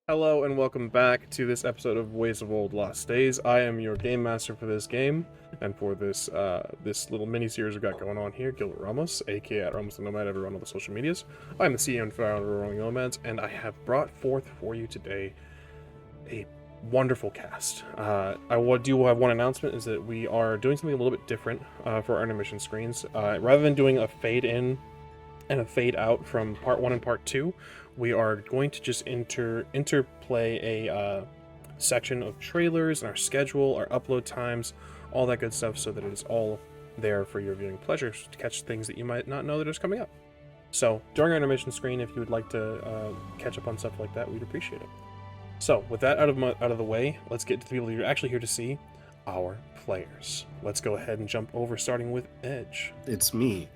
Hello and welcome back to this episode of Ways of Old Lost Days. I am your game master for this game, and for this little mini series we've got going on here, Gilbert Ramos, aka at Ramos the Nomad, everyone on all the social medias. I'm the CEO and founder of Rolling Nomads, and I have brought forth for you today a wonderful cast. I do have one announcement: is that we are doing something a little bit different for our intermission screens. Rather than doing a fade in and a fade out from part one and part two, we are going to just interplay a section of trailers and our schedule, our upload times, all that good stuff, so that it is all there for your viewing pleasure to catch things that you might not know that is coming up. So during our intermission screen, if you would like to catch up on stuff like that, we'd appreciate it. So with that out of the way, let's get to the people you're actually here to see, our players. Let's go ahead and jump over, starting with Edge. It's me,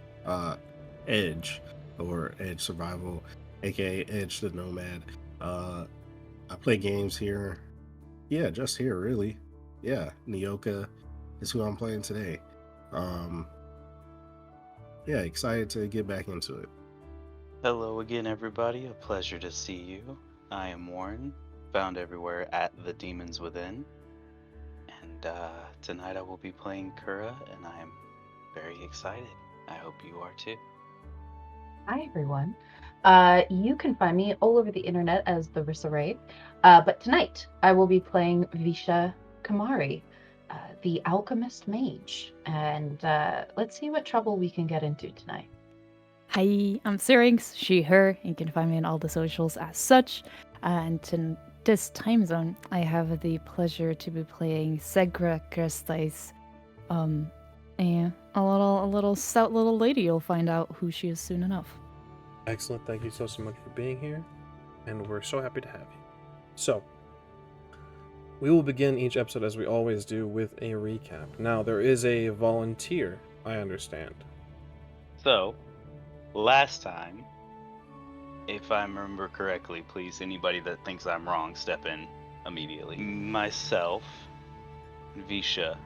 Edge, or Edge Survival, aka Edge the Nomad. I play games here. Yeah, just here, really. Yeah, Nyoka is who I'm playing today. Yeah, excited to get back into it. Hello again, everybody. A pleasure to see you. I am Warren, found everywhere at The Demons Within. And tonight I will be playing Kura, and I am very excited. I hope you are too. Hi, everyone. You can find me all over the internet as the Rissaray. But tonight I will be playing Visha Kamari, the Alchemist Mage. And let's see what trouble we can get into tonight. Hi, I'm Syrinx, she, her. You can find me on all the socials as such. And in this time zone, I have the pleasure to be playing Segra Kerstais. And a little stout little lady. You'll find out who she is soon enough. Excellent. Thank you so much for being here, and we're so happy to have you. So, we will begin each episode as we always do with a recap. Now, there is a volunteer, I understand. So, last time, if I remember correctly, please, anybody that thinks I'm wrong, step in immediately. Myself, Visha,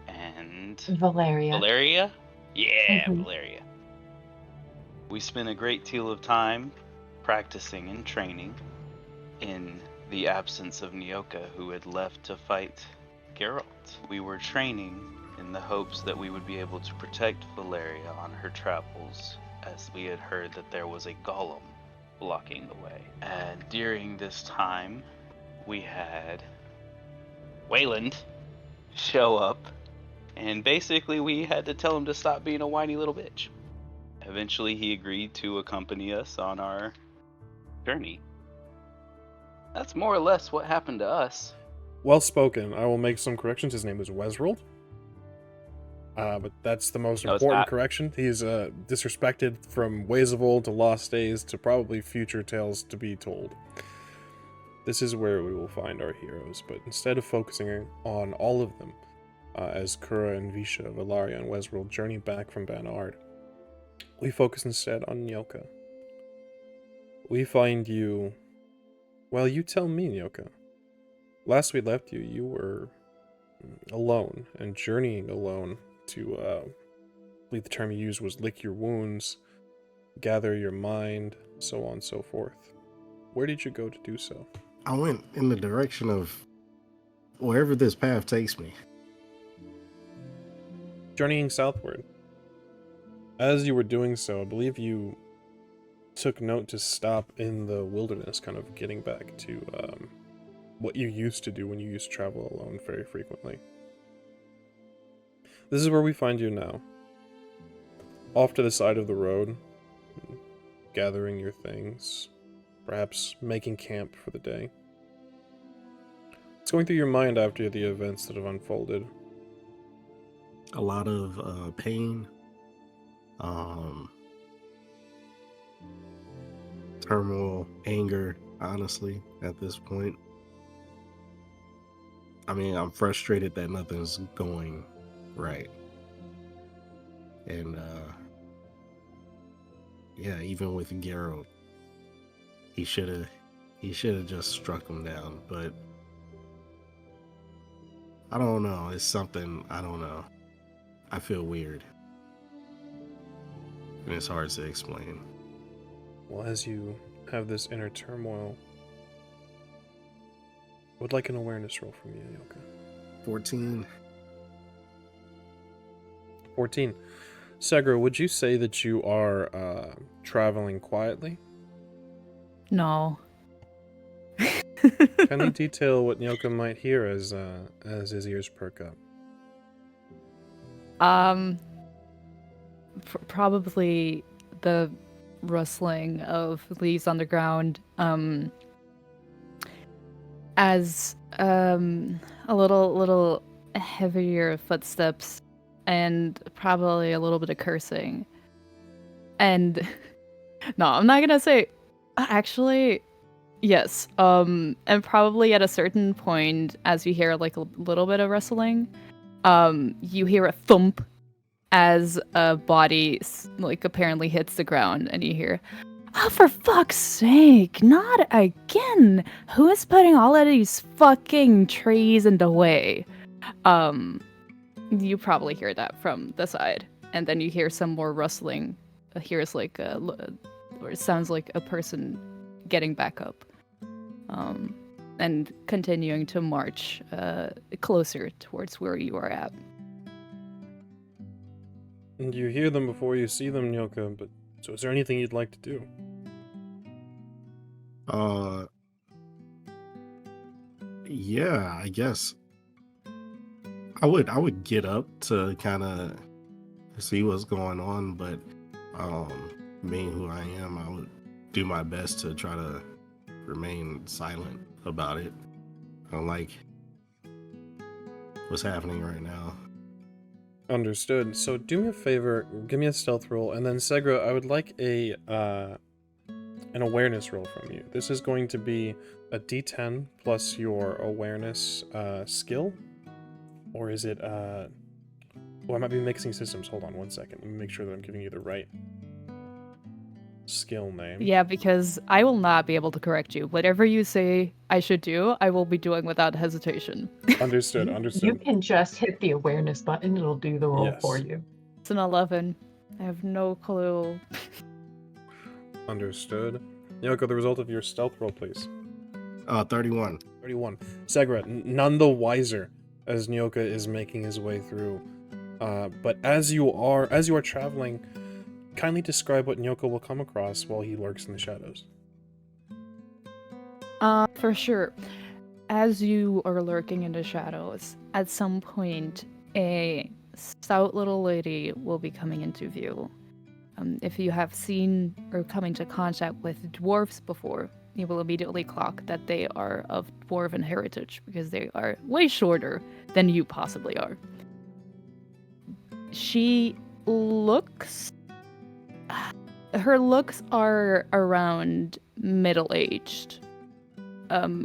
and Valeria. Yeah, Mhm. Valeria. We spent a great deal of time practicing and training in the absence of Nyoka, who had left to fight Geralt. We were training in the hopes that we would be able to protect Valeria on her travels, as we had heard that there was a golem blocking the way. And during this time, we had Wayland show up, and basically we had to tell him to stop being a whiny little bitch. Eventually he agreed to accompany us on our journey. That's more or less what happened to us. Well spoken. I will make some corrections. His name is Wesrold. But that's the most important correction. He's disrespected from Ways of Old to Lost Days to probably future tales to be told. This is where we will find our heroes, but instead of focusing on all of them, as Kura and Visha, Valaria, and Wesrold journey back from Banard, we focus instead on Nyoka. We find you... Well, you tell me, Nyoka. Last we left you, you were alone, and journeying alone to, I believe the term you used was lick your wounds, gather your mind, so on and so forth. Where did you go to do so? I went in the direction of wherever this path takes me. Journeying southward. As you were doing so, I believe you took note to stop in the wilderness, kind of getting back to what you used to do when you used to travel alone very frequently. This is where we find you now. Off to the side of the road, gathering your things, perhaps making camp for the day. What's going through your mind after the events that have unfolded? A lot of pain, turmoil, anger, honestly, at this point. I mean, I'm frustrated that nothing's going right. And, yeah, even with Geralt, he should have just struck him down, but I don't know. It's something, I don't know. I feel weird. And it's hard to explain. Well, as you have this inner turmoil, Would like an awareness roll from you, Nyoka. 14. 14. Segra, would you say that you are traveling quietly? No. Kindly detail what Nyoka might hear as his ears perk up. Probably the rustling of leaves on the ground. As a little heavier footsteps, and probably a little bit of cursing. And no, I'm not gonna say. Actually, yes. And probably at a certain point, as you hear like a little bit of rustling, you hear a thump as a body like apparently hits the ground, and you hear, "Oh, for fuck's sake, not again! Who is putting all of these fucking trees in the way?" You probably hear that from the side, and then you hear some more rustling. Here's like or it sounds like a person getting back up, and continuing to march closer towards where you are at. And you hear them before you see them, Nyoka, but so is there anything you'd like to do? Yeah, I guess I would get up to kind of see what's going on, but being who I am, I would do my best to try to remain silent about it. I don't like what's happening right now. Understood. So do me a favor, give me a stealth roll, and then Segra, I would like an awareness roll from you. This is going to be a D10 plus your awareness skill, or is it? Oh, I might be mixing systems. Hold on one second. Let me make sure that I'm giving you the right skill name. Yeah, because I will not be able to correct you. Whatever you say I should do, I will be doing without hesitation. Understood. You Understood. can just hit the awareness button, it'll do the roll Yes. for you. It's an 11. I have no clue. Understood. Nyoka, the result of your stealth roll, please. 31. 31. Segra, none the wiser as Nyoka is making his way through. But as you are traveling, kindly describe what Nyoka will come across while he lurks in the shadows. For sure. As you are lurking in the shadows, at some point, a stout little lady will be coming into view. If you have seen or come into contact with dwarves before, you will immediately clock that they are of dwarven heritage, because they are way shorter than you possibly are. She looks... Her looks are around middle-aged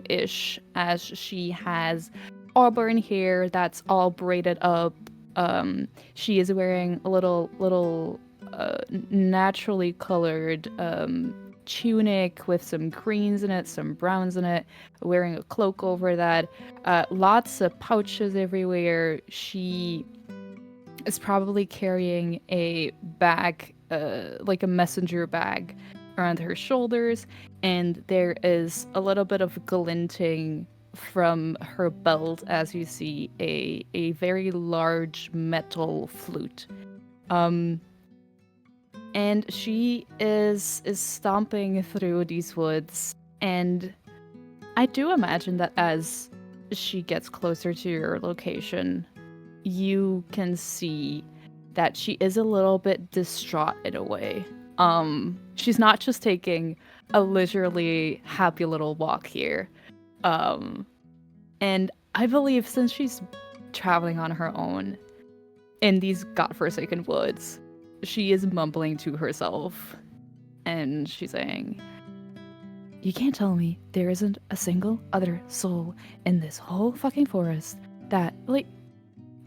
ish, as she has auburn hair that's all braided up. She is wearing a little naturally colored tunic with some greens in it, some browns in it, wearing a cloak over that. Lots of pouches everywhere. She is probably carrying a bag, like a messenger bag, around her shoulders, and there is a little bit of glinting from her belt as you see a very large metal flute. And she is stomping through these woods, and I do imagine that as she gets closer to your location, you can see that she is a little bit distraught in a way. She's not just taking a leisurely, happy little walk here. And I believe since she's traveling on her own in these godforsaken woods, she is mumbling to herself. And she's saying, "You can't tell me there isn't a single other soul in this whole fucking forest that, like,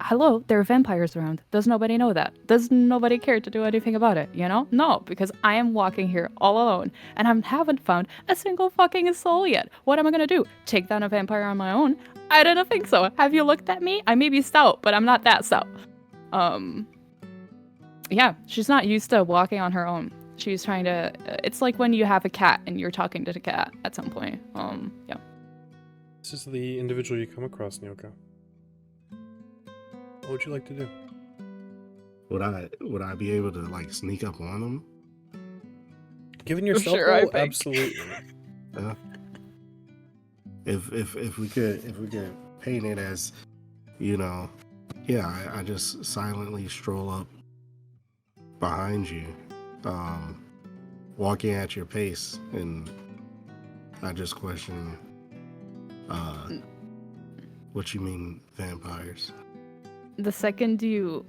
hello, there are vampires around. Does nobody know that? Does nobody care to do anything about it, you know? No, because I am walking here all alone, and I haven't found a single fucking soul yet. What am I gonna do? Take down a vampire on my own? I don't think so. Have you looked at me? I may be stout, but I'm not that stout." Yeah, she's not used to walking on her own. She's trying to... it's like when you have a cat and you're talking to the cat at some point. Yeah. This is the individual you come across, Nyoka. What would you like to do? Would I be able to like sneak up on them? Given your stealth Sure, I roll, think. absolutely. If we could paint it as, you know, yeah, I just silently stroll up behind you, walking at your pace, and I just question, what you mean vampires? The second you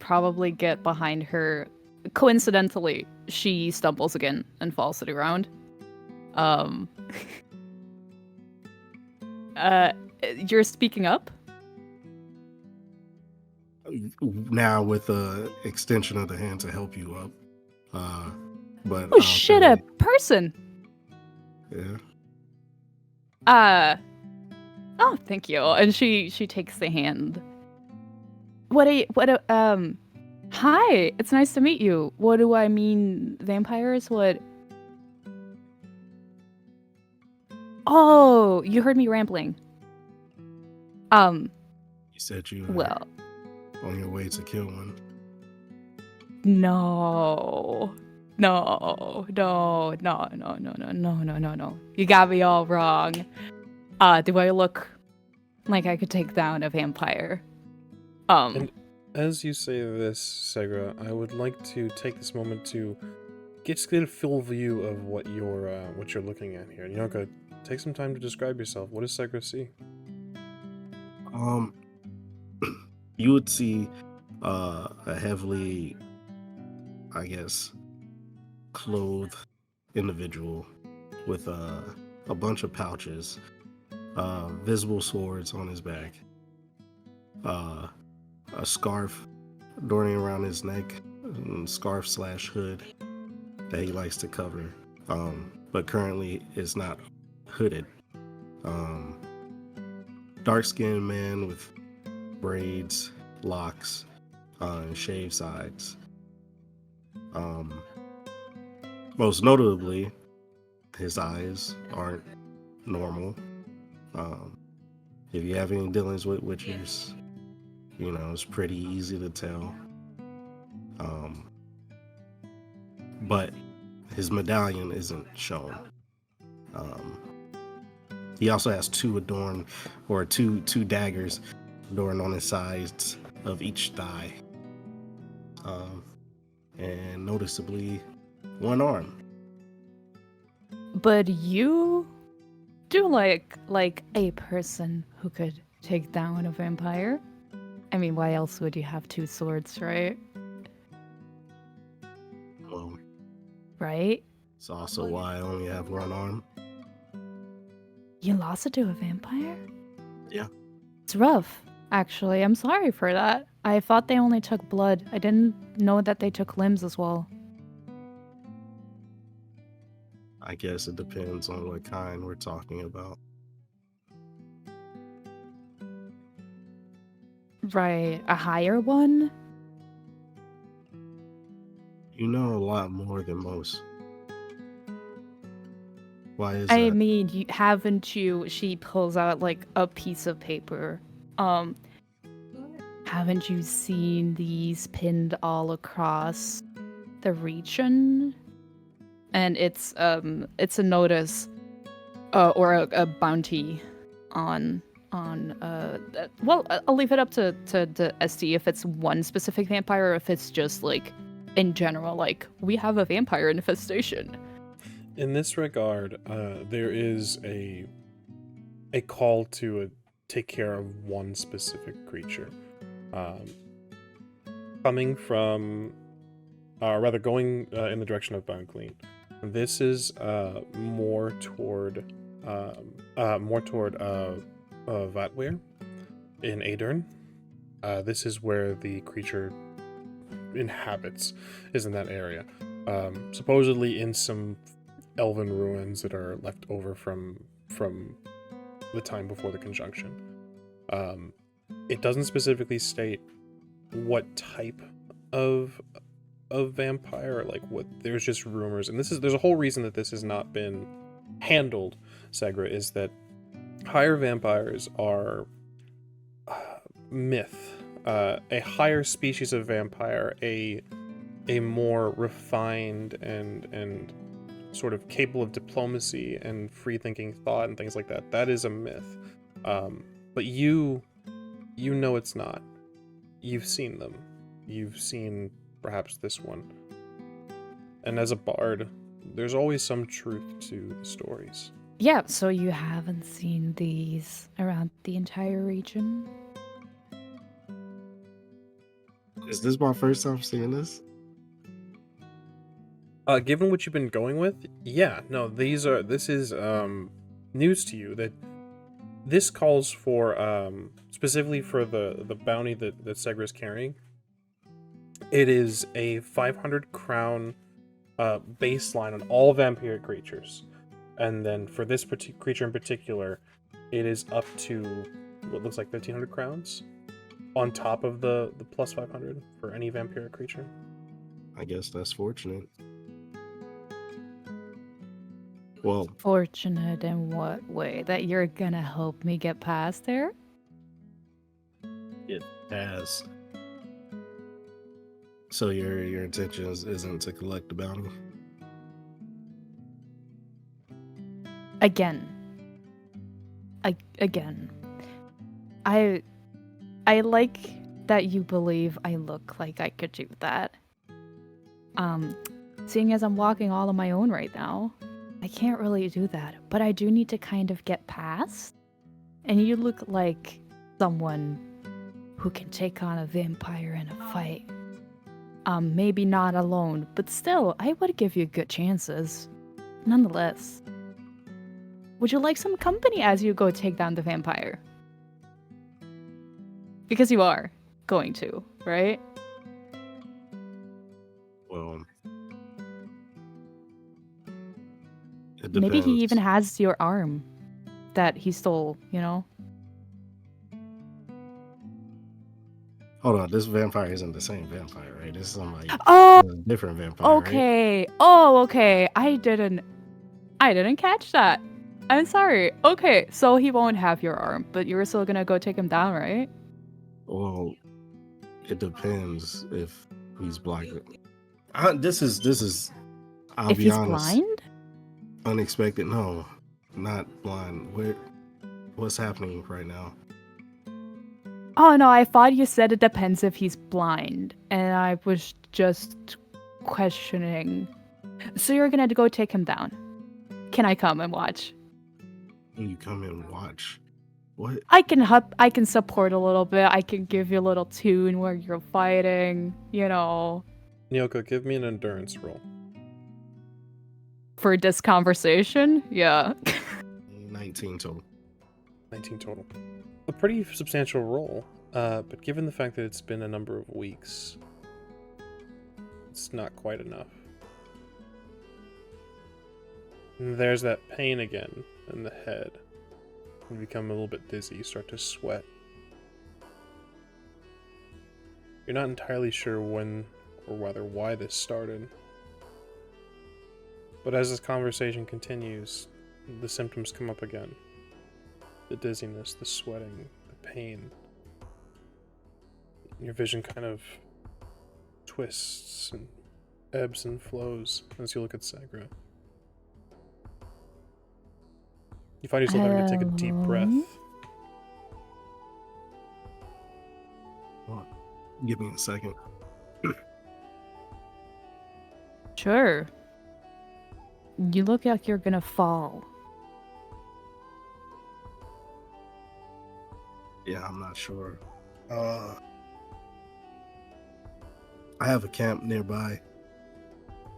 probably get behind her, coincidentally, she stumbles again and falls to the ground. You're speaking up? Now with the extension of the hand to help you up, but Oh I'll shit, say, a person! yeah. Oh, thank you. And she takes the hand. Hi, it's nice to meet you. What do I mean, vampires? What? Oh, you heard me rambling. You said you were Well, on your way to kill one. no. You got me all wrong. Do I look like I could take down a vampire? And as you say this, Segra, I would like to take this moment to get a full view of what you're looking at here. Nyoka, take some time to describe yourself. What does Segra see? You would see a heavily, I guess, clothed individual with a bunch of pouches, visible swords on his back, a scarf adorning around his neck, scarf / hood that he likes to cover, but currently is not hooded. Dark-skinned man with braids, locks, and shaved sides. Most notably, his eyes aren't normal. If you have any dealings with witches, you know, it's pretty easy to tell. But his medallion isn't shown. He also has two daggers adorned on the sides of each thigh. And noticeably one arm. But you do like a person who could take down a vampire. I mean, why else would you have two swords, right? Well, Right? it's also why I only have one arm. You lost it to a vampire? Yeah. It's rough, actually. I'm sorry for that. I thought they only took blood. I didn't know that they took limbs as well. I guess it depends on what kind we're talking about. Right. A higher one? You know a lot more than most. Why is I that? mean, haven't you? She pulls out like a piece of paper. Haven't you seen these pinned all across the region? And it's a notice, or a bounty on well, I'll leave it up to SD if it's one specific vampire or if it's just like in general, like we have a vampire infestation. In this regard, there is a call to take care of one specific creature. Coming from, going in the direction of Bounclean. This is more toward Vatware in Aedern. This is where the creature inhabits, is in that area. Supposedly in some elven ruins that are left over from the time before the conjunction. It doesn't specifically state what type of vampire, or like what. There's just rumors, and there's a whole reason that this has not been handled, Segra, is that higher vampires are myth. A higher species of vampire, a more refined and sort of capable of diplomacy and free-thinking thought and things like that. That is a myth. But you know it's not. You've seen them. You've seen perhaps this one. And as a bard, there's always some truth to the stories. Yeah, so you haven't seen these around the entire region? Is this my first time seeing this? Given what you've been going with, yeah, no, this is news to you. That this calls for specifically for the bounty that Segra's carrying. It is a 500 crown baseline on all vampiric creatures, and then for this creature in particular, it is up to what looks like 1,500 crowns on top of the plus 500 for any vampiric creature. I guess that's fortunate. Well, Fortunate in what way? That you're gonna help me get past there? it has. So your intention isn't to collect the bounty? Again. Again. I like that you believe I look like I could do that. Seeing as I'm walking all on my own right now, I can't really do that, but I do need to kind of get past. And you look like someone who can take on a vampire in a fight. Maybe not alone, but still, I would give you good chances. Nonetheless. Would you like some company as you go take down the vampire? Because you are going to, right? Well, it Maybe he depends. even has your arm that he stole, you know? Hold on, this vampire isn't the same vampire, right? This is somebody Oh, different vampire, right? okay. Oh, okay. I didn't catch that. I'm sorry. Okay, so he won't have your arm, but you're still gonna go take him down, right? Well, it depends if he's blind. This is. I'll If be he's honest. blind? Unexpected. No, not blind. What's happening right now? Oh no, I thought you said it depends if he's blind, and I was just questioning. So you're gonna go take him down? Can I come and watch? You come and watch. What? I can support a little bit. I can give you a little tune where you're fighting, you know, Nyoka, give me an endurance roll. for this conversation. Yeah. 19 total. 19 total. A pretty substantial roll, but given the fact that it's been a number of weeks, it's not quite enough. And there's that pain again in the head. You become a little bit dizzy, you start to sweat. You're not entirely sure when, or rather why this started. But as this conversation continues, the symptoms come up again. The dizziness, the sweating, the pain. Your vision kind of twists and ebbs and flows as you look at Segra. You find yourself having to take a deep breath. Hold on. Give me a second. Sure. You look like you're gonna fall. Yeah, I'm not sure. I have a camp nearby.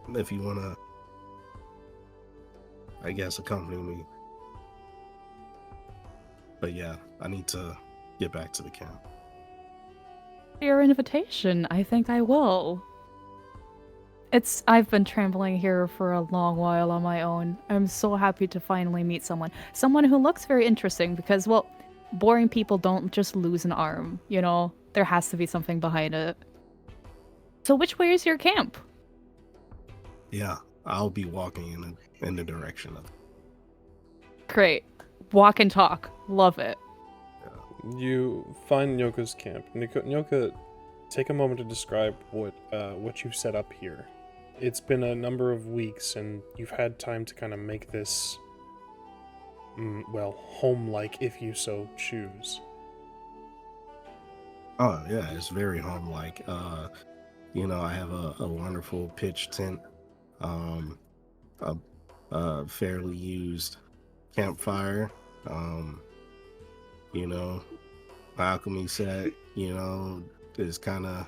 If you wanna, I guess, accompany me. But yeah, I need to get back to the camp. Your invitation, I think I will. I've been traveling here for a long while on my own. I'm so happy to finally meet someone. Someone who looks very interesting because, well, boring people don't just lose an arm, you know? There has to be something behind it. So which way is your camp? Yeah, I'll be walking in the direction of. Great. Walk and talk. Love it. You find Nyoka's camp. Nyoka, take a moment to describe what you've set up here. It's been a number of weeks, and you've had time to kind of make this, home-like, if you so choose. Oh yeah, it's very home-like. I have a wonderful pitch tent, a fairly used campfire, my alchemy set, is kind of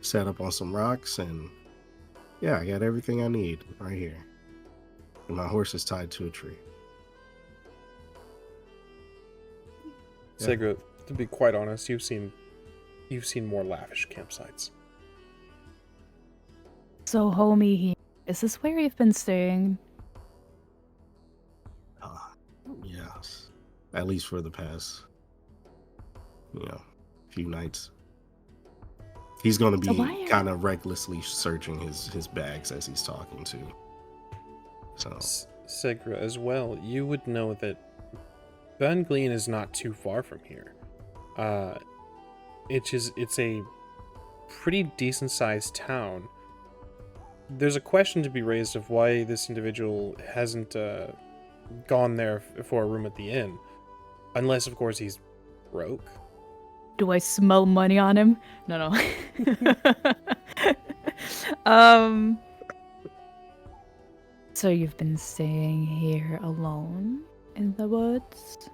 set up on some rocks, and yeah, I got everything I need right here. And my horse is tied to a tree. Yeah. Segra, to be quite honest, you've seen more lavish campsites. So, homie, is this where you've been staying? Yes, at least for the past, few nights. He's going to So be why are- kind of recklessly searching his bags as he's talking to. So, Segra, as well, you would know that Van Gleen is not too far from here. It's a pretty decent-sized town. There's a question to be raised of why this individual hasn't gone there for a room at the inn, unless, of course, he's broke. Do I smell money on him? No. So you've been staying here alone in the woods?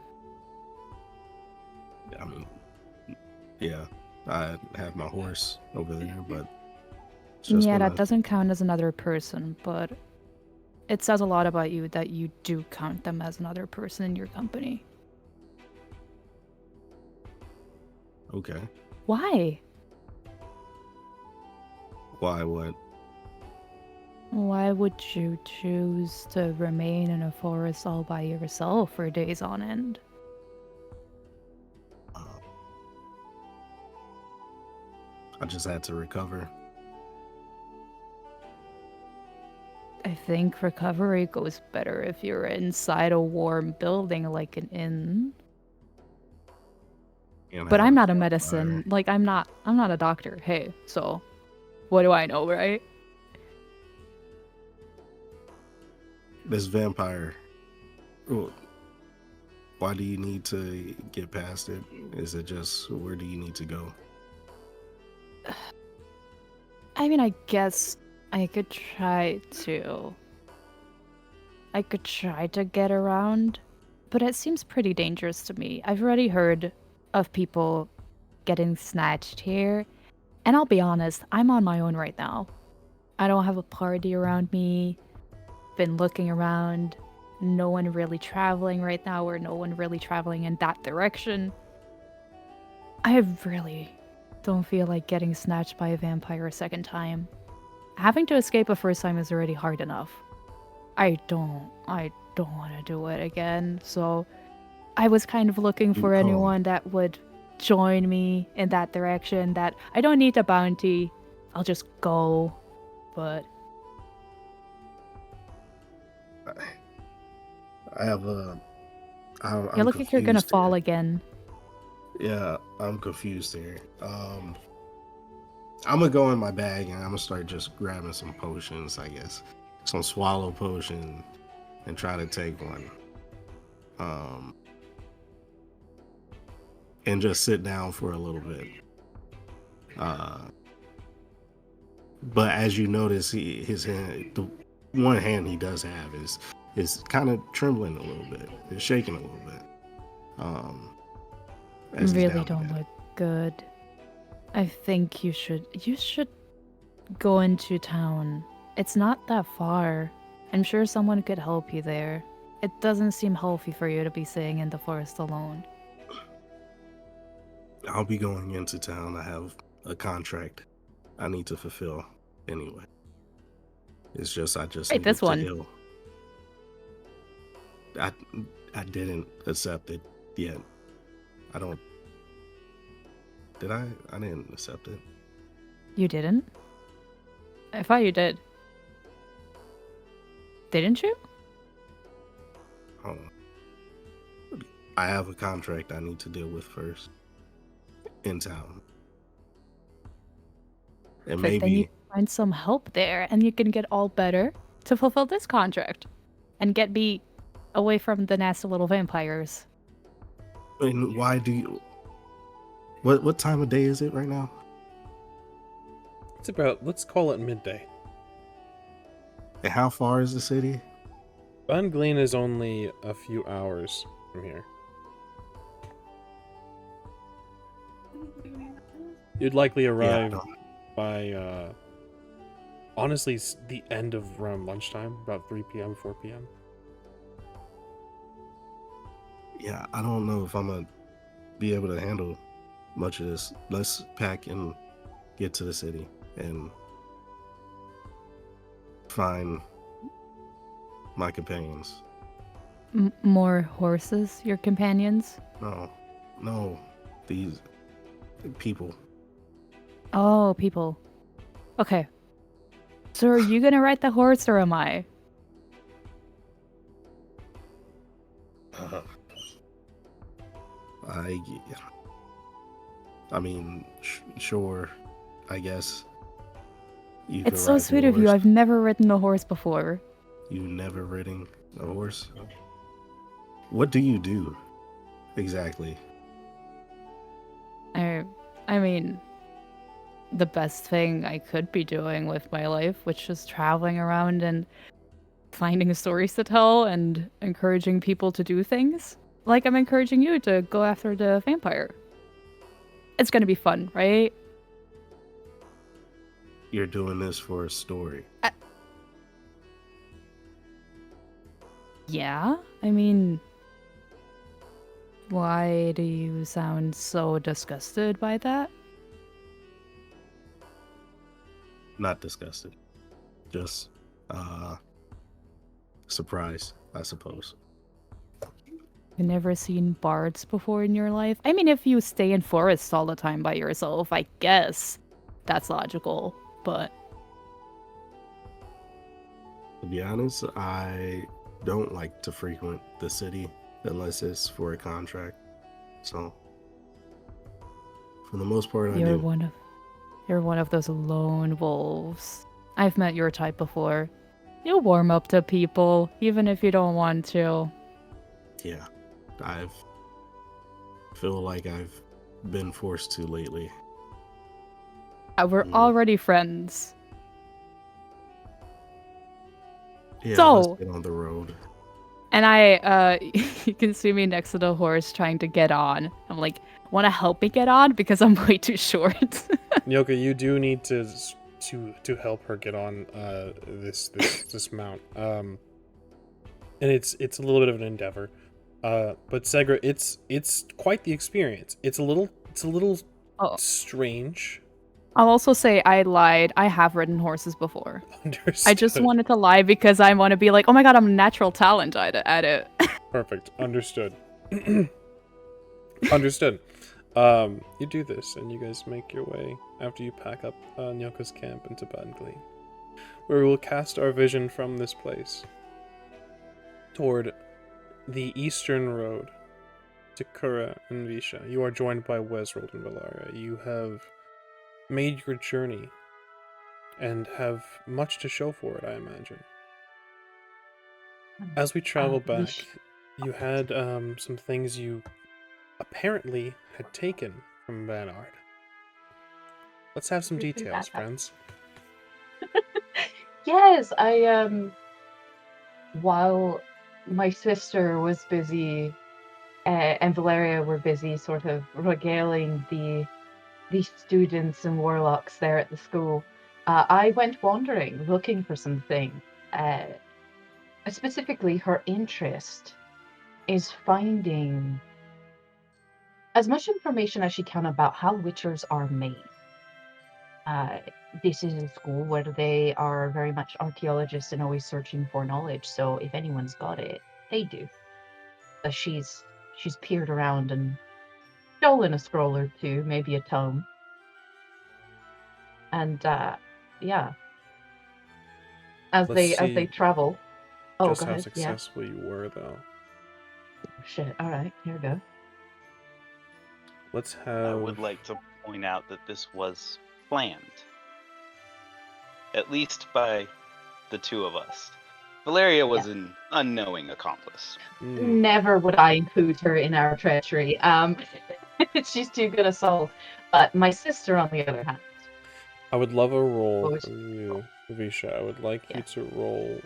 I mean, yeah, I have my horse over there, but it's just Yeah, been that doesn't count as another person, but it says a lot about you that you do count them as another person in your company. Okay. Why? Why? What? Why would you choose to remain in a forest all by yourself for days on end? I just had to recover. I think recovery goes better if you're inside a warm building like an inn. And But have I'm a not a campfire. medicine. Like I'm not a doctor. Hey, so what do I know, right? This vampire. Oh, why do you need to get past it? Is it just where do you need to go? I mean, I guess I could try to get around, but it seems pretty dangerous to me. I've already heard of people getting snatched here, and I'll be honest, I'm on my own right now. I don't have a party around me. Been looking around. No one really traveling right now, or no one really traveling in that direction. I really don't feel like getting snatched by a vampire a second time. Having to escape a first time is already hard enough. I don't want to do it again. So I was kind of looking for anyone that would join me in that direction, that I don't need a bounty. I'll just go. But I have a. you look like you're gonna fall again. Yeah, I'm confused here. I'm gonna go in my bag and I'm gonna start just grabbing some potions, I guess. Some swallow potion and try to take one. And just sit down for a little bit. But as you notice, his hand, the one hand he does have is kind of trembling a little bit. It's shaking a little bit. As he's Really down don't there. look good. I think you should go into town. It's not that far. I'm sure someone could help you there. It doesn't seem healthy for you to be staying in the forest alone. I'll be going into town. I have a contract I need to fulfill anyway. It's just I just Wait, needed this to one. heal. I didn't accept it yet. I don't. Did I? I didn't accept it. You didn't? I thought you did. Didn't you? Hold on. I have a contract I need to deal with first in town. And Perfect. Then you maybe find some help there, and you can get all better to fulfill this contract and get me away from the nasty little vampires. and why do you what time of day is it right now? It's about, let's call it midday. And how far is the city? Van Gleen is only a few hours from here. You'd likely arrive by, honestly, the end of around lunchtime, about 3 p.m., 4 p.m. Yeah, I don't know if I'm gonna be able to handle much of this. Let's pack and get to the city and find my companions. More horses, your companions? No, these people. Oh, people. Okay. So are you gonna ride the horse or am I? I mean, sure, I guess. You It's could so ride sweet the of you. horse. I've never ridden a horse before. You never ridden a horse? What do you do exactly? I mean, the best thing I could be doing with my life, which is traveling around and finding stories to tell and encouraging people to do things. Like I'm encouraging you to go after the vampire. It's gonna be fun, right? You're doing this for a story. Yeah? I mean, why do you sound so disgusted by that? Not disgusted. Just surprised, I suppose. You've never seen bards before in your life? I mean, if you stay in forests all the time by yourself, I guess that's logical, but... To be honest, I don't like to frequent the city unless it's for a contract. So, for the most part, I You're do. you're one of those lone wolves. I've met your type before. You warm up to people, even if you don't want to. Yeah, I've feel like I've been forced to lately. We're already friends. Yeah, So- let's get on the road. And I, you can see me next to the horse trying to get on. I'm like, want to help me get on? Because I'm way too short. Nyoka, you do need to help her get on this mount. And it's a little bit of an endeavor. But Segra, it's quite the experience. It's a little strange. I'll also say I lied. I have ridden horses before. Understood. I just wanted to lie because I want to be like, oh my god, I'm a natural talent at it. Perfect. Understood. Understood. You do this, and you guys make your way after you pack up Nyoka's camp into Badgleen, where we will cast our vision from this place toward the eastern road to Kura and Visha. You are joined by Wesrold and Valaria. You have made your journey and have much to show for it, I imagine. As we travel back, you had some things you apparently had taken from Vanard. Let's have some details, friends. Yes, while my sister was busy and Valeria were busy sort of regaling the students and warlocks there at the school, I went wandering looking for something. Specifically, her interest is finding as much information as she can about how witchers are made. This is a school where they are very much archaeologists and always searching for knowledge. So if anyone's got it, they do. She's peered around and stolen a scroll or two, maybe a tome. And yeah, as Let's they see travel. Oh, just go how ahead. Yeah. successful you were, though. Shit. All right, here we go. Let's I have. would like to point out that this was planned, at least by the two of us. Valeria was an unknowing accomplice. Never would I include her in our treachery. She's too good a soul. But my sister, on the other hand, I would love a roll What was- from you, Visha. I would like Yeah. you to roll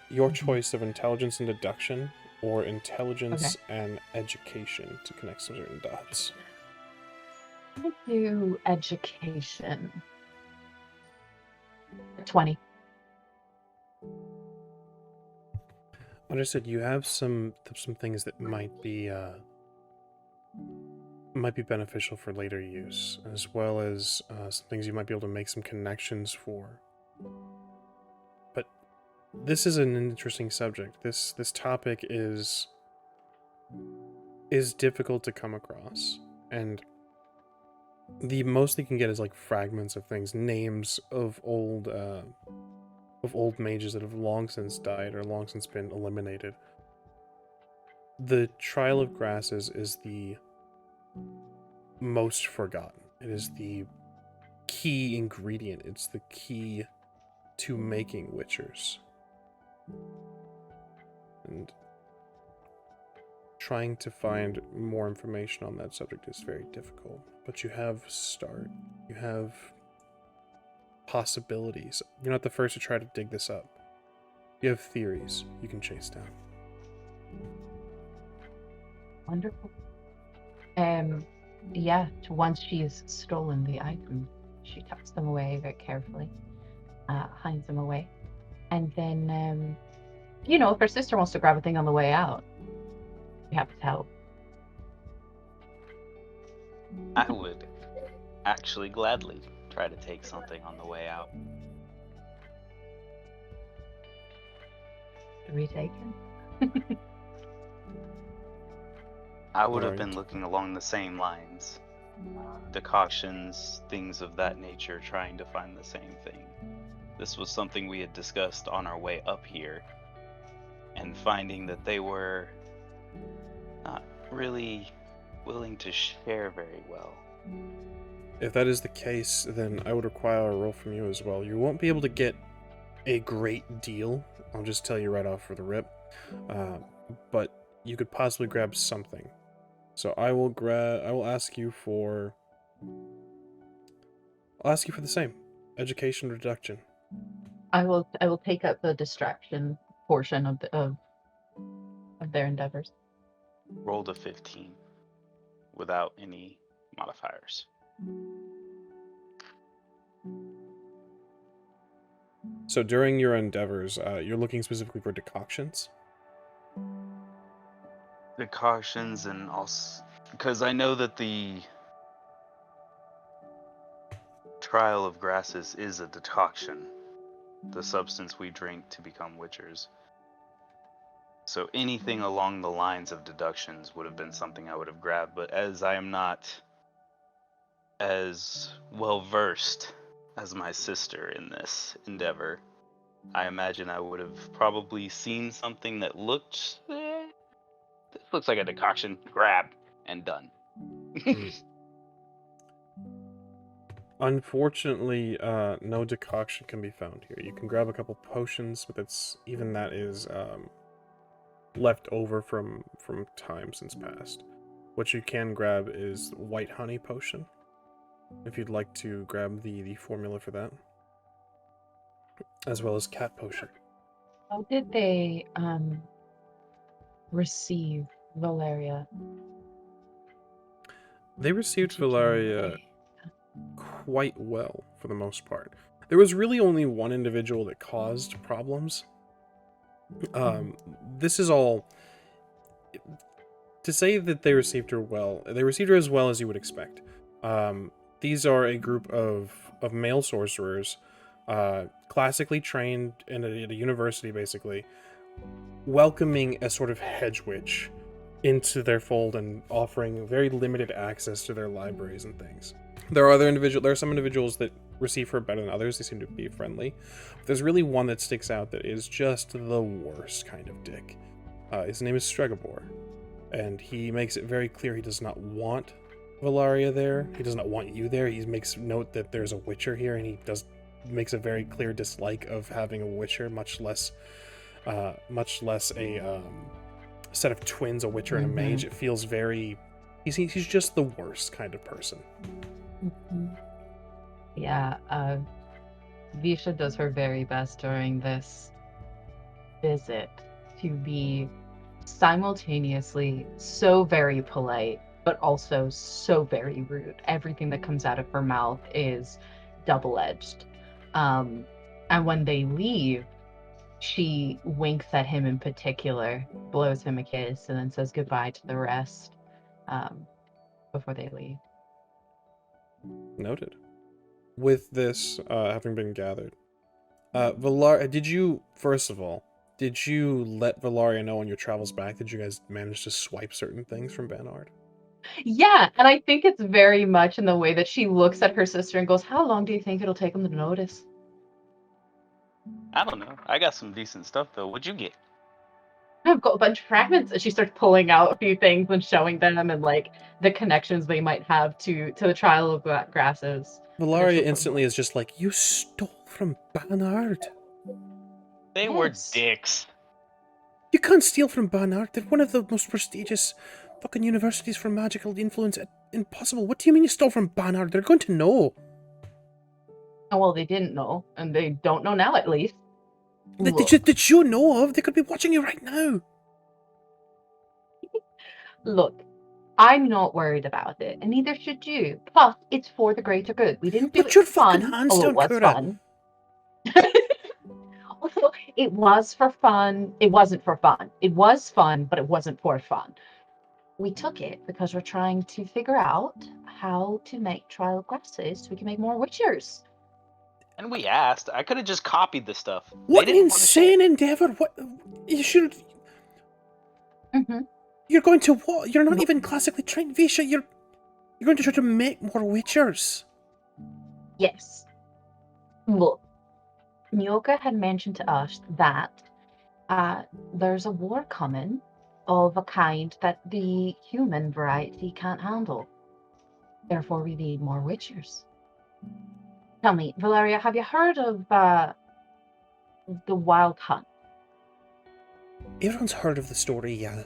your Mhm. choice of intelligence and deduction, or intelligence and education to connect some certain dots. I do education. 20. Understood. You have some things that might be beneficial for later use, as well as some things you might be able to make some connections for. But this is an interesting subject. This topic is difficult to come across, and the most they can get is like fragments of things, names of old mages that have long since died or long since been eliminated. The Trial of Grasses is the most forgotten. It is the key ingredient. It's the key to making witchers. And trying to find more information on that subject is very difficult. But you have start. You have possibilities. You're not the first to try to dig this up. You have theories you can chase down. Wonderful. Yeah, once she's stolen the item, she tucks them away very carefully, hides them away. And then, if her sister wants to grab a thing on the way out, we have to help. I would actually gladly try to take something on the way out. Retaken. I would have Right. been looking along the same lines. Decoctions, things of that nature, trying to find the same thing. This was something we had discussed on our way up here, and finding that they were not really willing to share very well. If that is the case, then I would require a roll from you as well. You won't be able to get a great deal. I'll just tell you right off for the rip. But you could possibly grab something. So I will ask you for. I'll ask you for the same education or deduction. I will take up the distraction portion of their endeavors. Rolled a 15 without any modifiers. So during your endeavors, you're looking specifically for decoctions. Decoctions, and also because I know that the Trial of Grasses is a decoction, the substance we drink to become witchers. So anything along the lines of deductions would have been something I would have grabbed, but as I am not as well versed as my sister in this endeavor, I imagine I would have probably seen something that looked, this looks like a decoction, grab, and done. Unfortunately, no decoction can be found here. You can grab a couple potions, but that is left over from time since past. What you can grab is white honey potion, if you'd like to grab the formula for that, as well as cat potion. How did they receive Valeria? They received particularly? Valeria quite well for the most part. There was really only one individual that caused problems. This is all to say that they received her well. They received her as well as you would expect. These are a group of male sorcerers, classically trained at a university, basically, welcoming a sort of hedge witch into their fold and offering very limited access to their libraries and things. There are some individuals that receive her better than others. They seem to be friendly. But there's really one that sticks out that is just the worst kind of dick. His name is Stregobor, and he makes it very clear he does not want Valaria there. He does not want you there. He makes note that there's a Witcher here, and he makes a very clear dislike of having a Witcher, much less a set of twins, a Witcher and a mage. It feels very... He's just the worst kind of person. Yeah, Visha does her very best during this visit to be simultaneously so very polite, but also so very rude. Everything that comes out of her mouth is double-edged. And when they leave, she winks at him in particular, blows him a kiss, and then says goodbye to the rest before they leave. Noted. With this having been gathered, Valaria, did you let Valaria know on your travels back? Did you guys manage to swipe certain things from Banard? Yeah, and I think it's very much in the way that she looks at her sister and goes, "How long do you think it'll take them to notice?" I don't know. I got some decent stuff though. What'd you get? I've got a bunch of fragments, and she starts pulling out a few things and showing them, and like the connections they might have to the trial of grasses. Valaria instantly is just like, you stole from Banard. They were dicks. You can't steal from Banard. They're one of the most prestigious fucking universities for magical influence. Impossible. What do you mean you stole from Banard? They're going to know. Oh, well, they didn't know, and they don't know now, at least. That you know of? They could be watching you right now. Look, I'm not worried about it, and neither should you. Plus, it's for the greater good. We didn't do it your for fun, fucking hands although down, it was Kura. fun. Also, it was for fun. It wasn't for fun. It was fun, but it wasn't for fun. We took it because we're trying to figure out how to make trial grasses so we can make more witchers. And we asked. I could have just copied the stuff. What an insane endeavor! What you should. You're going to what? You're not even classically trained, Visha. You're going to try to make more witchers. Yes. Look, Nyoka had mentioned to us that there's a war coming of a kind that the human variety can't handle. Therefore, we need more witchers. Tell me, Valeria, have you heard of the Wild Hunt? Everyone's heard of the story, yeah.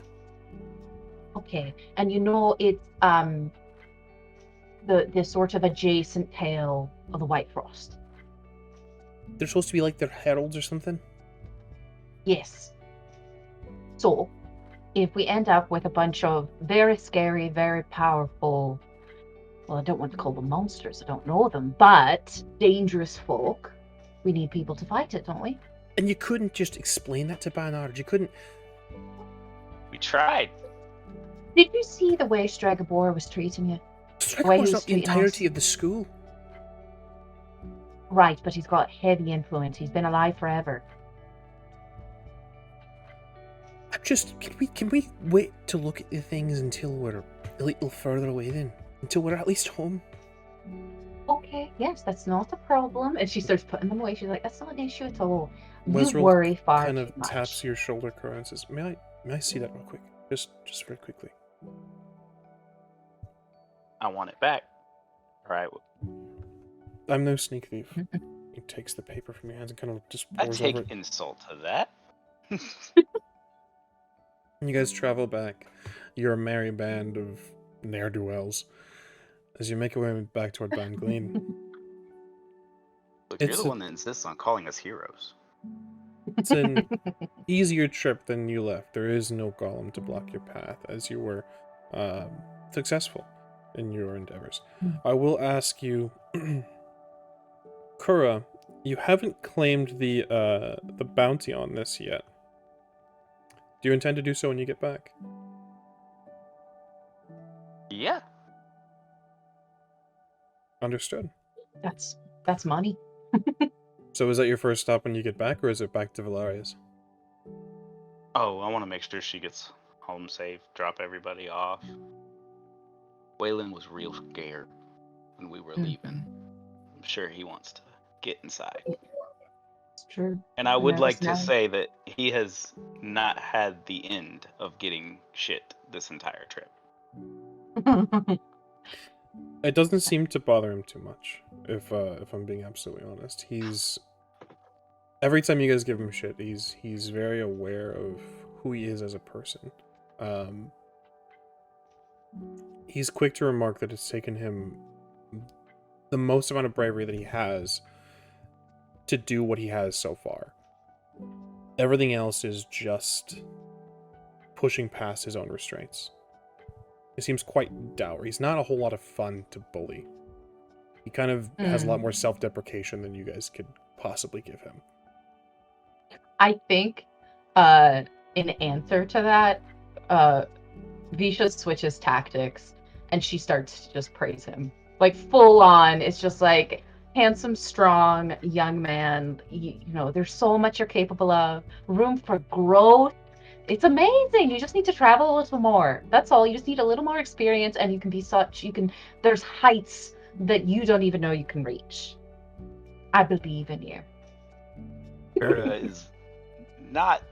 Okay, and you know it's the sort of adjacent tale of the White Frost. They're supposed to be like their heralds or something? Yes. So, if we end up with a bunch of very scary, very powerful, well, I don't want to call them monsters, I don't know them, but dangerous folk, we need people to fight it, don't we? And you couldn't just explain that to Banard. You couldn't... We tried. Did you see the way Stregobor was treating you? Stregobor's not the entirety of the school. Right, but he's got heavy influence. He's been alive forever. Can we wait to look at the things until we're a little further away then? Until we're at least home? Okay, yes, that's not a problem. And she starts putting them away. She's like, that's not an issue at all. Wezril You worry far kind too of much. taps your shoulder, Kura, and says, May I see that real quick? Just very quickly. I want it back. Alright. I'm no sneak thief. He takes the paper from your hands and kind of just I pours take over it. insult to that. You guys travel back. You're a merry band of ne'er-do-wells as you make your way back toward Ban Glean. Look, you're the one that insists on calling us heroes. It's an easier trip than you left. There is no golem to block your path as you were successful in your endeavors. I will ask you, Kura, you haven't claimed the bounty on this yet. Do you intend to do so when you get back? Yeah. Understood. That's money. So is that your first stop when you get back, or is it back to Valaria's? Oh, I want to make sure she gets home safe, drop everybody off. Waylon was real scared when we were leaving. I'm sure he wants to get inside. It's true. And I would Let like us to know. say that he has not had the end of getting shit this entire trip. It doesn't seem to bother him too much, if I'm being absolutely honest. Every time you guys give him shit, he's very aware of who he is as a person. He's quick to remark that it's taken him the most amount of bravery that he has to do what he has so far. Everything else is just pushing past his own restraints. He seems quite dour. He's not a whole lot of fun to bully. He kind of has a lot more self-deprecation than you guys could possibly give him. I think, in answer to that, Visha switches tactics and she starts to just praise him. Like, full on, it's just like, handsome, strong, young man. You know, there's so much you're capable of. Room for growth. It's amazing. You just need to travel a little more. That's all. You just need a little more experience and you can be there's heights that you don't even know you can reach. I believe in you. Kara is not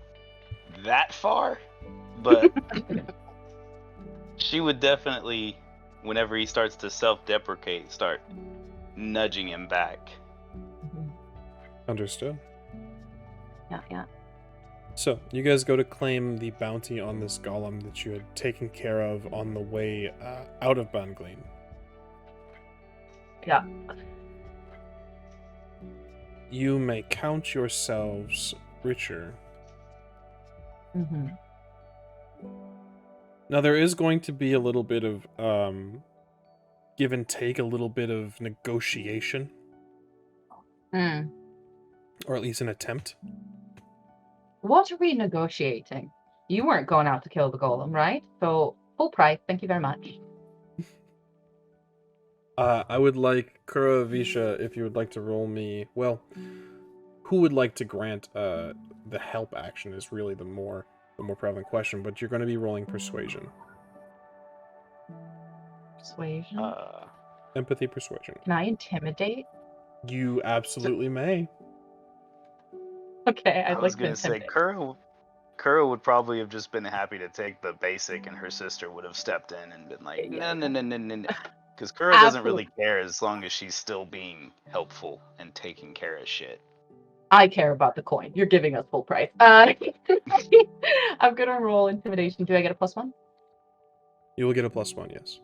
that far, but she would definitely, whenever he starts to self-deprecate, start nudging him back. Understood. Yeah. So, you guys go to claim the bounty on this golem that you had taken care of on the way out of Bangleen. Yeah. You may count yourselves richer. Mm-hmm. Now, there is going to be a little bit of give and take, a little bit of negotiation, or at least an attempt. What are we negotiating? You weren't going out to kill the golem, right? So, full price. Thank you very much. I would like Kura Visha, if you would like to roll me. Well, who would like to grant the help action is really the more prevalent question. But you're going to be rolling persuasion, Persuasion. empathy, persuasion. Can I intimidate? You absolutely may. Okay, I I'd was like to gonna say intimidate. Kura would probably have just been happy to take the basic, and her sister would have stepped in and been like, no. Because Kura doesn't really care as long as she's still being helpful and taking care of shit. I care about the coin. You're giving us full price. I'm gonna roll intimidation. Do I get a +1? You will get a +1, yes.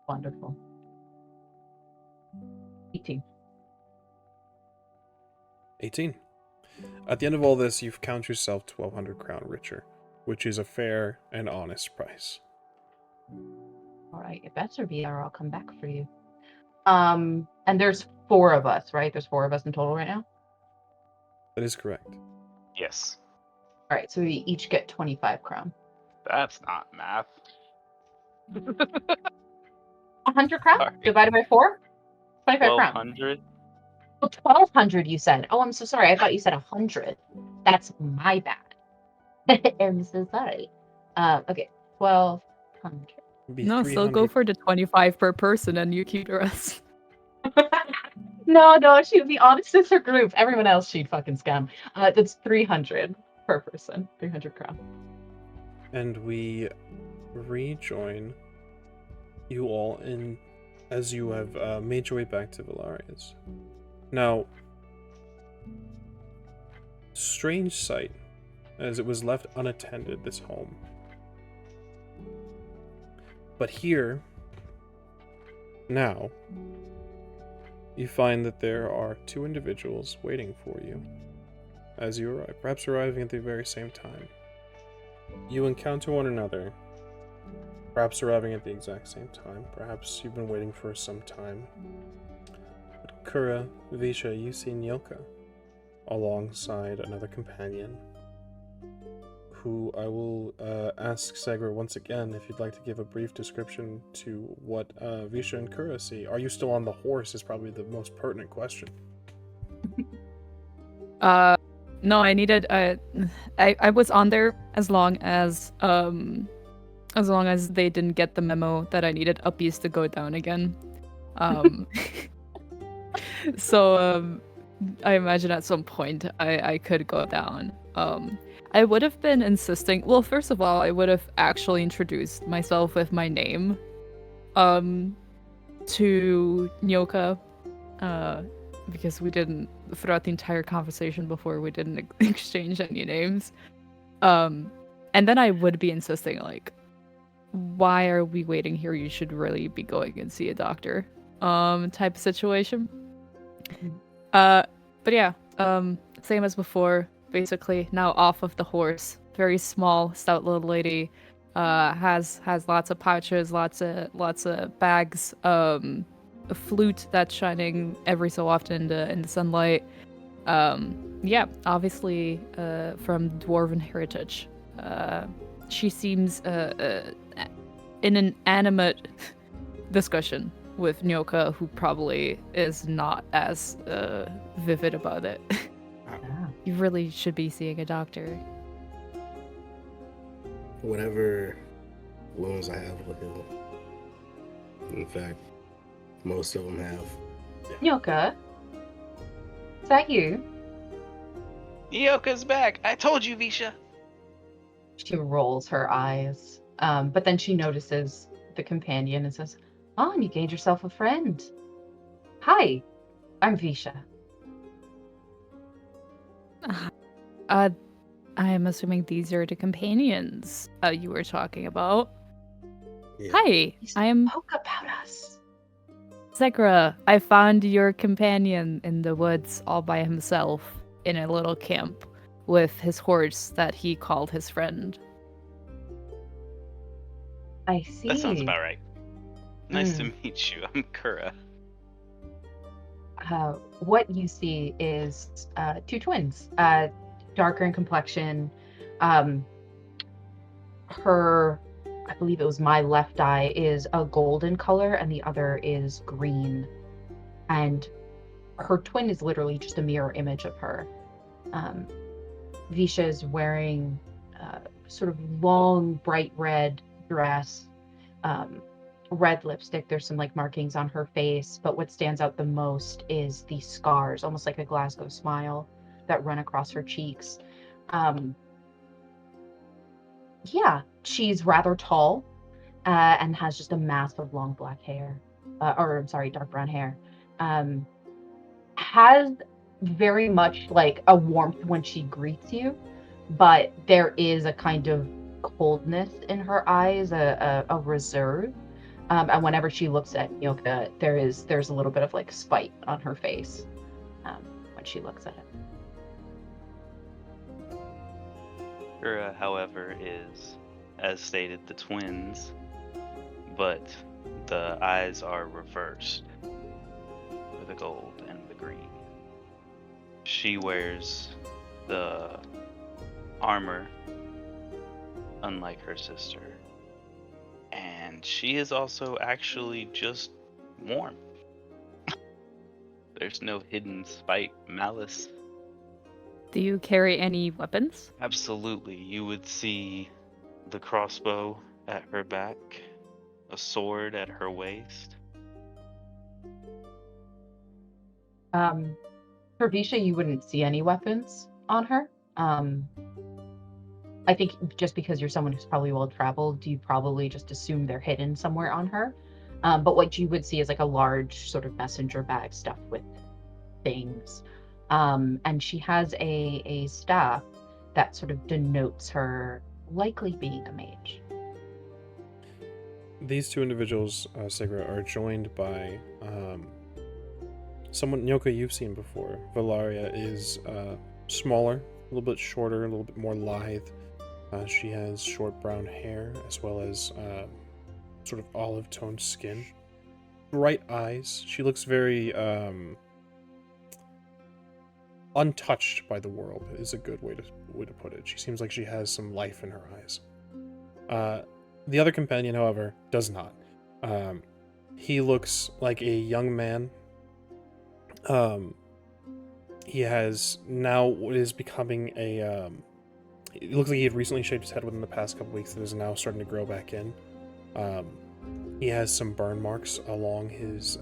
Wonderful. 18. 18. At the end of all this, you've counted yourself 1,200 crown richer, which is a fair and honest price. All right, it better be, or I'll come back for you. And there's 4 of us, right? There's 4 of us in total right now. That is correct. Yes. All right, so we each get 25 crown. That's not math. 100 crown Sorry. divided by 4. 25 crown. 1,200. Well, 1,200 you said. Oh, I'm so sorry. I thought you said 100. That's my bad. I'm so sorry. Okay, 1,200. No, so go for the 25 per person and you keep the rest. No, she'd be honest with her group. Everyone else she'd fucking scam. That's 300 per person. 300 crown. And we rejoin you all in as you have made your way back to Valarius. Now, strange sight, as it was left unattended, this home. But here, now, you find that there are 2 individuals waiting for you as you arrive, perhaps arriving at the very same time. You encounter one another, perhaps arriving at the exact same time, perhaps you've been waiting for some time. But Kura, Visha, you see Nyoka alongside another companion, who I will ask Segra once again if you'd like to give a brief description to what Visha and Kura see. Are you still on the horse is probably the most pertinent question. No, I needed I was on there as long as they didn't get the memo that I needed uppies to go down again. So I imagine at some point I could go down. I would have been insisting. Well, first of all, I would have actually introduced myself with my name, to Nyoka, because we didn't throughout the entire conversation before. We didn't exchange any names. And then I would be insisting, like, why are we waiting here? You should really be going and see a doctor. Type of situation. But yeah, same as before. Basically, now off of the horse. Very small, stout little lady. Has lots of pouches, lots of bags. A flute that's shining every so often in the sunlight. Yeah, obviously from dwarven heritage. She seems in an animate discussion with Nyoka, who probably is not as vivid about it. You really should be seeing a doctor. Whatever wounds I have will heal. In fact, most of them have. Nyoka, is that you? Nyoka's back. I told you, Visha. She rolls her eyes, but then she notices the companion and says, "Oh, and you gained yourself a friend. Hi, I'm Visha." I am assuming these are the companions you were talking about. Yeah. Hi, I am Spoke about us. Zegra. I found your companion in the woods all by himself in a little camp with his horse that he called his friend. I see. That sounds about right. Nice to meet you. I'm Kura. What you see is two twins, darker in complexion. Her, I believe it was my left eye, is a golden color and the other is green. And her twin is literally just a mirror image of her. Visha is wearing sort of long, bright red dress, red lipstick. There's some like markings on her face, but what stands out the most is the scars, almost like a Glasgow smile, that run across her cheeks. Yeah, she's rather tall and has just a mass of long black hair, dark brown hair. Has very much like a warmth when she greets you, but there is a kind of coldness in her eyes, a reserve. And whenever she looks at Nyoka, there's a little bit of like spite on her face when she looks at it. Kura, however, is, as stated, the twins, but the eyes are reversed for the gold and the green. She wears the armor, unlike her sister, and she is also actually just warm. There's no hidden spite, malice. Do you carry any weapons? Absolutely. You would see the crossbow at her back, a sword at her waist. For Visha, you wouldn't see any weapons on her. I think just because you're someone who's probably well traveled, you probably just assume they're hidden somewhere on her. But what you would see is like a large sort of messenger bag stuffed with things. And she has a staff that sort of denotes her likely being a mage. These two individuals, Sigra, are joined by someone, Nyoka, you've seen before. Valaria is smaller, a little bit shorter, a little bit more lithe. She has short brown hair as well as sort of olive-toned skin. Bright eyes. She looks very untouched by the world is a good way to put it. She seems like she has some life in her eyes. The other companion, however, does not. He looks like a young man. He has now what is becoming a it looks like he had recently shaved his head within the past couple weeks that is now starting to grow back in. He has some burn marks along his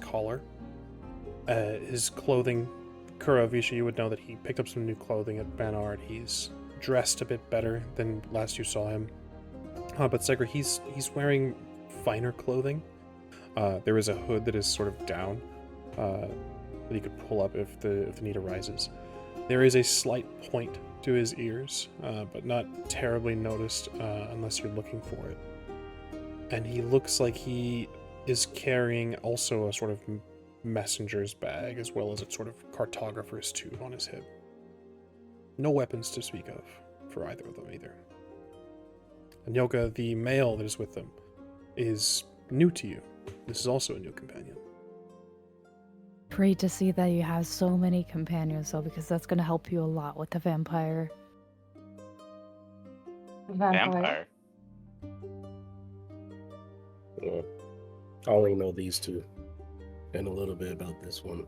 collar. His clothing Kura, Visha, you would know that he picked up some new clothing at Banard. He's dressed a bit better than last you saw him. But Segra, he's wearing finer clothing. There is a hood that is sort of down that he could pull up if the need arises. There is a slight point to his ears, but not terribly noticed unless you're looking for it. And he looks like he is carrying also a sort of messenger's bag, as well as a sort of cartographer's tube on his hip. No weapons to speak of for either of them either. And Nyoka, the male that is with them, is new to you. This is also a new companion. Great to see that you have so many companions, though, because that's going to help you a lot with the vampire. Vampire. Yeah. I only know these two and a little bit about this one.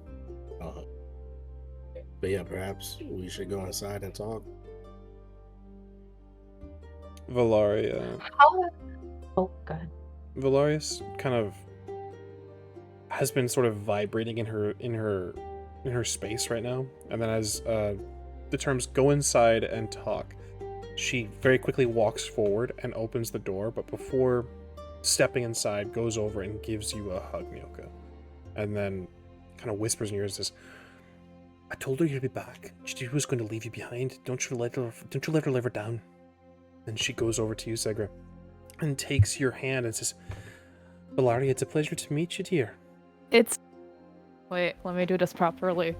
But yeah, perhaps we should go inside and talk. Valaria. Oh, God. Valarius kind of has been sort of vibrating in her space right now, and then as the terms "go inside and talk," she very quickly walks forward and opens the door, but before stepping inside, goes over and gives you a hug, Nyoka, and then kind of whispers in your ear, says, "I told her you'd be back. She was going to leave you behind. Don't you let her live her down." Then she goes over to you, Segra, and takes your hand and says, "Valaria, it's a pleasure to meet you, dear." Wait, let me do this properly.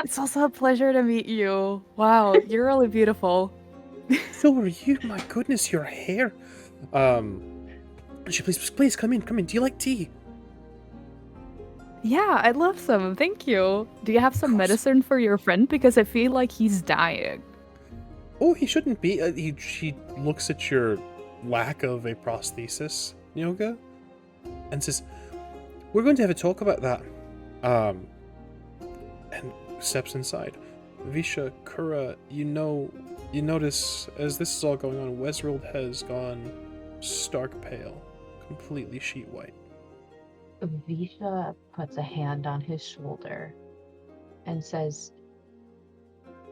It's also a pleasure to meet you. Wow, you're really beautiful. So are you. My goodness, your hair. Please come in. Do you like tea? Yeah, I'd love some. Thank you. Do you have some course. medicine for your friend? Because I feel like he's dying. Oh, he shouldn't be. She looks at your lack of a prosthesis, Nyoka, and says, "We're going to have a talk about that." And steps inside. Visha, Kura, you notice as this is all going on, Wesrold has gone stark pale, completely sheet white. Visha puts a hand on his shoulder and says,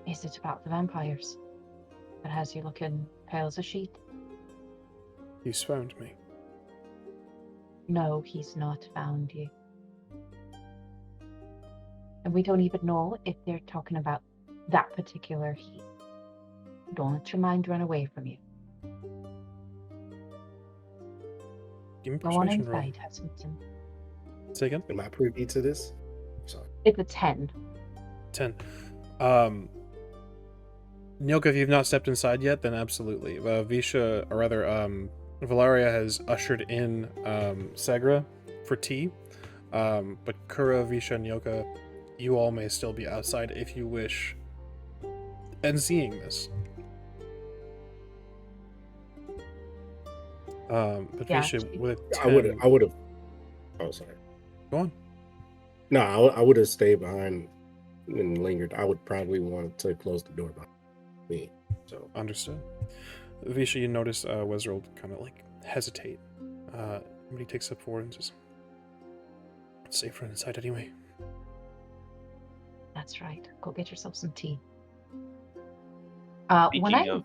"Is it about the vampires that has you looking pale as a sheet?" He's found me. No, he's not found you. And we don't even know if they're talking about that particular heat. Don't let your mind run away from you. Give me Go on persuasion roll. inside, Hesington. Say again? Am I privy to this? Sorry. It's a 10. 10. Nyoka, if you've not stepped inside yet, then absolutely. Visha, or rather, Valaria has ushered in Segra for tea. But Kura, Visha, and Nyoka, you all may still be outside if you wish. And seeing this. But Yeah, Visha, with a 10... I would have. Oh, sorry. Go on. No, I would have stayed behind and lingered. I would probably want to close the door behind me. So Understood. Visha, you notice Wesrold kind of like hesitate. But he takes a step forward and says, "It's safer inside anyway." That's right. Go get yourself some tea. When Speaking I of-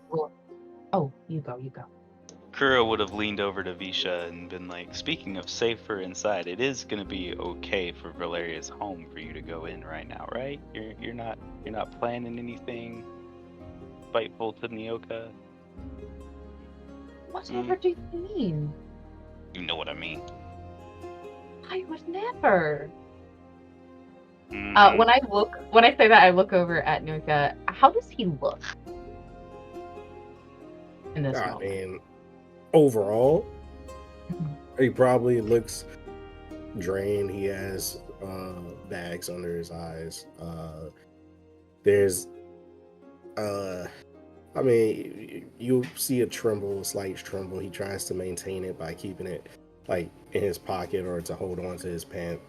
Oh, you go. Kura would have leaned over to Visha and been like, "Speaking of safer inside, it is gonna be okay for Valeria's home for you to go in right now, right? You're not planning anything spiteful to Nyoka? Whatever do you mean? You know what I mean." I would never. Mhm. When I say that, I look over at Nyoka. How does he look in this I moment? mean, overall, he probably looks drained. He has bags under his eyes. There's I mean, you see a slight tremble. He tries to maintain it by keeping it like in his pocket or to hold on to his pant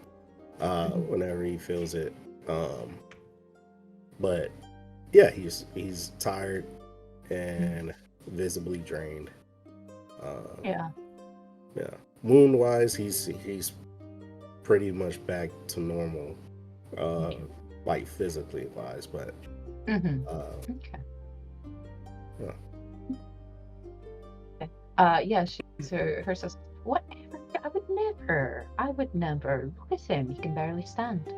whenever he feels it. But yeah, he's tired and visibly drained. Yeah. Yeah. wound wise, he's pretty much back to normal, like physically wise, but Mm-hmm. uh, Okay. yeah. Okay. Yeah, her says, whatever, I would never. Look at him, he can barely stand.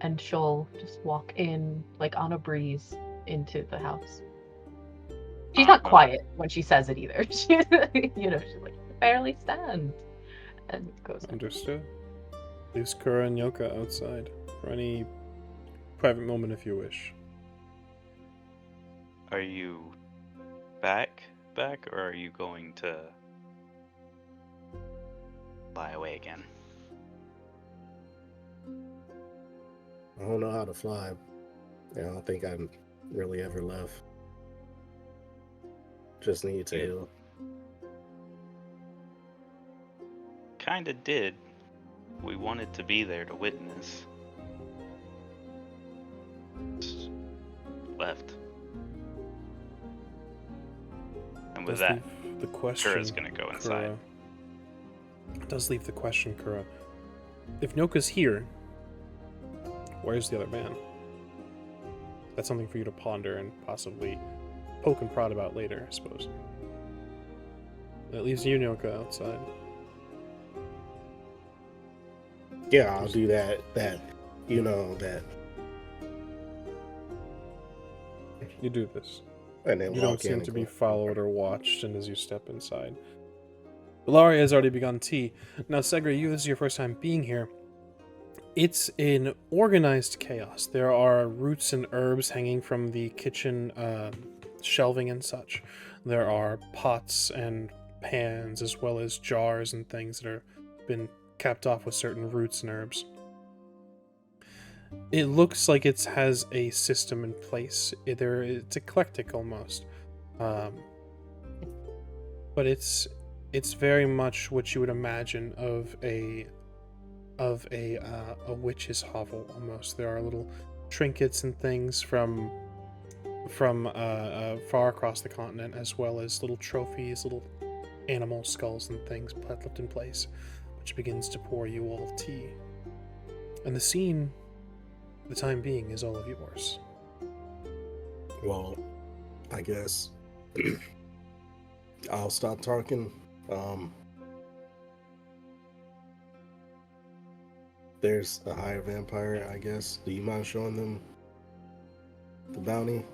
And she'll just walk in, like on a breeze, into the house. She's not quiet when she says it either. She's, she's like, he can barely stand. And goes in. Understood. Leaves Kura and Nyoka outside for any private moment if you wish. Are you back, or are you going to fly away again? I don't know how to fly. I don't think I really ever left. Just need to heal. Kinda did. We wanted to be there to witness. Just left. And with Does that, leave the question, Kura's gonna go inside. Does leave the question, Kura. If Nyoka's here, where's the other man? That's something for you to ponder and possibly poke and prod about later, I suppose. That leaves you, Nyoka, outside. Yeah, I'll do that. That. You do this. And then You don't walk in seem and to go. be followed or watched, and as you step inside. Ilaria has already begun tea. Now, Segra, this is your first time being here. It's an organized chaos. There are roots and herbs hanging from the kitchen shelving and such. There are pots and pans, as well as jars and things that have been capped off with certain roots and herbs. It looks like it has a system in place. It's eclectic almost, but it's very much what you would imagine of a witch's hovel almost. There are little trinkets and things from far across the continent, as well as little trophies, little animal skulls and things left in place, which begins to pour you all tea. And the scene, for the time being, is all of yours. Well, I guess I'll stop talking. There's a higher vampire, I guess. Do you mind showing them the bounty?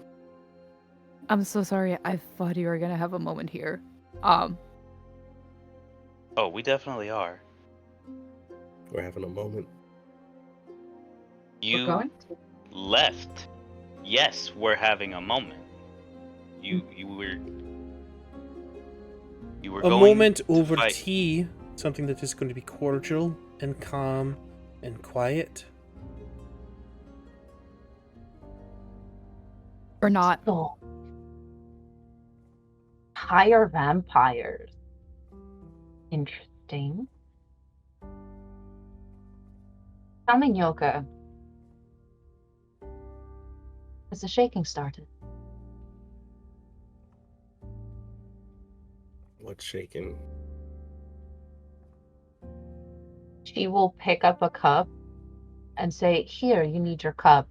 I'm so sorry. I thought you were gonna have a moment here. Oh, we definitely are. We're having a moment. We're You going? left. Yes, we're having a moment. You were A going moment to over fight. tea, something that is going to be cordial and calm and quiet. Or not. So, higher vampires. Interesting. Tell me, Nyoka. Has the shaking started? What's shaking? She will pick up a cup and say, "Here, you need your cup."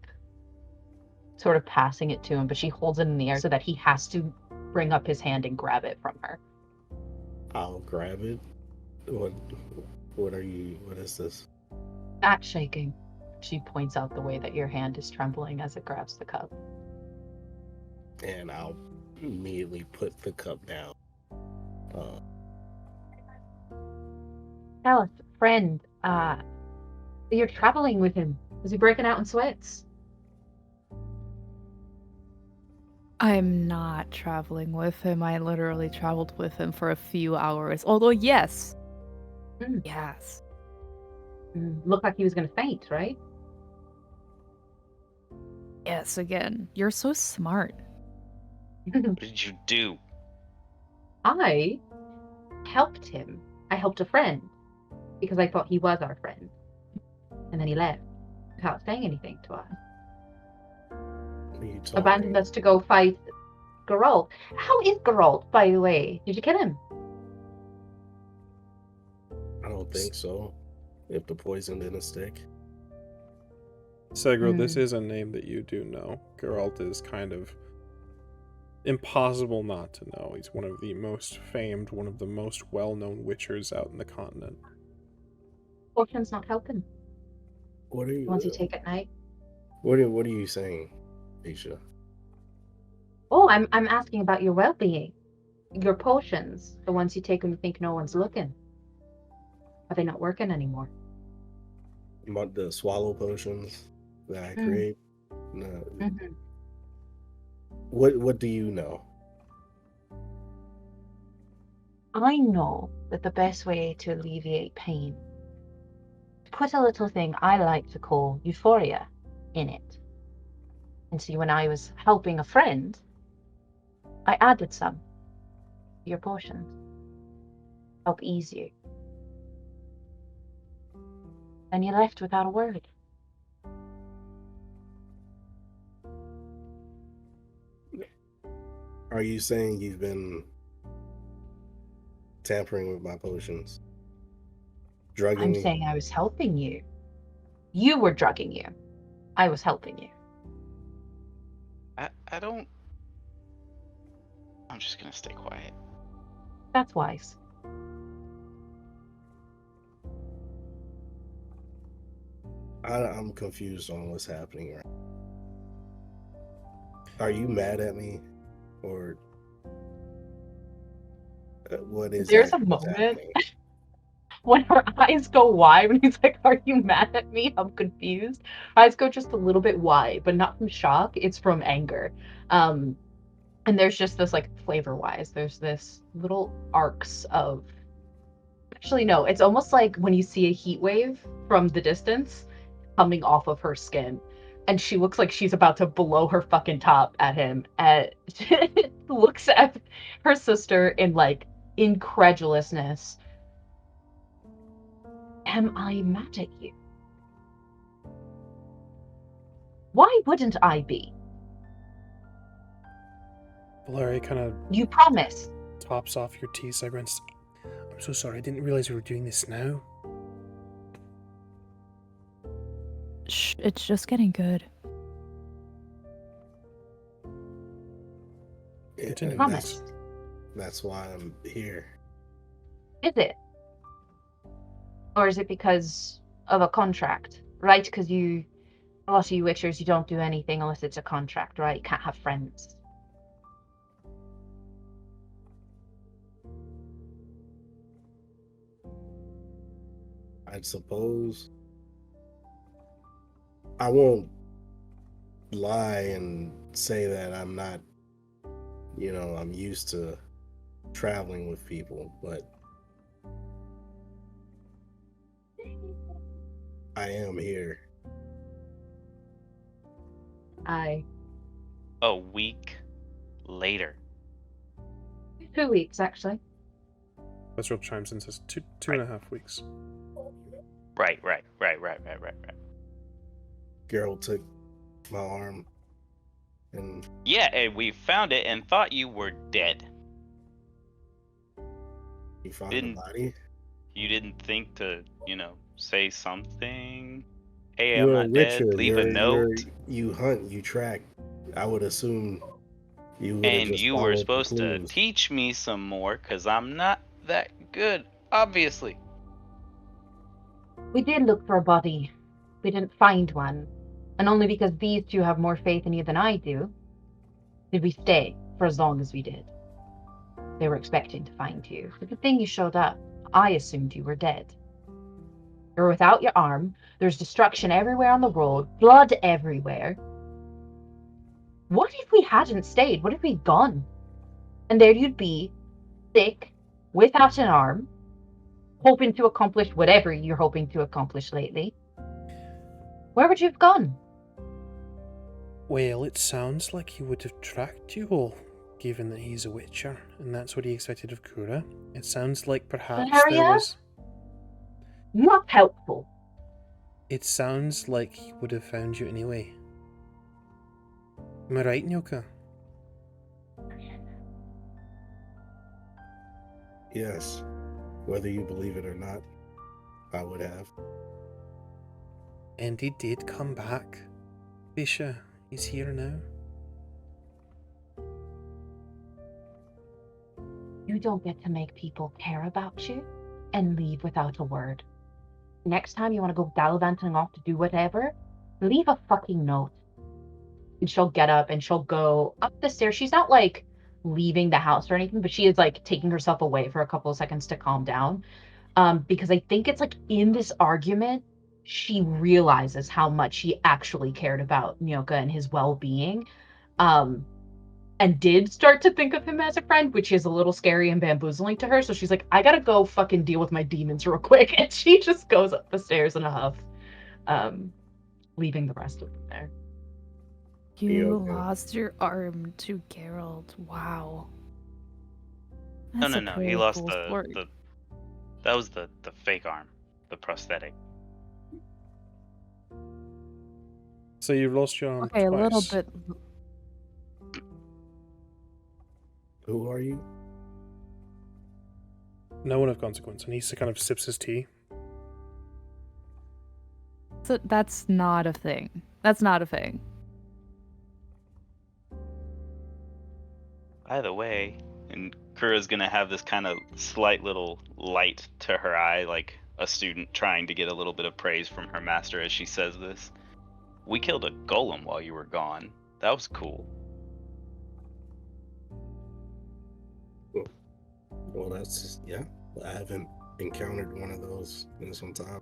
Sort of passing it to him, but she holds it in the air so that he has to bring up his hand and grab it from her. I'll grab it. What is this? Not shaking. She points out the way that your hand is trembling as it grabs the cup. And I'll immediately put the cup down. Alice, friend, you're traveling with him. Is he breaking out in sweats? I'm not traveling with him. I literally traveled with him for a few hours. Although, yes. Yes. Looked like he was going to faint, right? Yes, again. You're so smart. What did you do? I helped him. I helped a friend because I thought he was our friend. And then he left without saying anything to us. Abandoned us to go fight Geralt. How is Geralt, by the way? Did you kill him? think so. If the poison didn't stick. Segro, this Hmm. is a name that you do know. Geralt is kind of impossible not to know. He's one of the most famed, one of the most well-known witchers out in the continent. Potion's not helping. What are The ones you you? take at night. What are you saying, Aisha? Oh, I'm asking about your well-being. Your potions, the ones you take when you think no one's looking. Are they not working anymore? About the swallow potions that I Mm. create? No. Mm-hmm. What do you know? I know that the best way to alleviate pain, put a little thing I like to call euphoria in it. And see, when I was helping a friend, I added some to your potions. Help ease you. And you left without a word. Are you saying you've been tampering with my potions? Drugging I'm me? saying I was helping you. You were drugging you. I was helping you. I don't. I'm just gonna stay quiet. That's wise. I'm confused on what's happening right. Are you mad at me, or what is There's a actually moment happening? when her eyes go wide when he's like, "Are you mad at me?" I'm confused. Her eyes go just a little bit wide, but not from shock. It's from anger. And there's just this like flavor-wise, there's this little arcs of. Actually, no. It's almost like when you see a heat wave from the distance coming off of her skin, and she looks like she's about to blow her fucking top at him. And she looks at her sister in like incredulousness. Am I mad at you? Why wouldn't I be? Valeria kind of You promised. tops off your tea, Segro, and I'm so sorry, I didn't realize we were doing this now. Shh, it's just getting good. Continue. And Promised. that's why I'm here. Is it? Or is it because of a contract? Right? Because a lot of you witchers, you don't do anything unless it's a contract, right? You can't have friends. I suppose I won't lie and say that I'm not, I'm used to traveling with people, but I am here. A week later. 2 weeks, actually. Ezreal chimes in and says 2.5 weeks. Right. Geralt took my arm and Yeah, and we found it and thought you were dead. he found the body. You didn't think to, say something? Hey, I'm You're a not dead. witcher. Leave a note. You hunt. You track. I would assume you would have And just you followed were the supposed to clues. teach me some more, because I'm not that good, obviously. We did look for a body. We didn't find one. And only because these two have more faith in you than I do, did we stay for as long as we did. They were expecting to find you. But the thing you showed up, I assumed you were dead. You're without your arm. There's destruction everywhere on the road. Blood everywhere. What if we hadn't stayed? What if we'd gone? And there you'd be, sick, without an arm, hoping to accomplish whatever you're hoping to accomplish lately. Where would you have gone? Well, it sounds like he would have tracked you all, given that he's a witcher, and that's what he expected of Kura. It sounds like perhaps hurry there up. was... Not helpful. It sounds like he would have found you anyway. Am I right, Nyoka? Yes, whether you believe it or not. I would have. And he did come back. Bisha, he's here now. You don't get to make people care about you and leave without a word. Next time you want to go gallivanting off to do whatever, leave a fucking note. And she'll get up and she'll go up the stairs. She's not like leaving the house or anything, but she is like taking herself away for a couple of seconds to calm down. Because I think it's like in this argument, she realizes how much she actually cared about Nyoka and his well-being. And did start to think of him as a friend, which is a little scary and bamboozling to her. So she's like, I gotta go fucking deal with my demons real quick. And she just goes up the stairs in a huff, leaving the rest of them there. You okay? lost your arm to Geralt. Wow. No, That's a he pretty lost cool the story. that was the fake arm, the prosthetic. So you've lost your arm Okay, a little twice. bit. Who are you? No one of consequence. And he kind of sips his tea. So that's not a thing. That's not a thing. By the way, and Kura's gonna have this kind of slight little light to her eye, like a student trying to get a little bit of praise from her master as she says this. We killed a golem while you were gone. That was cool. Well, that's just, yeah. I haven't encountered one of those in some time.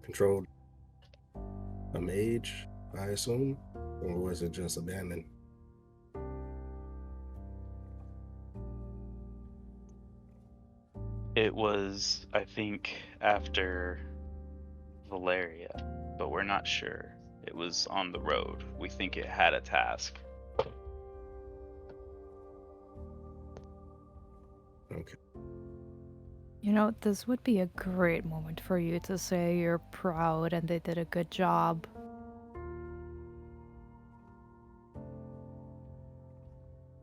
Controlled a mage, I assume, or was it just abandoned? It was, I think, after Valeria, but we're not sure. It was on the road. We think it had a task. Okay. You know, this would be a great moment for you to say you're proud and they did a good job.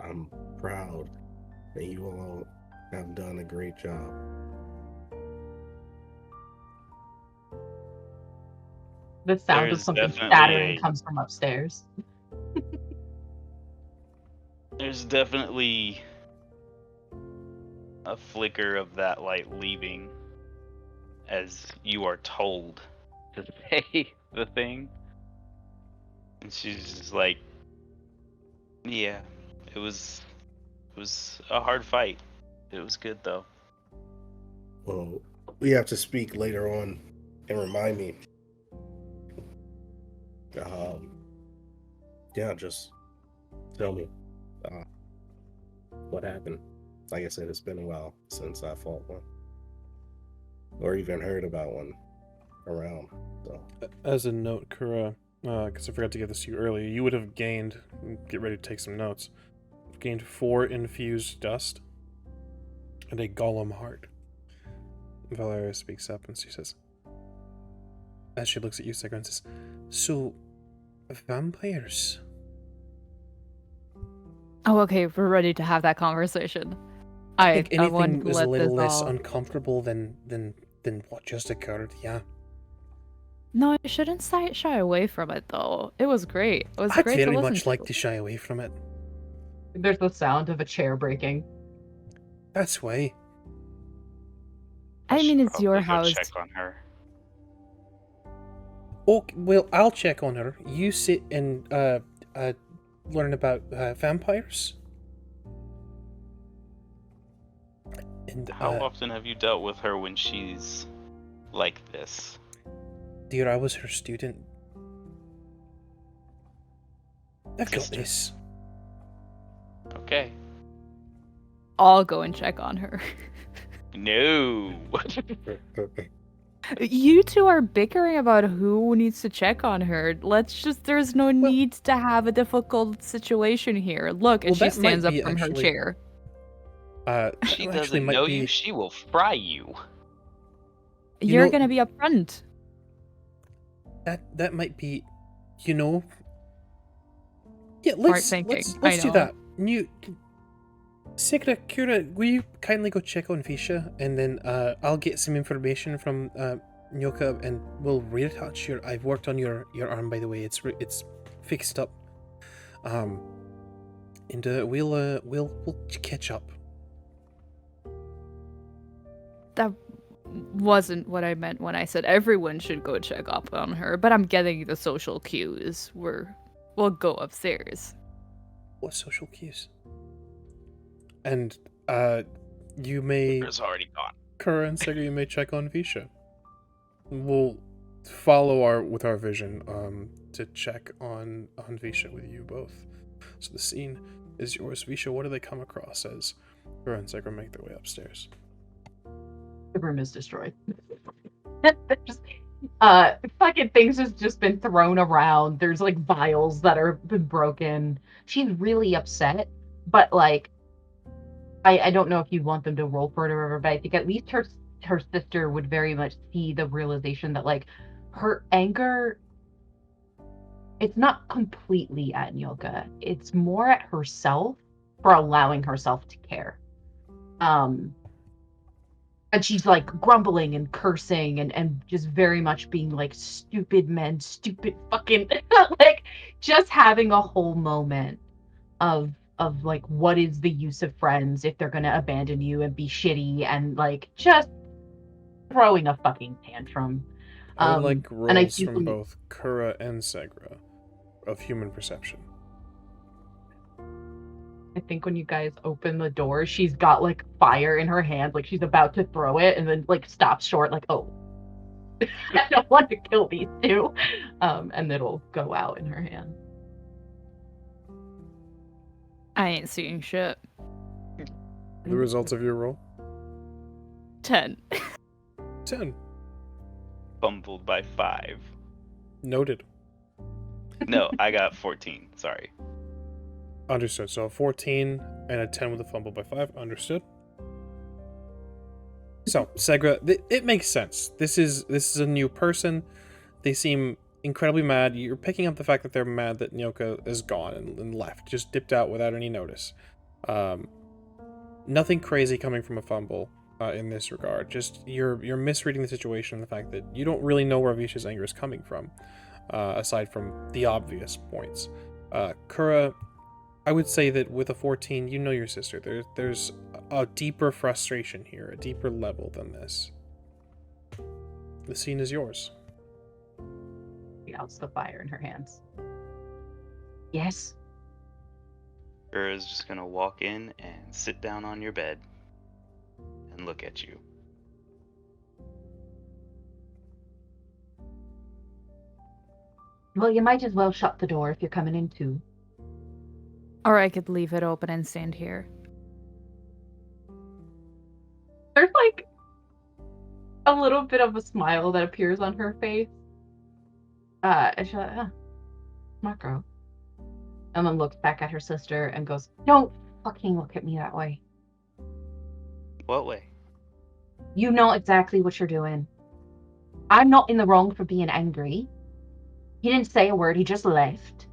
I'm proud that you all have done a great job. The sound of There's something definitely shattering a- comes from upstairs. There's definitely a flicker of that light leaving as you are told to say the thing. And she's just like, yeah, it was a hard fight. It was good though. Well, we have to speak later on and remind me. Yeah, just tell me what happened. Like I said, it's been a while since I fought one, or even heard about one around. So As a note, Kura, because I forgot to give this to you earlier, you would have gained, get ready to take some notes, gained 4 infused dust and a golem heart. Valeria speaks up and she says, as she looks at you, Segra, and says, so, vampires? Oh, okay, we're ready to have that conversation. I think I want anything to was a let little this less all... uncomfortable than what just occurred, yeah. No, I shouldn't shy away from it, though. It was great. It was I'd great to very listen much to. like to shy away from it. There's the sound of a chair breaking. That's why. I mean, should it's your probably go house. Check on her. Okay, well, I'll check on her. You sit and learn about vampires. And How often have you dealt with her when she's like this? dear, I was her student. I've got Sister. this. Okay. I'll go and check on her. No. You two are bickering about who needs to check on her. There's no need to have a difficult situation here. Look, and Well, she that might stands up be from her actually- chair. She that actually doesn't might know be- you. She will fry you. You're know- gonna be upfront. That might be, you know. Yeah, Smart let's thinking, let's I do know. that. Sekra, Kira, will you kindly go check on Visha, and then I'll get some information from Nyoka, and we'll reattach your. I've worked on your arm, by the way. It's fixed up. And we'll catch up. That wasn't what I meant when I said everyone should go check up on her, but I'm getting the social cues. We'll go upstairs. What social cues? And you may. It's already gone. Kura and Sega, you may check on Visha. We'll follow with our vision to check on Visha with you both. So the scene is yours. Visha, what do they come across as Kura and Sega make their way upstairs? The room is destroyed. Just, fucking things has just been thrown around. There's like vials that are been broken. She's really upset, but like, I don't know if you want them to roll for it or whatever, but I think at least her sister would very much see the realization that like her anger, it's not completely at Nyoka. It's more at herself for allowing herself to care. And she's like grumbling and cursing and just very much being like stupid men, stupid fucking like just having a whole moment of like what is the use of friends if they're gonna abandon you and be shitty and like just throwing a fucking tantrum. I would like and I rolls do from believe- both Kura and Segra of human perception. I think when you guys open the door, she's got like fire in her hand, like she's about to throw it, and then like stops short, like, oh, I don't want to kill these two, and it'll go out in her hand. I ain't seeing shit. The results of your roll? 10. 10. Fumbled by 5. Noted. No, I got 14. Sorry. Understood. So a 14 and a 10 with a fumble by 5. Understood. So, Segra, it makes sense. This is a new person. They seem incredibly mad. You're picking up the fact that they're mad that Nyoka is gone and left. Just dipped out without any notice. Nothing crazy coming from a fumble in this regard. Just you're misreading the situation, the fact that you don't really know where Visha's anger is coming from, aside from the obvious points. Kura, I would say that with a 14, you know your sister. There's a deeper frustration here, a deeper level than this. The scene is yours. She outs the fire in her hands. Yes. Kura's just gonna walk in and sit down on your bed and look at you. Well, you might as well shut the door if you're coming in too. Or I could leave it open and stand here. There's like a little bit of a smile that appears on her face. And she's like, smart girl. And then looks back at her sister and goes, don't fucking look at me that way. What way? You know exactly what you're doing. I'm not in the wrong for being angry. He didn't say a word, he just left.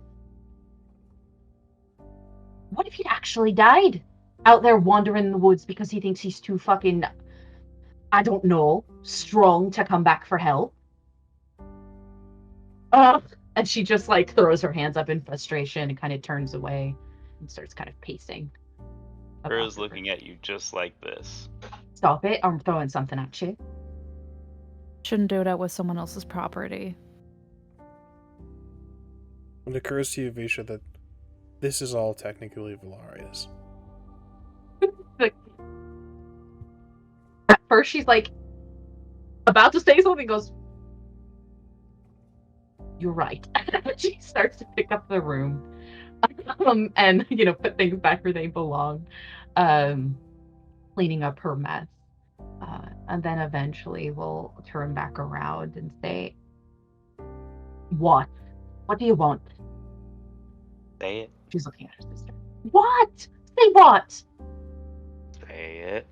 What if he'd actually died out there wandering in the woods because he thinks he's too fucking, I don't know, strong to come back for help? And she just like throws her hands up in frustration and kind of turns away and starts kind of pacing. Kura's looking at you just like this. Stop it, I'm throwing something at you. Shouldn't do that with someone else's property. It occurs to you, Visha, that this is all technically Valaria's. At first she's like about to say something, goes, you're right. She starts to pick up the room and put things back where they belong, cleaning up her mess, and then eventually we'll turn back around and say, what do you want? Say it. She's looking at her sister. What? Say what? Say it.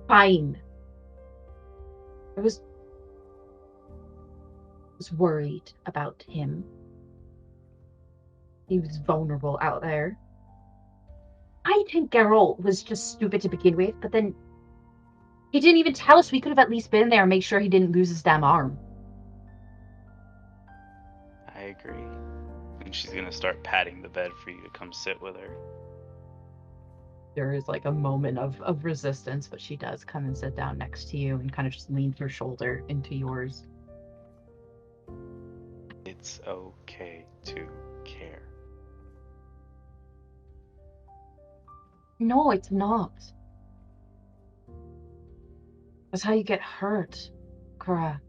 Fine. I was worried about him. he was vulnerable out there. I think Geralt was just stupid to begin with, but then he didn't even tell us. We could have at least been there and make sure he didn't lose his damn arm. I agree. And she's gonna start patting the bed for you to come sit with her. There is like a moment of resistance, but she does come and sit down next to you and kind of just leans her shoulder into yours. It's okay to care. No, it's not. That's how you get hurt, Kara.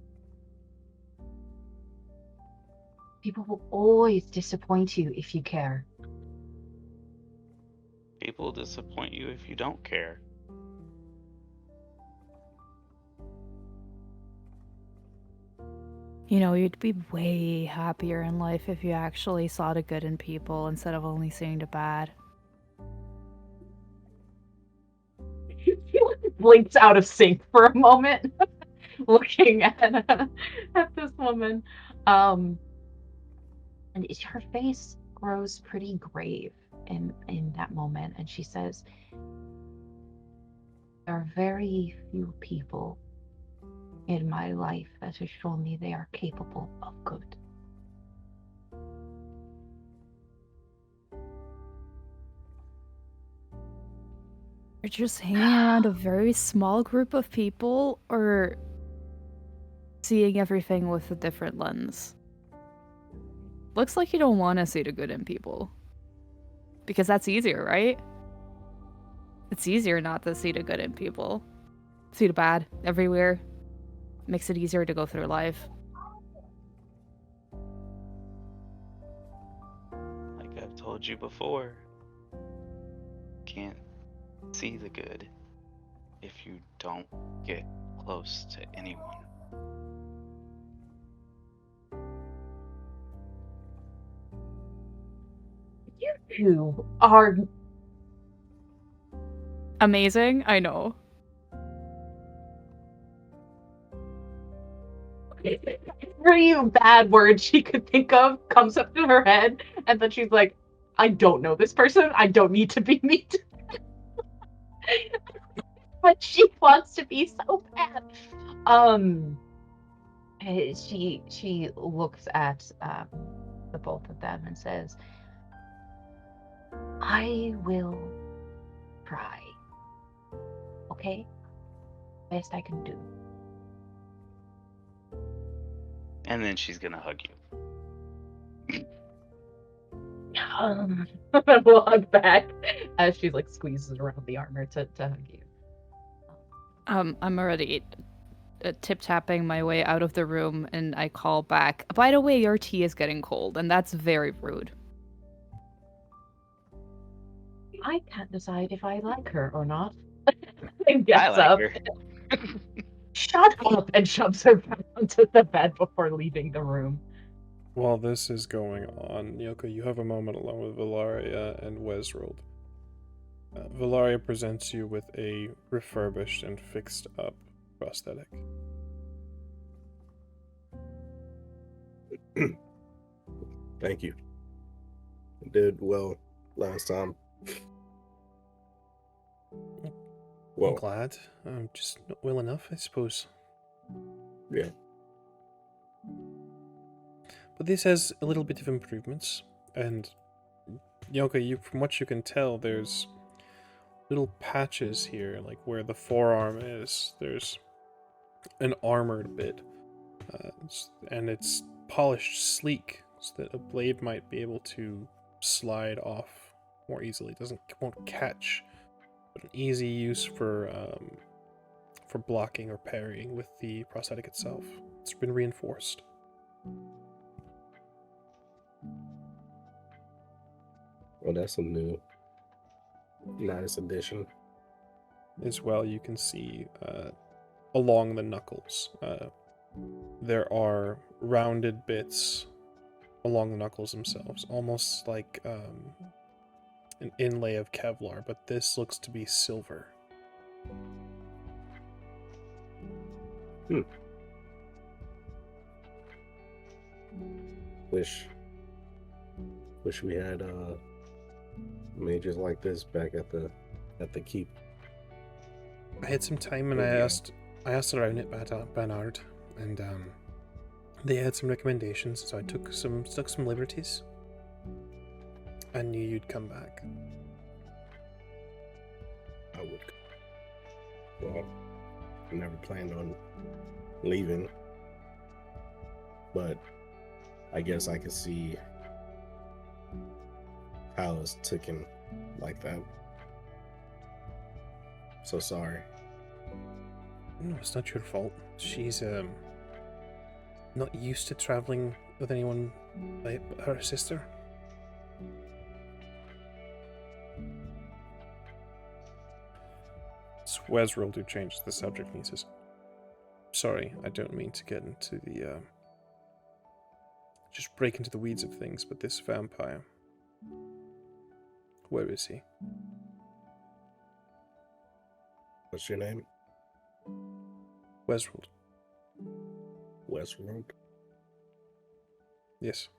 People will always disappoint you if you care. People disappoint you if you don't care. You know, you'd be way happier in life if you actually saw the good in people instead of only seeing the bad. He blinks out of sync for a moment, looking at this woman. And her face grows pretty grave in that moment, and she says, "There are very few people in my life that have shown me they are capable of good." You're just hanging around a very small group of people, or seeing everything with a different lens? Looks like you don't want to see the good in people. Because that's easier, right? It's easier not to see the good in people. See the bad everywhere. Makes it easier to go through life. Like I've told you before, can't see the good if you don't get close to anyone. You two are Amazing, I know. every bad word she could think of comes up in her head, and then she's like, I don't know this person. I don't need to be mean to but she wants to be so bad. She looks at the both of them and says, I will try. Okay? Best I can do. And then she's gonna hug you. We'll hug back as she like squeezes around the armor to hug you. I'm already tip-tapping my way out of the room, and I call back, by the way, your tea is getting cold, and that's very rude. I can't decide if I like her or not. And gets I like up. her. Shut up, and shoves her back onto the bed before leaving the room. While this is going on, Nyoka, you have a moment alone with Valaria and Wesrold. Valaria presents you with a refurbished and fixed up prosthetic. Thank you. I did well last time. I'm Well, glad. I'm just not well enough, I suppose. yeah. But this has a little bit of improvements, and Nyoka, from what you can tell, there's little patches here, like where the forearm is. There's an armored bit, and it's polished sleek, so that a blade might be able to slide off more easily. Won't catch, but an easy use for blocking or parrying with the prosthetic itself. It's been reinforced. Well, that's a new, nice addition. As well, you can see along the knuckles, there are rounded bits along the knuckles themselves, almost like an inlay of Kevlar, but this looks to be silver. Wish Wish we had mages like this back at the keep. I had some time and I asked around at Bernard, and they had some recommendations, so I took some liberties. I knew you'd come back. I would. Well, I never planned on leaving, but I guess I could see how it's ticking like that. So sorry. No, it's not your fault. She's not used to traveling with anyone like her sister. Wesrold who changes the subject and he says, "Sorry, I don't mean to get into the just break into the weeds of things, but this vampire, where is he?" What's your name? Wesrold. Westworld? Yes.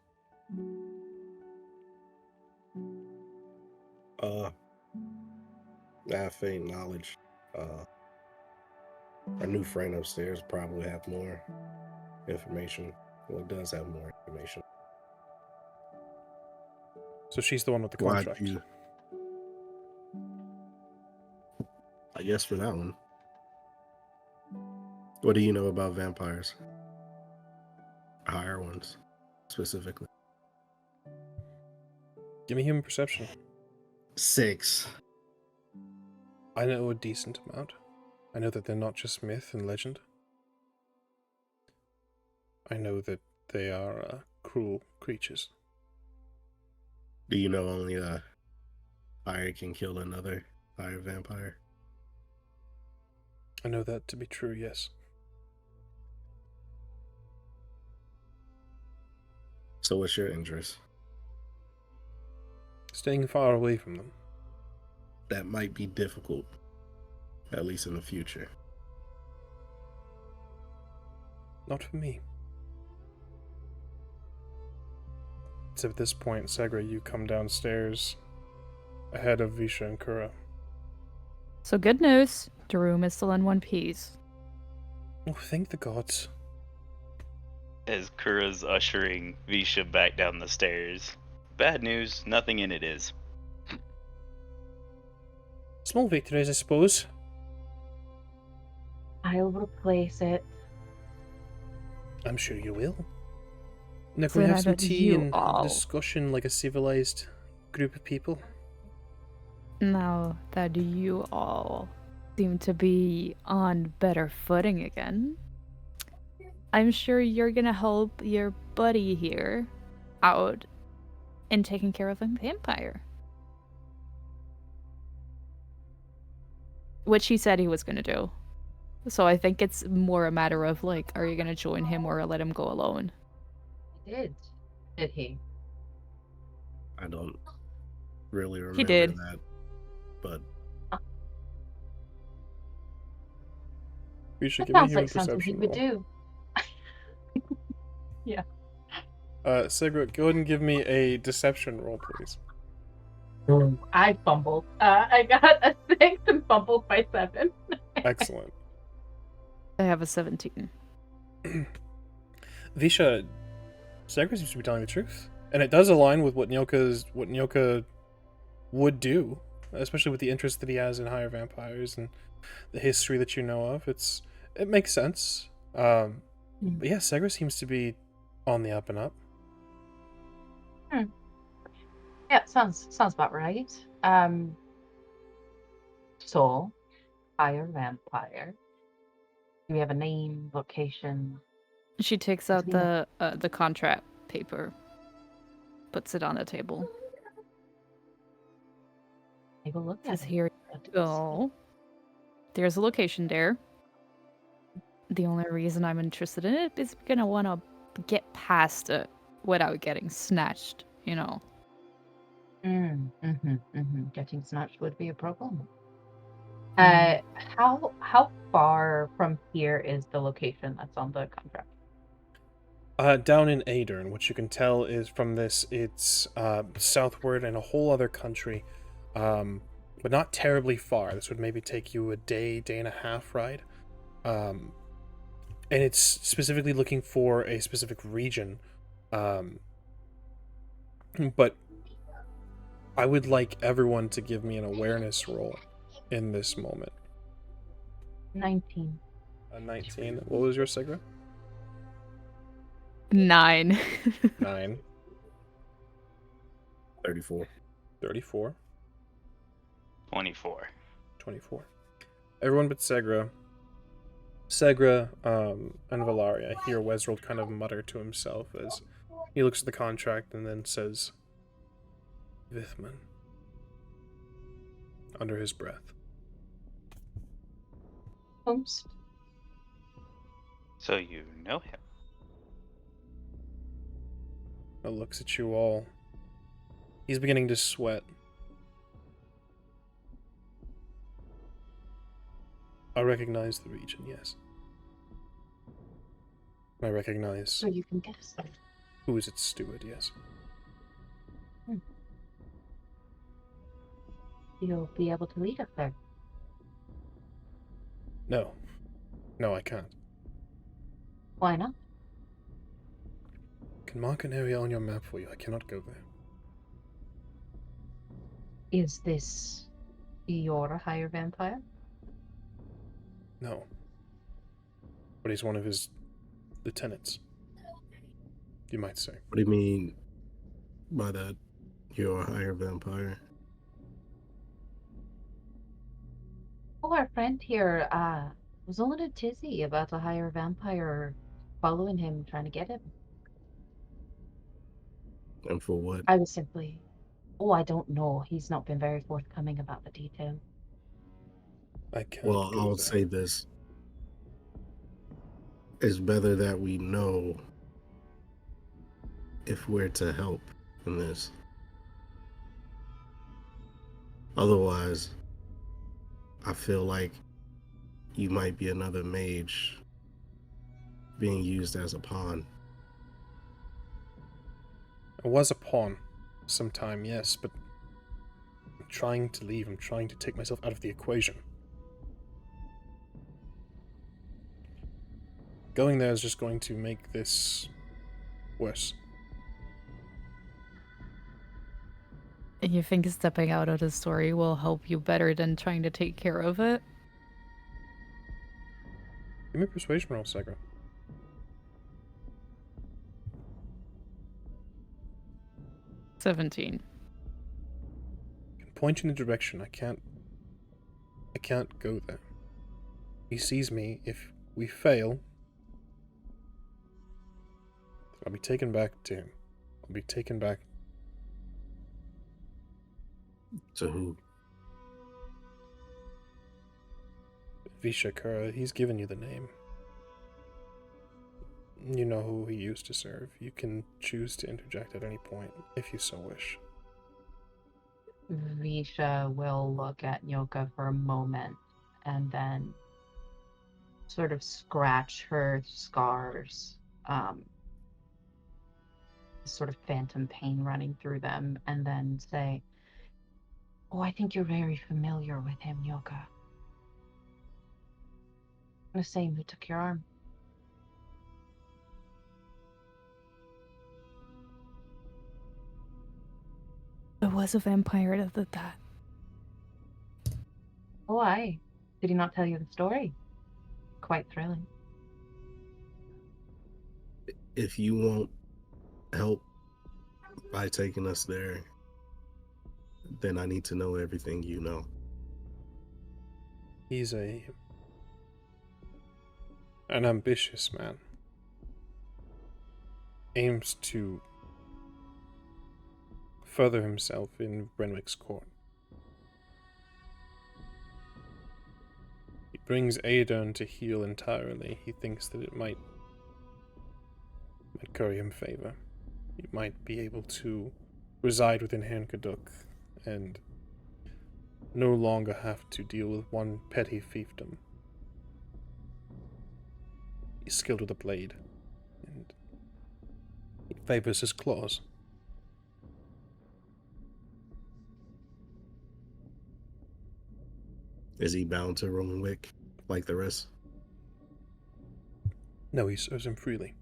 I have faint knowledge. Our new friend upstairs probably have more information. Well, it does have more information. So she's the one with the Why'd contract. you? I guess for that one. What do you know about vampires? Higher ones, specifically. Give me human perception. 6. I know a decent amount. I know that they're not just myth and legend. I know that they are cruel creatures. Do you know only a fire can kill another fire vampire? I know that to be true, yes. So what's your interest? Staying far away from them. That might be difficult, at least in the future. Not for me. So at this point, Segra, you come downstairs ahead of Visha and Kura. So good news, the room is still in one piece. Oh, thank the gods. As Kura's ushering Visha back down the stairs. Bad news, nothing in it is. Small victories, I suppose. I'll replace it. I'm sure you will. Now So can we have now some that tea you and have a all- discussion like a civilized group of people? Now that you all seem to be on better footing again, I'm sure you're gonna help your buddy here out in taking care of a vampire. Which he said he was gonna do. So I think it's more a matter of like, are you gonna join him or let him go alone? He did. Did he? I don't really remember He did. that, but We should That give me sounds human like something he perception would roll. do. Segra, go ahead and give me a deception roll, please. I fumbled. I got a 6 and fumbled by 7. Excellent. I have a 17. Visha, Segra seems to be telling the truth. And it does align with what Nyoka would do, especially with the interest that he has in higher vampires and the history that you know of. It makes sense. But yeah, Segra seems to be on the up and up. Yeah, sounds about right. Soul, fire vampire. Do we have a name, location? She takes out the contract paper, puts it on the table. Take a look at Says it. here you go. There's a location there. The only reason I'm interested in it is we're gonna want to get past it without getting snatched, you know. Getting snatched would be a problem. How far from here is the location that's on the contract? Down in Adern, which you can tell is from this, it's southward in a whole other country, but not terribly far. This would maybe take you a day and a half ride. And it's specifically looking for a specific region. But I would like everyone to give me an awareness roll in this moment. 19. A 19. What was your Segra? 9. 9. 34. 34. 24. 24. Everyone but Segra. Segra and Valaria hear Wesrold kind of mutter to himself as he looks at the contract and then says, Vithman, under his breath. Oops. So you know him. Looks at you all. He's beginning to sweat. I recognize the region, yes. I recognize So you can guess that. who is its steward, yes. You'll be able to lead us there. No. No, I can't. Why not? I can mark an area on your map for you. I cannot go there. Is this your higher vampire? No. But he's one of his lieutenants, you might say. What do you mean by that? You're a higher vampire? Oh, our friend here was a little tizzy about a higher vampire following him, trying to get him. And for what? I was simply... Oh, I don't know. He's not been very forthcoming about the detail. I can't Well, go I'll there. say this. It's better that we know if we're to help in this. Otherwise, I feel like you might be another mage being used as a pawn. I was a pawn sometime, yes, but I'm trying to leave. I'm trying to take myself out of the equation. Going there is just going to make this worse. You think stepping out of the story will help you better than trying to take care of it? Give me a persuasion roll, Segra. 17. I can point you in a direction. I can't go there. He sees me. If we fail, I'll be taken back to him. I'll be taken back. To who? Vishakura, he's given you the name. You know who he used to serve. You can choose to interject at any point, if you so wish. Visha will look at Nyoka for a moment and then sort of scratch her scars, sort of phantom pain running through them, and then say, "Oh, I think you're very familiar with him, Nyoka. The same who took your arm." It was a vampire that did that. Oh, aye. Did he not tell you the story? Quite thrilling. If you won't help by taking us there, then I need to know everything you know. He's an ambitious man. Aims to further himself in Renwick's court. He brings Aedirn to heal entirely. He thinks that it might curry him favor. He might be able to reside within Hankaduk and no longer have to deal with one petty fiefdom. He's skilled with a blade, and favors his claws. Is he bound to Romanwick like the rest? No, he serves him freely,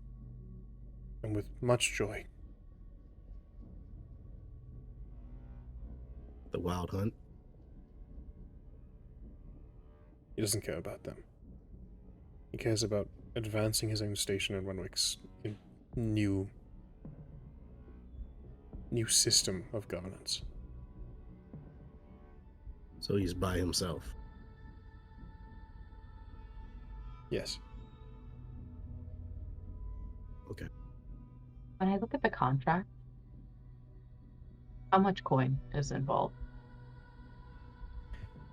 and with much joy. The Wild Hunt? He doesn't care about them. He cares about advancing his own station in Renwick's new system of governance. So he's by himself. Yes. Okay. When I look at the contract, how much coin is involved?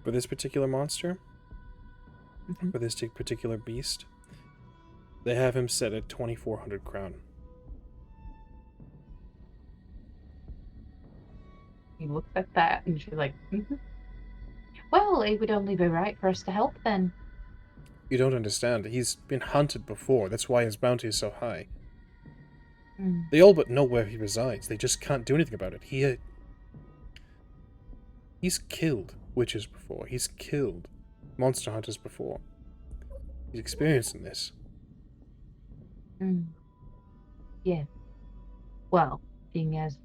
For this particular monster, Mhm. for this particular beast, they have him set at 2,400 crown. He looks at that and she's like, well, it would only be right for us to help then. You don't understand. He's been hunted before. That's why his bounty is so high. They all but know where he resides. They just can't do anything about it. He's killed witches before. He's killed monster hunters before. He's experienced in this. Yeah. Well, being as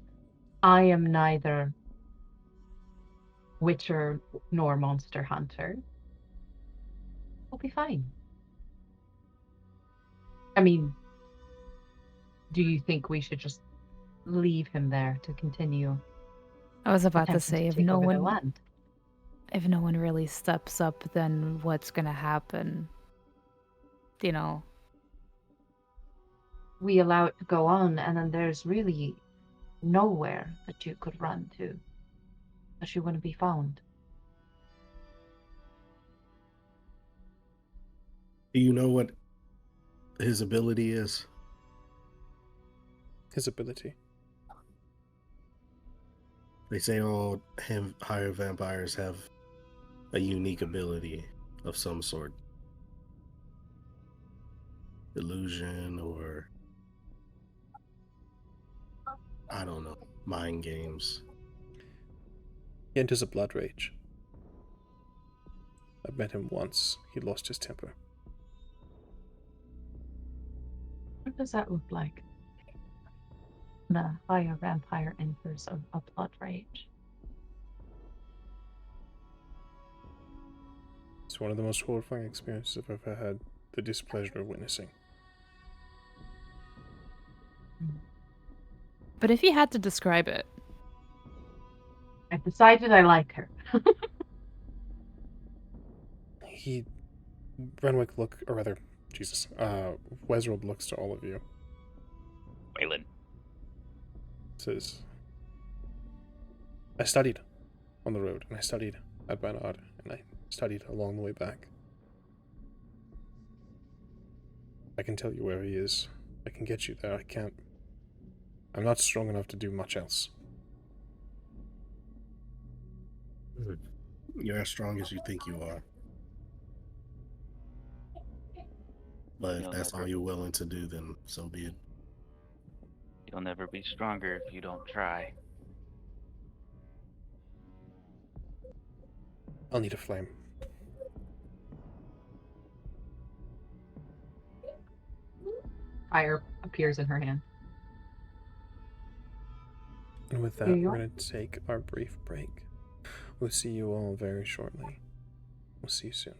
I am neither witcher nor monster hunter, we'll be fine. I mean, do you think we should just leave him there to continue? I was about to attempting say, if take no over the one land? if no one really steps up, then what's gonna happen? You know, We allow it to go on, and then there's really nowhere that you could run to, that you wouldn't be found. Do you know what his ability is? His ability. They say all higher vampires have a unique ability of some sort. Illusion or, I don't know, mind games. He enters a blood rage. I've met him once. He lost his temper. What does that look like? The higher vampire enters a blood rage. It's one of the most horrifying experiences I've ever had the displeasure of witnessing. but if you had to describe it, I've decided I like her. Renwick Wesrold looks to all of you. Waylon. Says, I studied on the road, and I studied at Barnard, and I studied along the way back. I can tell you where he is. I can get you there. I'm not strong enough to do much else. You're as strong as you think you are. But if that's all you're willing to do, then so be it. You'll never be stronger if you don't try. I'll need a flame. Fire appears in her hand. And with that, Here you we're are. going to take our brief break. We'll see you all very shortly. We'll see you soon.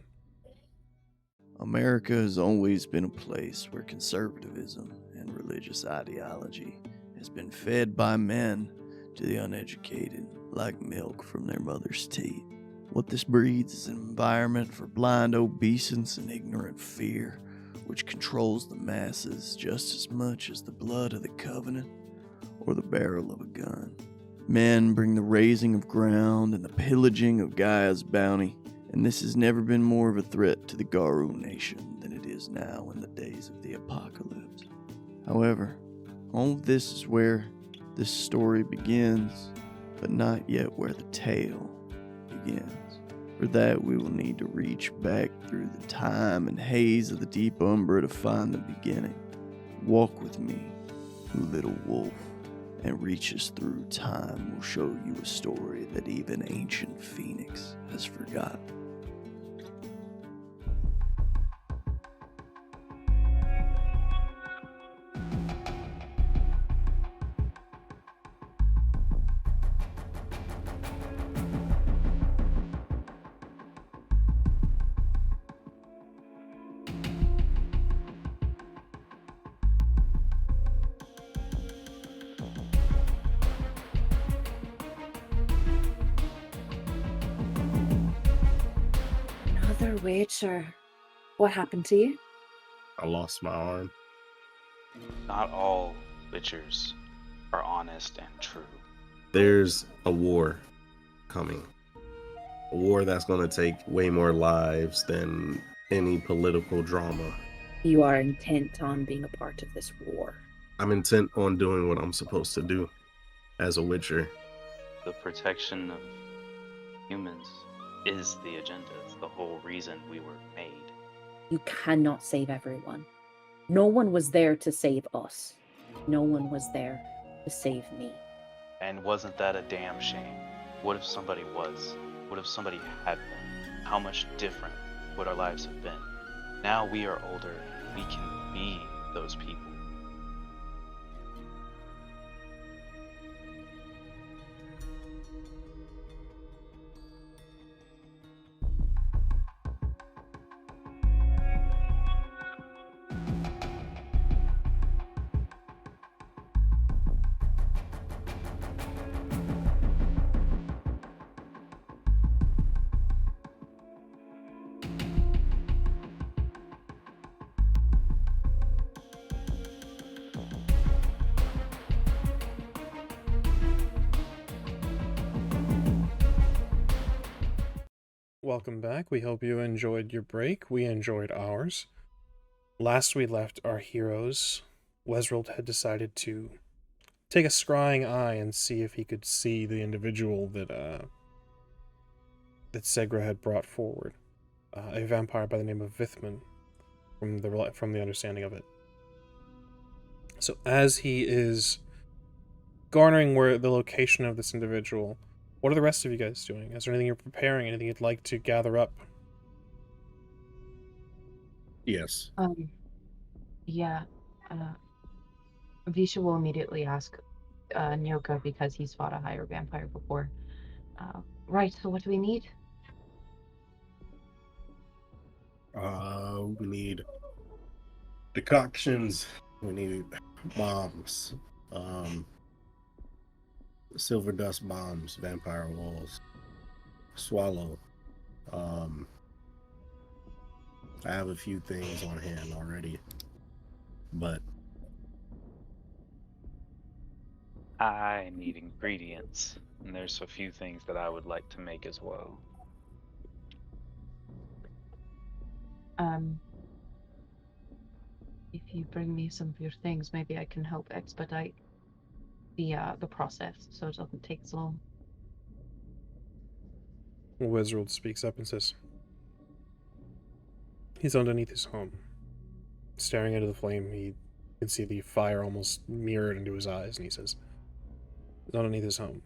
America has always been a place where conservatism and religious ideology has been fed by men to the uneducated like milk from their mother's teat. What this breeds is an environment for blind obeisance and ignorant fear, which controls the masses just as much as the blood of the covenant or the barrel of a gun. Men bring the raising of ground and the pillaging of Gaia's bounty, and this has never been more of a threat to the Garu nation than it is now in the days of the apocalypse. However, all of this is where this story begins, but not yet where the tale begins. For that, we will need to reach back through the time and haze of the deep umbra to find the beginning. Walk with me little wolf, and reaches through time will show you a story that even ancient Phoenix has forgotten. Another witcher. What happened to you? I lost my arm. Not all witchers are honest and true. There's a war coming. A war that's going to take way more lives than any political drama. You are intent on being a part of this war. I'm intent on doing what I'm supposed to do as a witcher. The protection of humans is the agenda. It's the whole reason we were made. You cannot save everyone. No one was there to save us. No one was there to save me. And wasn't that a damn shame? What if somebody was? What if somebody had been? How much different would our lives have been? Now we are older. We can be those people. Welcome back. We hope you enjoyed your break. We enjoyed ours. Last we left our heroes, Wesrold had decided to take a scrying eye and see if he could see the individual that Segra had brought forward, a vampire by the name of Vithman, from the understanding of it. So as he is garnering where the location of this individual, what are the rest of you guys doing? Is there anything you're preparing? Anything you'd like to gather up? Yes. Yeah. Visha will immediately ask Nyoka, because he's fought a higher vampire before. Right, so what do we need? We need decoctions. We need bombs. Silver dust bombs, vampire walls, swallow. I have a few things on hand already, but I need ingredients, and there's a few things that I would like to make as well. If you bring me some of your things, maybe I can help expedite the process so it doesn't take so long. Wesrold speaks up and says, he's underneath his home. Staring into the flame, he can see the fire almost mirrored into his eyes, and he says, he's underneath his home.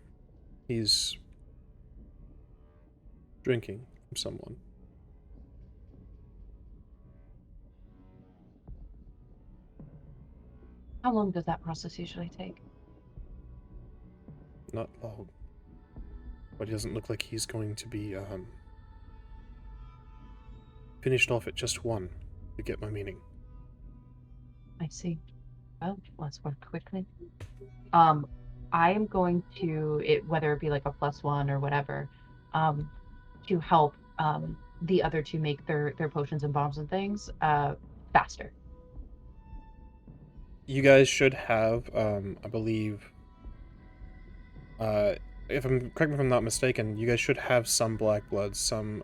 He's drinking from someone. How long does that process usually take? Not long. But he doesn't look like he's going to be, finished off at just one, you get my meaning. I see. Well, let's work quickly. I am going to, whether it be like a +1 or whatever, to help the other two make their potions and bombs and things faster. You guys should have, I believe, correct me if I'm not mistaken, you guys should have some black blood, some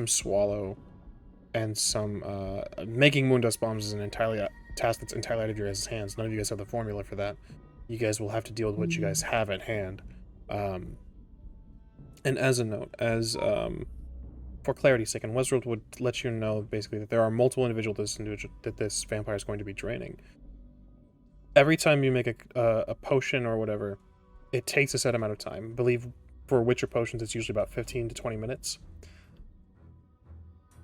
swallow, and some making moondust bombs is an task that's entirely out of your guys' hands. None of you guys have the formula for that. You guys will have to deal with what you guys have at hand. And as a note, for clarity's sake, and Wesrold would let you know basically that there are multiple individuals that this vampire is going to be draining. every time you make a potion or whatever, it takes a set amount of time. I believe for Witcher potions, it's usually about 15 to 20 minutes.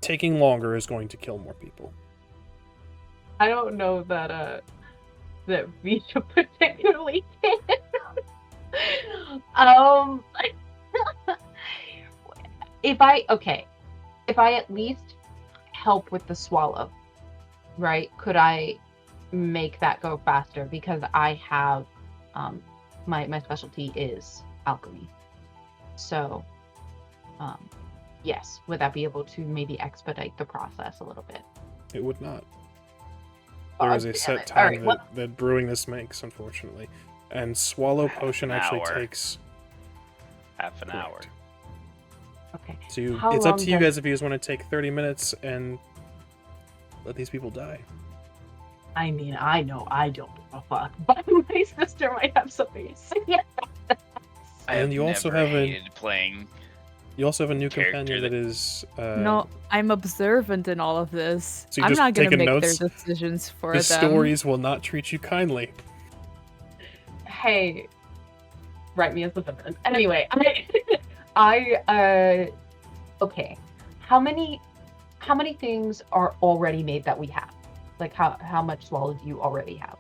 Taking longer is going to kill more people. I don't know that Visha particularly can. If I at least help with the swallow, right? Could I make that go faster? Because I have my specialty is alchemy. So yes, would that be able to maybe expedite the process a little bit? It would not. There is a set time that brewing this makes, unfortunately. And swallow potion actually takes half an hour. Okay. So it's up to you guys if you guys want to take 30 minutes and let these people die. I mean, I know I don't give a fuck, but my sister might have something to say. And you also have playing. You also have a new companion that is. No, I'm observant in all of this. So I'm not going to make notes? their decisions for The them. stories will not treat you kindly. Hey, write me as the villain. Anyway, okay. How many things are already made that we have? Like how much swallow do you already have?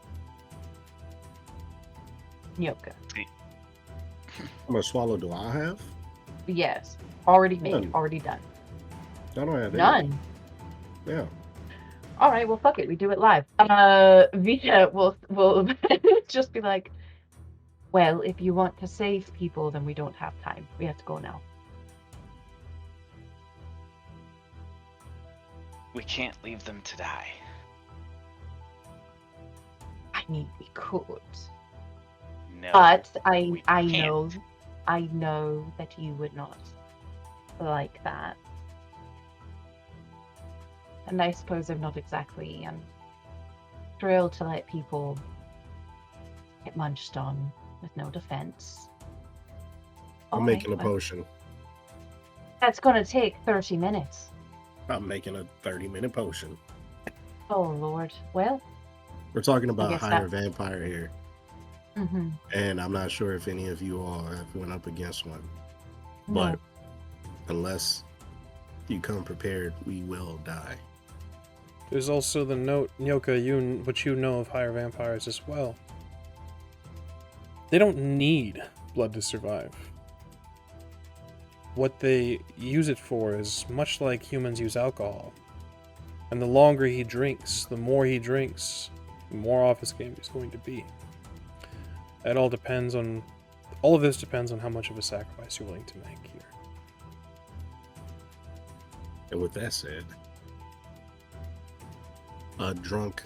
Nyoka. How much swallow do I have? Yes. Already made, None. already done. I don't have any. None. Yeah. All right, well, fuck it. We do it live. Vita will just be like, well, if you want to save people, then we don't have time. We have to go now. We can't leave them to die. I mean, we could. No. But we I can't. know that you would not like that. And I suppose I'm not exactly thrilled to let people get munched on with no defense. I'm making a but potion. That's gonna take 30 minutes. I'm making a 30-minute potion. Oh Lord. Well. We're talking about guess higher vampire here. Mm-hmm. And I'm not sure if any of you all have went up against one. No. But unless you come prepared, we will die. There's also the note, Nyoka, what you know of higher vampires as well. They don't need blood to survive. What they use it for is much like humans use alcohol. And the longer he drinks, the more he drinks, the more off his game he's going to be. All of this depends on how much of a sacrifice you're willing to make here. And with that said, a drunk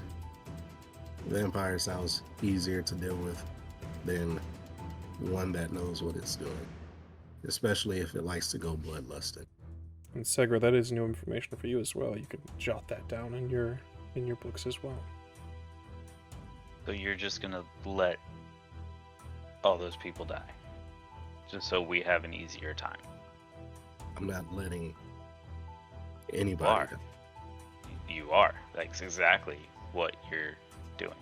vampire sounds easier to deal with than one that knows what it's doing, especially if it likes to go bloodlusting. And Segra, that is new information for you as well. You can jot that down in your books as well. So you're just gonna let all those people die, just so we have an easier time. I'm not letting anybody. You are. That's exactly what you're doing.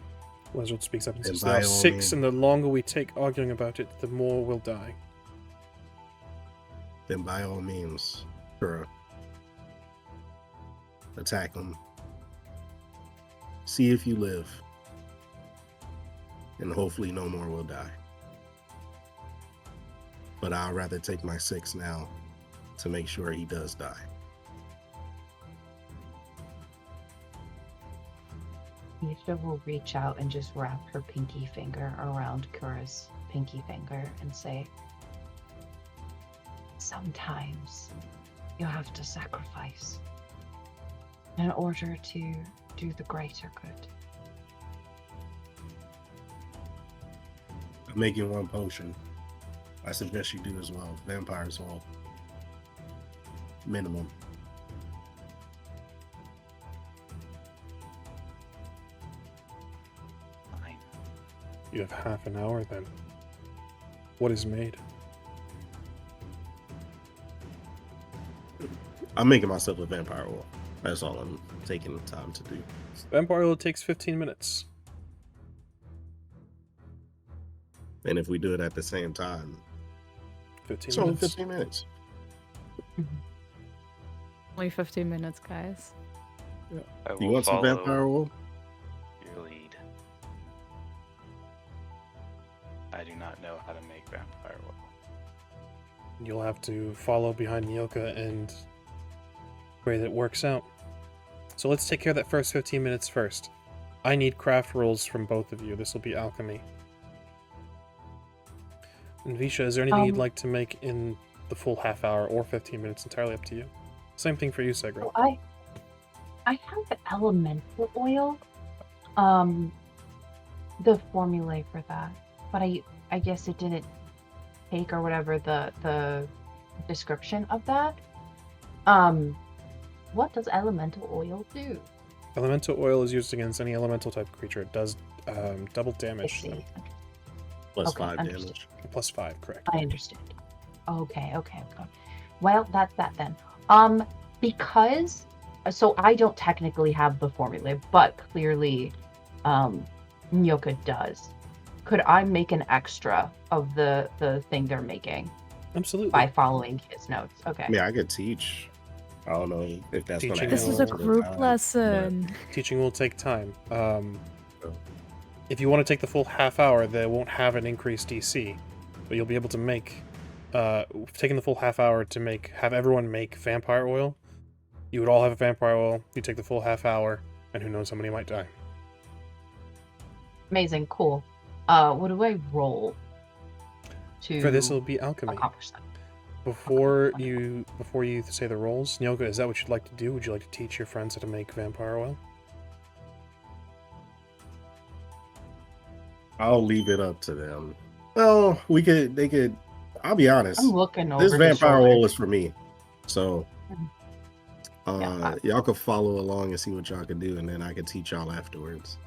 Lizard speaks up and And says, "There are by all 6, means- and the longer we take arguing about it, the more we'll die." Then by all means, sure, attack them. See if you live. And hopefully no more will die. But I'd rather take my 6 now to make sure he does die. Nisha will reach out and just wrap her pinky finger around Kura's pinky finger and say, sometimes you have to sacrifice in order to do the greater good. I'm making one potion. I suggest you do as well. Vampires all. Minimum. Fine. You have half an hour then. What is made? I'm making myself a vampire oil. That's all I'm taking the time to do. Vampire oil takes 15 minutes. And if we do it at the same time, 15 it's only minutes. 15 minutes. Only 15 minutes, guys. I You will want some follow vampire wool? your lead. I do not know how to make vampire wool. You'll have to follow behind Nyoka and pray that it works out. So let's take care of that first 15 minutes first. I need craft rolls from both of you. This will be alchemy. And Visha, is there anything you'd like to make in the full half hour or 15 minutes? Entirely up to you. Same thing for you, Segra. So I have elemental oil. The formulae for that, but I guess it didn't take or whatever the description of that. What does elemental oil do? Elemental oil is used against any elemental type creature. It does double I damage. see. Plus Okay, 5 understood. damage. Plus 5, correct. I understand. Okay. Well, that's that then. Because so I don't technically have the formula, but clearly, Nyoka does. Could I make an extra of the thing they're making Absolutely. by following his notes? Okay. Yeah, I could teach. I don't know if that's going to Teaching This is will- a group lesson. Teaching will take time. If you want to take the full half hour, they won't have an increased DC, but you'll be able to make, taking the full half hour to have everyone make vampire oil. You would all have a vampire oil. You take the full half hour, and who knows, somebody might die. Amazing. Cool. What do I roll to For this, it'll be alchemy. accomplish that? Before you say the rolls, Nyoka, is that what you'd like to do? Would you like to teach your friends how to make vampire oil? I'll leave it up to them. Well, they could. I'll be honest. I'm looking over This the vampire shoulder. roll is for me. So, Yeah. y'all can follow along and see what y'all can do, and then I can teach y'all afterwards.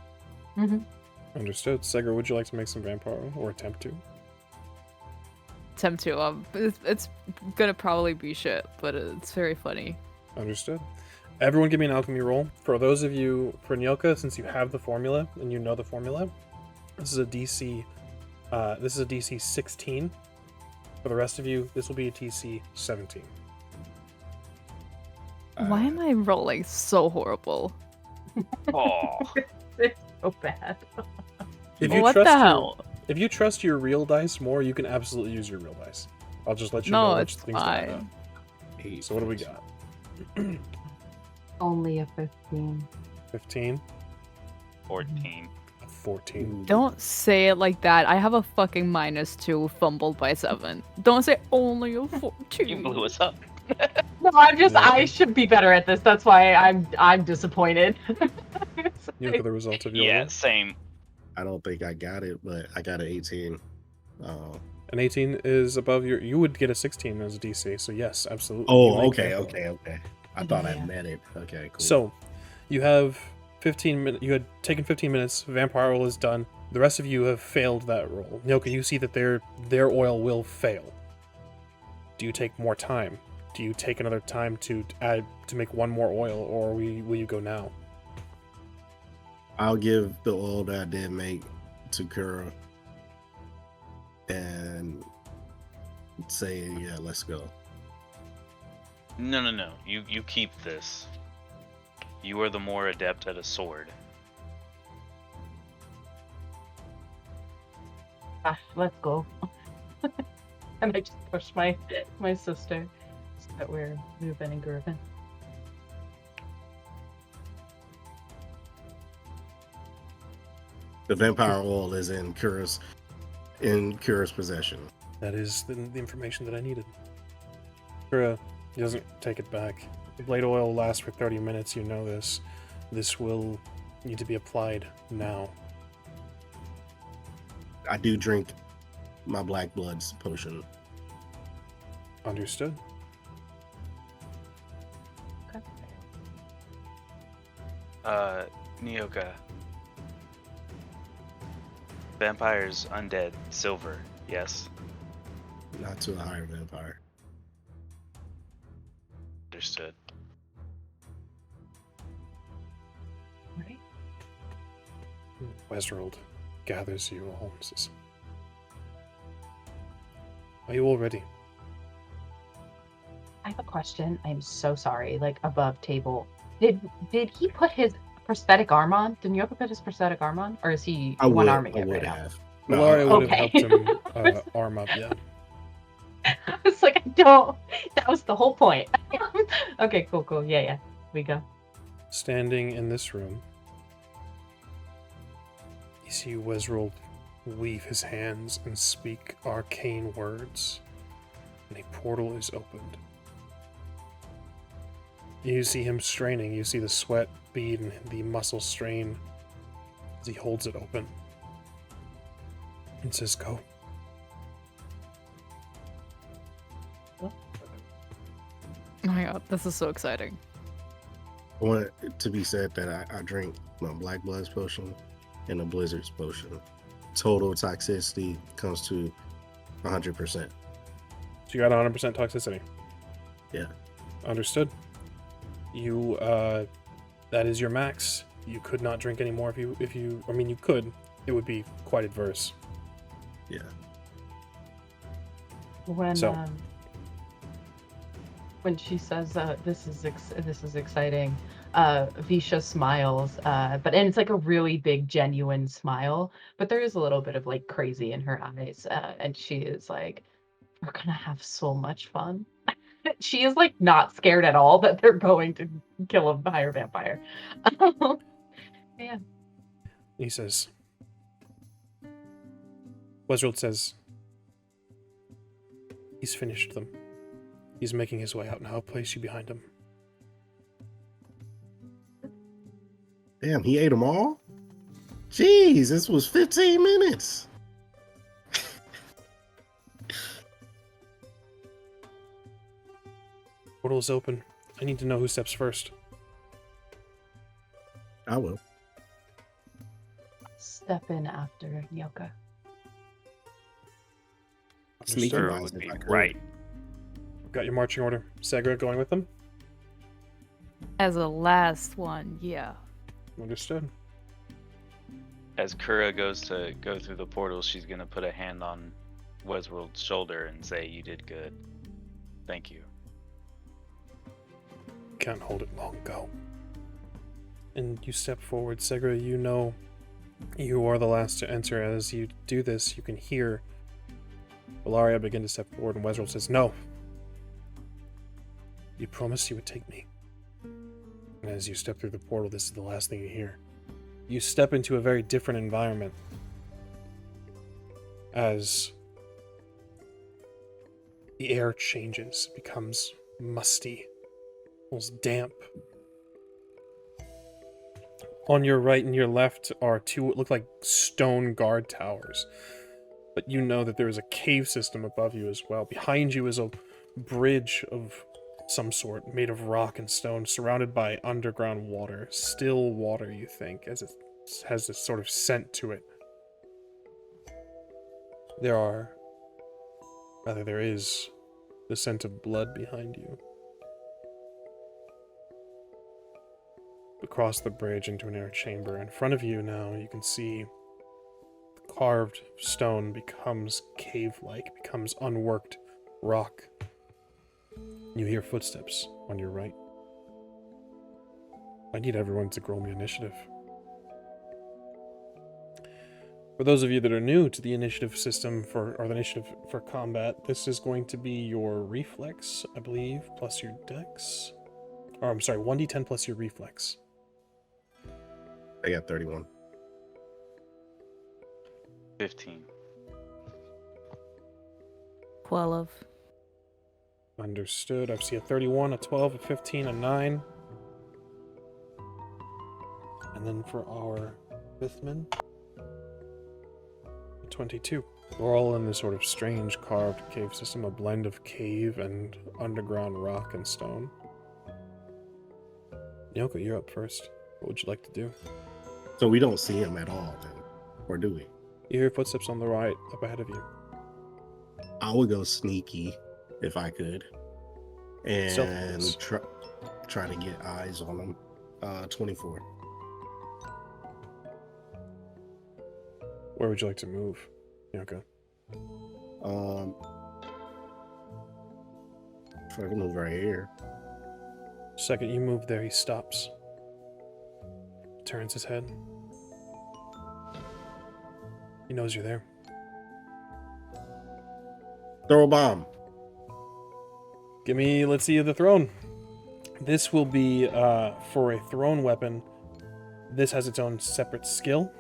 Understood. Segra, would you like to make some vampire oil, or attempt to? Attempt to. It's gonna probably be shit, but it's very funny. Understood. Everyone give me an alchemy roll. For those of you, for Nyoka, since you have the formula, and you know the formula, this is a DC 16. For the rest of you, this will be a DC 17. Why am I rolling so horrible? Oh, It's so bad. If you What trust the your- hell? If you trust your real dice more, you can absolutely use your real dice. I'll just let you No, know which it's things to add up. fine. So what do we got? Only a 15. 15, 14. 14. Don't say it like that. I have a fucking -2 fumbled by 7. Don't say only a 14. You blew us up. No, I should be better at this. That's why I'm disappointed. Nyoka, the result of your Yeah, roll? same. I don't think I got it, but I got an 18. An 18 is above your. You would get a 16 as a DC, so yes, absolutely. Oh, You make okay, vampire oil. okay. I thought I Yeah. meant it. Okay, cool. So, you have 15 minutes. You had taken 15 minutes. Vampire oil is done. The rest of you have failed that roll. Nyoka, you see that their oil will fail. Do you take more time? Do you take another time to make one more oil, or will you go now? I'll give the oil that I did make to Kura and say, yeah, let's go. No. You keep this. You are the more adept at a sword. Gosh, let's go. And I just pushed my sister so that we're moving and grooving. The vampire oil is in Kura's possession. That is the information that I needed. Kura, he doesn't take it back. The blade oil lasts for 30 minutes, you know this. This will need to be applied now. I do drink my black blood's potion. Understood. Nyoka. Vampires, undead, silver, yes. Not to a higher vampire. Understood. Westworld gathers you all. Says, Are you all ready? I have a question. I'm so sorry. Like above table, did he put his prosthetic arm on? Did Nyoka put his prosthetic arm on, or is he I one would, arming I it right would now? have. Valaria would have Okay. helped him arm up, yeah. I was like, I don't. That was the whole point. Okay, cool. Yeah. We go. Standing in this room, you see Wezrold weave his hands and speak arcane words, and a portal is opened. You see him straining, you see the sweat bead and the muscle strain as he holds it open. And says, go. Oh my god, this is so exciting. I want it to be said that I drink my Black Blood's potion and a Blizzard's potion. Total toxicity comes to 100%. So you got 100% toxicity. Yeah. Understood. You, that is your max. You could not drink anymore if you, I mean, you could. It would be quite adverse. Yeah. When she says this is exciting, Visha smiles, and it's like a really big genuine smile, but there is a little bit of like crazy in her eyes, and she is like, we're gonna have so much fun. She is like not scared at all that they're going to kill a fire vampire. Yeah. He says, Wezrold says, he's finished them. He's making his way out now. I'll place you behind him. Damn, he ate them all? Jeez, this was 15 minutes. Portal is open. I need to know who steps first. I will. Step in after Nyoka. Sneaky Sure, wise would if be I could. right. Got your marching order. Segra going with them? As a last one, yeah. Understood. As Kura goes to go through the portal, she's gonna put a hand on Westworld's shoulder and say, "You did good. Thank you." Can't hold it long, go. And you step forward, Segra. You know you are the last to enter. As you do this, you can hear Valaria begin to step forward, and Wezrold says, no. You promised you would take me. And as you step through the portal, this is the last thing you hear. You step into a very different environment. As the air changes, becomes musty, almost damp. On your right and your left are two what look like stone guard towers. But you know that there is a cave system above you as well. Behind you is a bridge of some sort, made of rock and stone, surrounded by underground water. Still water, you think, as it has this sort of scent to it. There is the scent of blood behind you. Across the bridge into an inner chamber. In front of you now, you can see the carved stone becomes cave-like, becomes unworked rock. You hear footsteps on your right. I need everyone to roll me initiative. For those of you that are new to the initiative system or the initiative for combat, this is going to be your reflex, I believe, plus your dex. Or I'm sorry, 1d10 plus your reflex. I got 31. 15. 12. Understood. I see a 31, a 12, a 15, a 9. And then for our fifth man, a 22. We're all in this sort of strange carved cave system, a blend of cave and underground rock and stone. Nyoka, you're up first. What would you like to do? So we don't see him at all then, or do we? You hear footsteps on the right, up ahead of you. I would go sneaky if I could, and Stealth. try to get eyes on him. 24. Where would you like to move, Nyoka? if I can move right here. Second you move there, he stops. Turns his head. He knows you're there. Throw a bomb. Let's see the throne. This will be, for a thrown weapon, this has its own separate skill.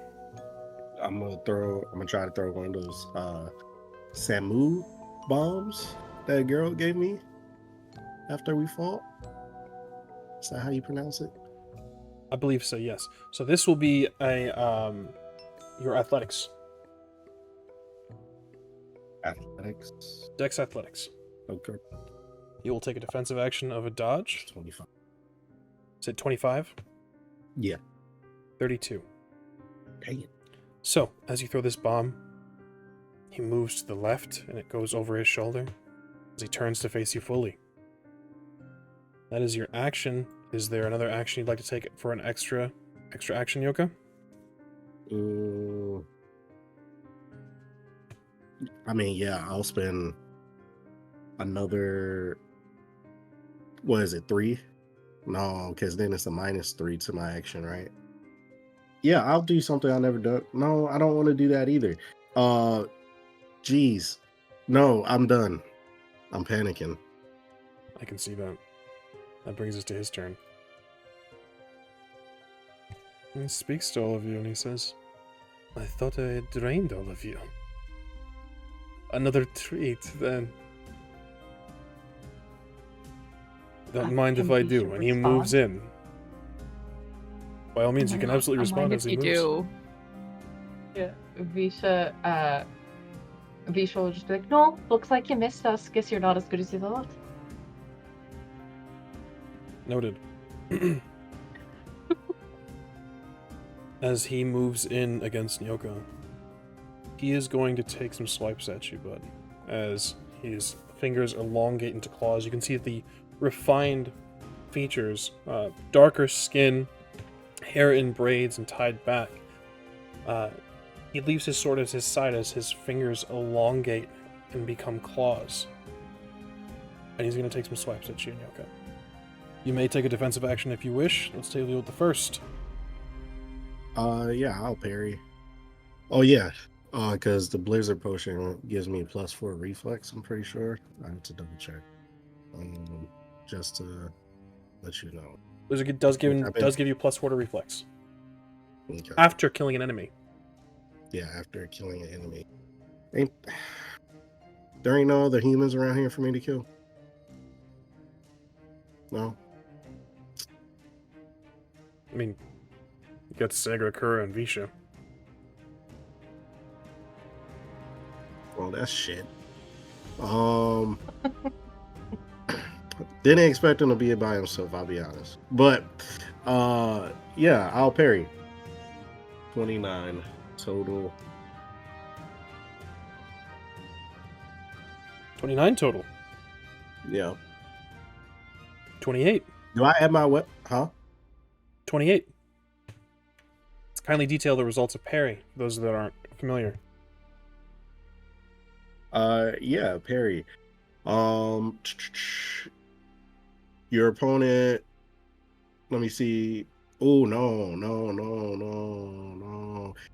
I'm gonna try to throw one of those Samu bombs that Geralt gave me after we fought. Is that how you pronounce it? I believe so, yes. So this will be your athletics. Athletics. Dex athletics. Okay. You will take a defensive action of a dodge. 25. Is it 25? Yeah. 32. Dang it. So, as you throw this bomb, he moves to the left and it goes over his shoulder as he turns to face you fully. That is your action. Is there another action you'd like to take for an extra action, Nyoka? I mean, yeah, I'll spend another, what is it, 3? No, because then it's a -3 to my action, right? Yeah, I'll do something I never done. No, I don't want to do that either. Geez. No, I'm done. I'm panicking. I can see that. That brings us to his turn. He speaks to all of you and he says, I thought I had drained all of you. Another treat, then. Don't mind if I do. And he moves in. By all means, you can absolutely respond as he moves. do. Yeah, Visha will just be like, no, looks like you missed us. Guess you're not as good as you thought. Noted. As he moves in against Nyoka, he is going to take some swipes at you, bud. As his fingers elongate into claws, you can see the refined features, darker skin, hair in braids and tied back. He leaves his sword at his side as his fingers elongate and become claws. And he's going to take some swipes at you, Nyoka. You may take a defensive action if you wish. Let's deal with the first. Yeah, I'll parry. Oh, yeah. Because the Blizzard Potion gives me +4 reflex, I'm pretty sure. I have to double check. Just to let you know. Blizzard does give you +4 to reflex. Okay. After killing an enemy. Yeah, after killing an enemy. There ain't no other humans around here for me to kill? No? I mean, you got Sagra, Kura, and Visha. Well, that's shit. Didn't expect him to be by himself, I'll be honest. But, yeah, I'll parry. 29 total. 29 total. Yeah. 28. Do I add my weapon? Huh? 28. Let's kindly detail the results of parry, for those that aren't familiar. Yeah, parry. Your opponent, let me see. Oh, no.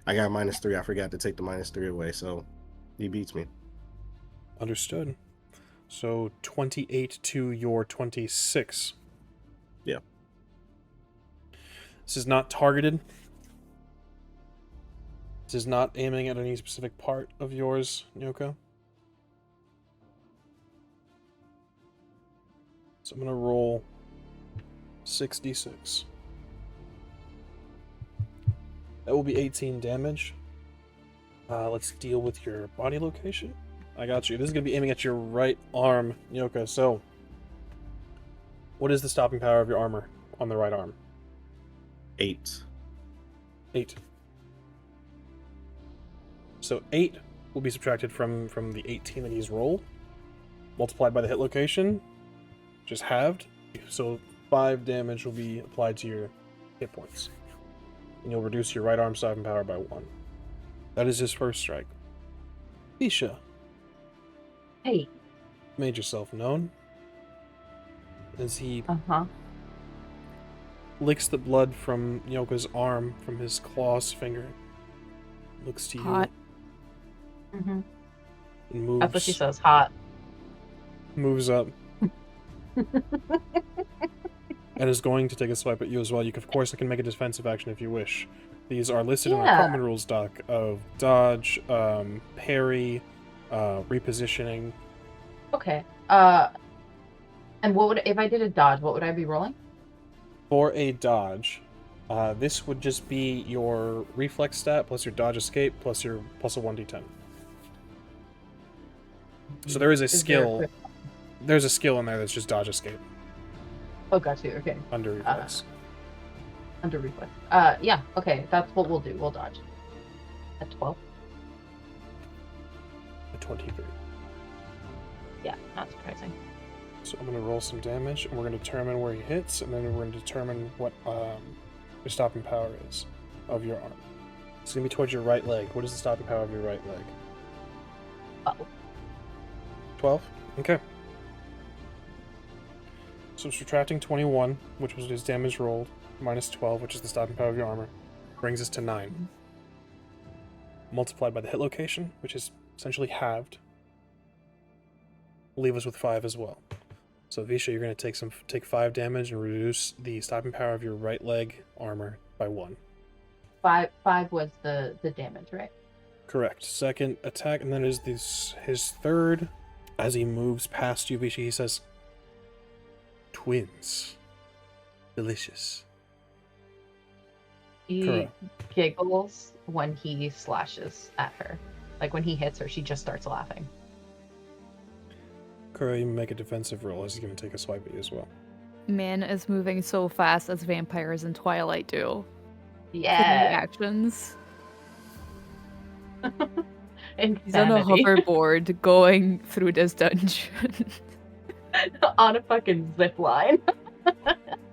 I got -3. I forgot to take the -3 away, so he beats me. Understood. So 28 to your 26. Yeah. This is not targeted. This is not aiming at any specific part of yours, Nyoka. So I'm going to roll 6d6. That will be 18 damage. Let's deal with your body location. I got you. This is going to be aiming at your right arm, Nyoka. So, what is the stopping power of your armor on the right arm? 8. 8. So 8 will be subtracted from the 18 that he's rolled, multiplied by the hit location, just halved. So 5 damage will be applied to your hit points. And you'll reduce your right arm stopping power by 1. That is his first strike. Visha. Hey. Made yourself known. as he Uh-huh. licks the blood from Nyoka's arm from his claw's finger. Looks to you Hot. Mm-hmm. and That's what she moves says. Hot. moves up and is going to take a swipe at you as well. Of course, can make a defensive action if you wish. These are listed in our Yeah. common rules doc of dodge, parry, repositioning. Okay. And what would if I did a dodge? What would I be rolling? For a dodge, this would just be your reflex stat plus your dodge escape plus a 1d10. So there is a skill. There's a skill in there that's just dodge escape Oh, got you. Okay. under reflex. Under reflex. Yeah. Okay. That's what we'll do. We'll dodge. At 12. A 23. Yeah. Not surprising. So I'm going to roll some damage, and we're going to determine where he hits, and then we're going to determine what your stopping power is of your arm. It's going to be towards your right leg. What is the stopping power of your right leg? 12? Okay. So subtracting 21, which was his damage rolled, minus 12, which is the stopping power of your armor, brings us to 9. Multiplied by the hit location, which is essentially halved, will leave us with 5 as well. So Visha, you're going to take 5 damage and reduce the stopping power of your right leg armor by 1. 5 was the damage, right? Correct. Second attack, and then is his third. As he moves past you, Visha, he says, "Twins. Delicious." He Kura. giggles when he slashes at her. Like when he hits her, she just starts laughing. Kura, you make a defensive roll as he's going to take a swipe at you as well. Man is moving so fast as vampires in Twilight do. Yeah. Actions. Insanity. He's on a hoverboard going through this dungeon. On a fucking zip line.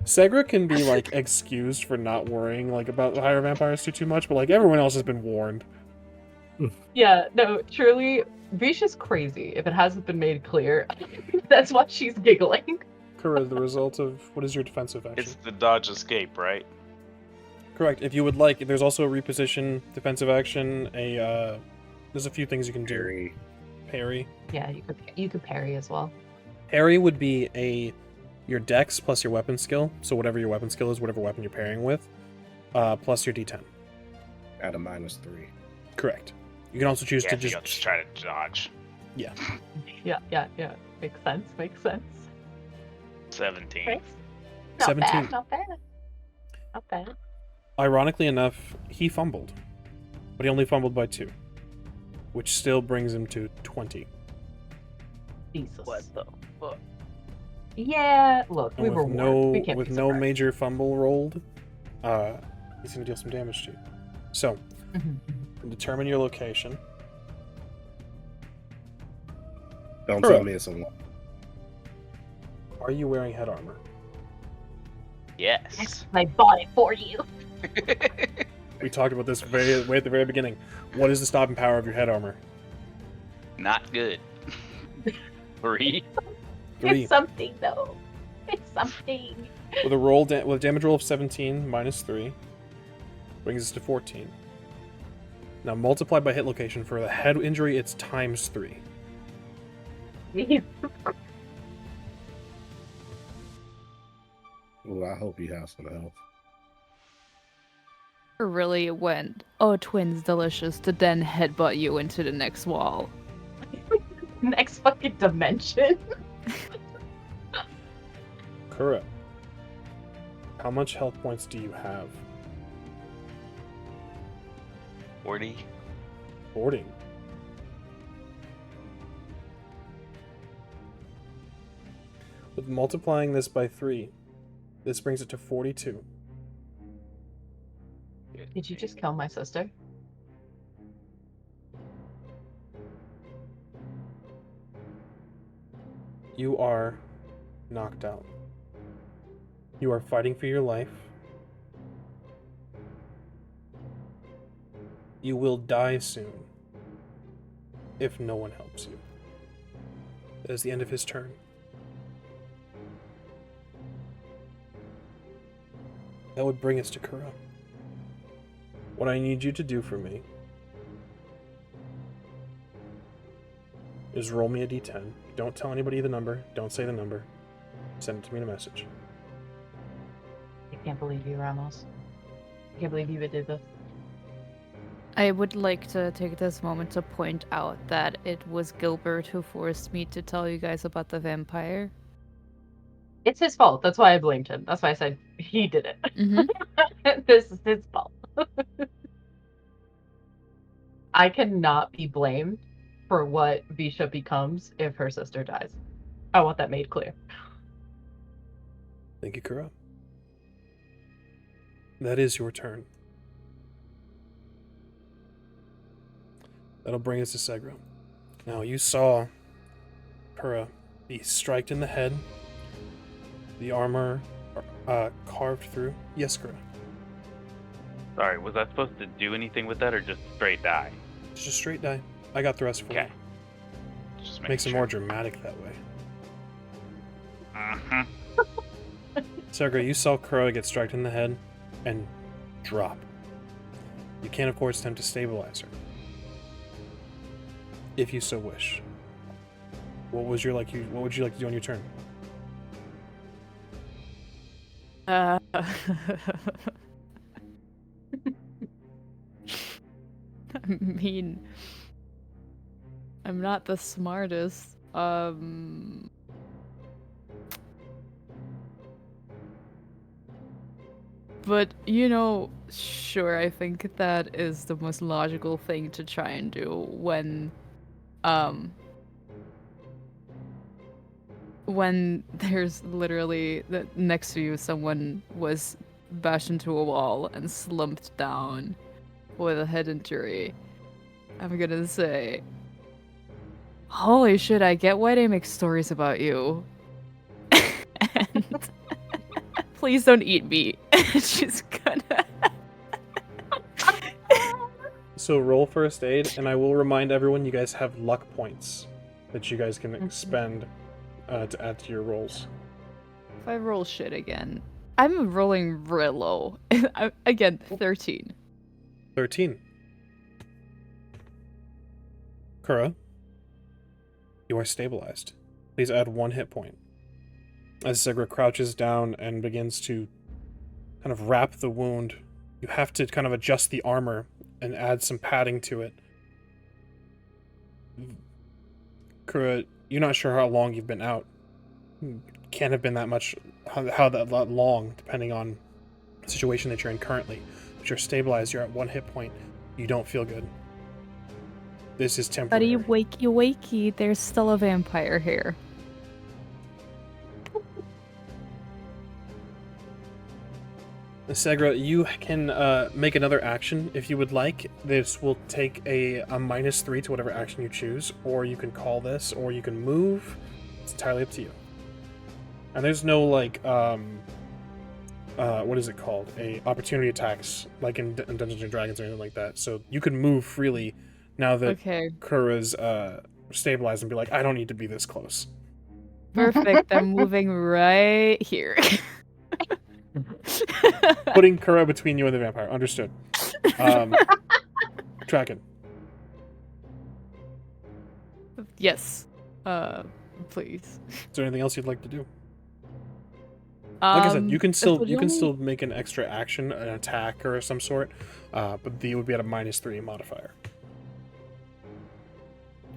Segra can be like excused for not worrying like about the higher vampires too much, but like everyone else has been warned. Yeah, no, truly, Visha's crazy if it hasn't been made clear. That's why she's giggling. Kura, the result of what is your defensive action? It's the dodge escape, right? Correct. If you would like, there's also a reposition defensive action. There's a few things you can do. Parry. Parry. Yeah, you could parry as well. Parry would be your dex plus your weapon skill. So whatever your weapon skill is, whatever weapon you're parrying with, plus your d10. At a -3. Correct. You can also choose Yeah, to if you just try to dodge. Yeah. Makes sense. 17. Thanks. Not 17. bad, not bad. Ironically enough, he fumbled, but he only fumbled by 2, which still brings him to 20. Jesus. What the fuck? Yeah, look, And we were warned. We can't with be no surprised. major fumble rolled, he's gonna deal some damage to you. So, determine your location. Don't Kura. tell me it's a 1. Are you wearing head armor? Yes. I bought it for you. We talked about this way at the very beginning. What is the stopping power of your head armor? Not good. 3. 3. It's something though. It's something. With a with a damage roll of 17 minus 3, brings us to 14. Now multiplied by hit location for the head injury, it's times 3. Ooh, I hope you have some health. Really went, oh, twins delicious, to then headbutt you into the next wall. Next fucking dimension. Correct. How much health points do you have? 40. 40. With multiplying this by 3, this brings it to 42. Did you just kill my sister? You are knocked out. You are fighting for your life. You will die soon if no one helps you. That is the end of his turn. That would bring us to Kura. What I need you to do for me is roll me a d10. Don't tell anybody the number. Don't say the number. Send it to me in a message. I can't believe you, Ramos. I can't believe you did this. I would like to take this moment to point out that it was Gilbert who forced me to tell you guys about the vampire. It's his fault. That's why I blamed him. That's why I said he did it. Mm-hmm. This is his fault. I cannot be blamed for what Visha becomes if her sister dies. I want that made clear. Thank you, Kura. That is your turn. That'll bring us to Segra. Now, you saw Kura be striked in the head, the armor carved through. Yes, Kura. Sorry, was I supposed to do anything with that or just straight die? It's just straight die. I got the rest for Okay. you. Just Makes it more dramatic that way. Mm-hmm. Segra, you saw Kura get struck in the head and drop. You can, of course, attempt to stabilize her, if you so wish. What would you like to do on your turn? I mean, I'm not the smartest. But, sure, I think that is the most logical thing to try and do when there's literally next to you someone was bashed into a wall and slumped down with a head injury. I'm gonna say, holy shit, I get why they make stories about you. And please don't eat me. She's gonna... So roll first aid, and I will remind everyone you guys have luck points that you guys can expend to add to your rolls. If I roll shit again, I'm rolling real low. Again, 13. 13. Kura, you are stabilized. Please add 1 hit point. As Segra crouches down and begins to kind of wrap the wound, you have to kind of adjust the armor and add some padding to it. Kura, you're not sure how long you've been out. Can't have been that much, how that long, depending on the situation that you're in currently. But you're stabilized, you're at 1 hit point. You don't feel good. This is temporary. Buddy, wakey, there's still a vampire here. Segra, you can make another action if you would like. This will take a -3 to whatever action you choose, or you can call this, or you can move. It's entirely up to you. And there's no, like, what is it called? Opportunity attacks, like in Dungeons & Dragons or anything like that. So you can move freely now that Kura's stabilized and be like, I don't need to be this close. Perfect, I'm moving right here. Putting Kura between you and the vampire. Understood. Tracking. Yes. Please. Is there anything else you'd like to do? Like I said, you can still make an extra action, an attack or some sort, but it would be at a -3 modifier.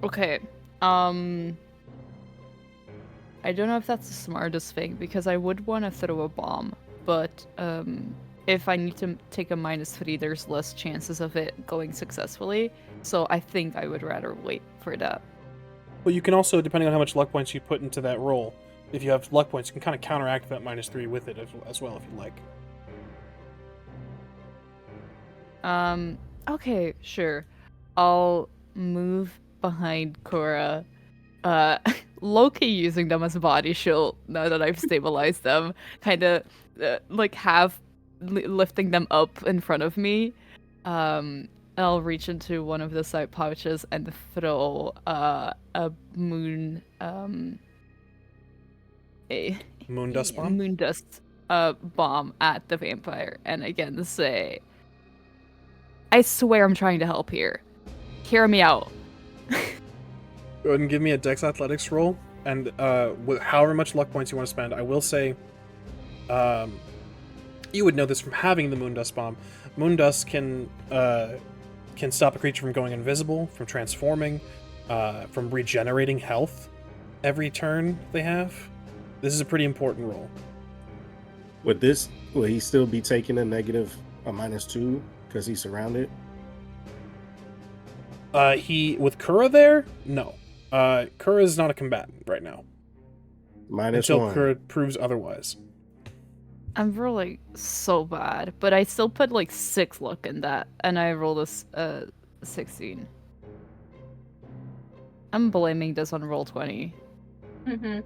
Okay. I don't know if that's the smartest thing, because I would want to throw a bomb, but if I need to take a -3, there's less chances of it going successfully, so I think I would rather wait for that. Well, you can also, depending on how much luck points you put into that roll, if you have luck points, you can kind of counteract that -3 with it as well, if you like. Okay, sure. I'll move behind Kura, low-key using them as a body shield now that I've stabilized them, kind of like half lifting them up in front of me. I'll reach into one of the side pouches and throw a moon Moon dust bomb? Moon dust. a bomb at the vampire and again say, I swear I'm trying to help here. Hear me out. Go ahead and give me a Dex Athletics roll, and with however much luck points you want to spend. I will say, you would know this from having the Moondust Bomb. Moondust can stop a creature from going invisible, from transforming, from regenerating health every turn they have. This is a pretty important roll. Will he still be taking a -2 because he's surrounded? With Kura there, no. Kura is not a combatant right now. Until -1. Kura proves otherwise. I'm rolling so bad, but I still put like 6 luck in that, and I rolled a 16. I'm blaming this on roll 20. Mm-hmm.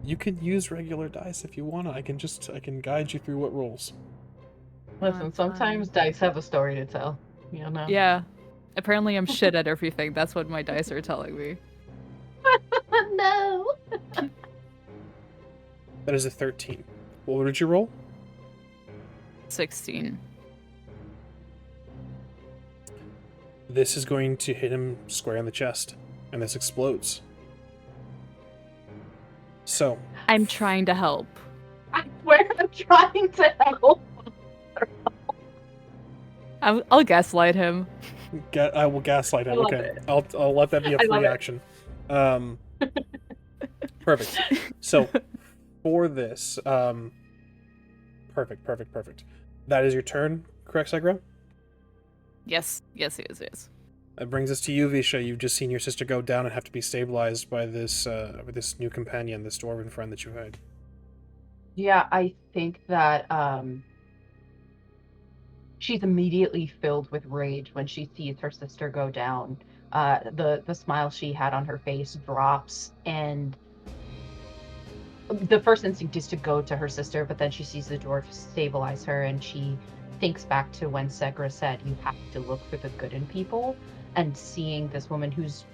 You can use regular dice if you want. I can guide you through what rolls. Listen, sometimes dice have a story to tell. You know. Yeah. Apparently I'm shit at everything. That's what my dice are telling me. No. That is a 13. What did you roll? 16. This is going to hit him square in the chest, and this explodes. So, I'm trying to help. I swear I'm trying to help. I'll gaslight him. I will gaslight him. I love Okay, it. I'll let that be a I love free it. action. Perfect. So, for this, perfect. That is your turn, correct, Segra? Yes. That brings us to you, Visha. You've just seen your sister go down and have to be stabilized by this new companion, this dwarven friend that you had. Yeah, I think that she's immediately filled with rage when she sees her sister go down. The smile she had on her face drops, and the first instinct is to go to her sister, but then she sees the dwarf stabilize her, and she thinks back to when Segra said, you have to look for the good in people, and seeing this woman who's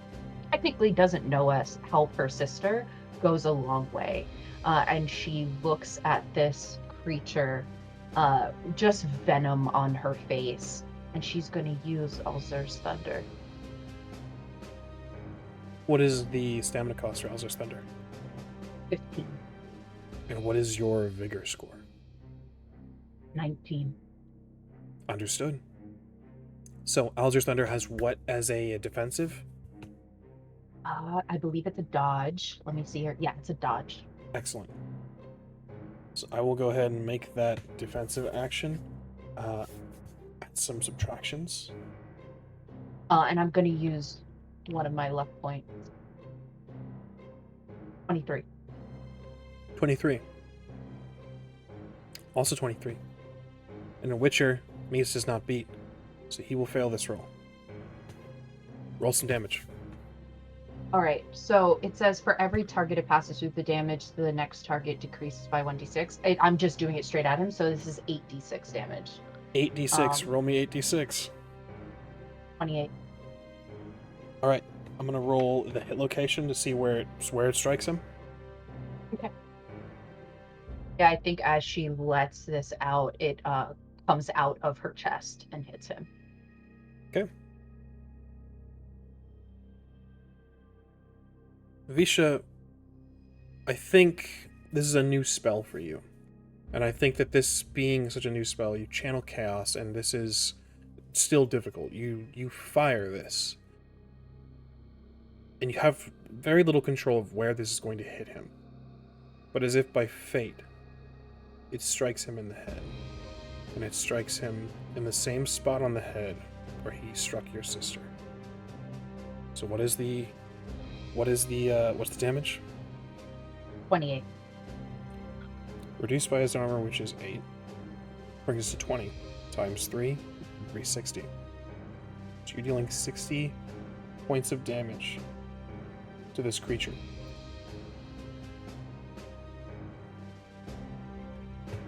technically doesn't know us help her sister goes a long way. And she looks at this creature, just venom on her face, and she's going to use Alzur's Thunder. What is the stamina cost for Alzur's Thunder? 15. And what is your vigor score? 19. Understood. So Alzur's Thunder has what as a defensive? I believe it's a dodge. Let me see here. Yeah, it's a dodge. Excellent. So I will go ahead and make that defensive action. Add some subtractions. And I'm going to use one of my luck points. 23. 23. Also 23. And a Witcher, Mies does not beat, so he will fail this roll. Roll some damage. All right, so it says for every target it passes through, the damage to the next target decreases by 1d6. I'm just doing it straight at him, so this is 8d6 damage. 8d6. Roll me 8d6. 28. All right, I'm gonna roll the hit location to see where it strikes him. Okay. Yeah, I think as she lets this out, it comes out of her chest and hits him. Okay. Visha, I think this is a new spell for you. And I think that this being such a new spell, you channel chaos, and this is still difficult. You fire this. And you have very little control of where this is going to hit him. But as if by fate, it strikes him in the head. And it strikes him in the same spot on the head where he struck your sister. So what's the damage? 28. Reduced by his armor, which is 8. Brings us to 20 times 3, 360. So you're dealing 60 points of damage to this creature.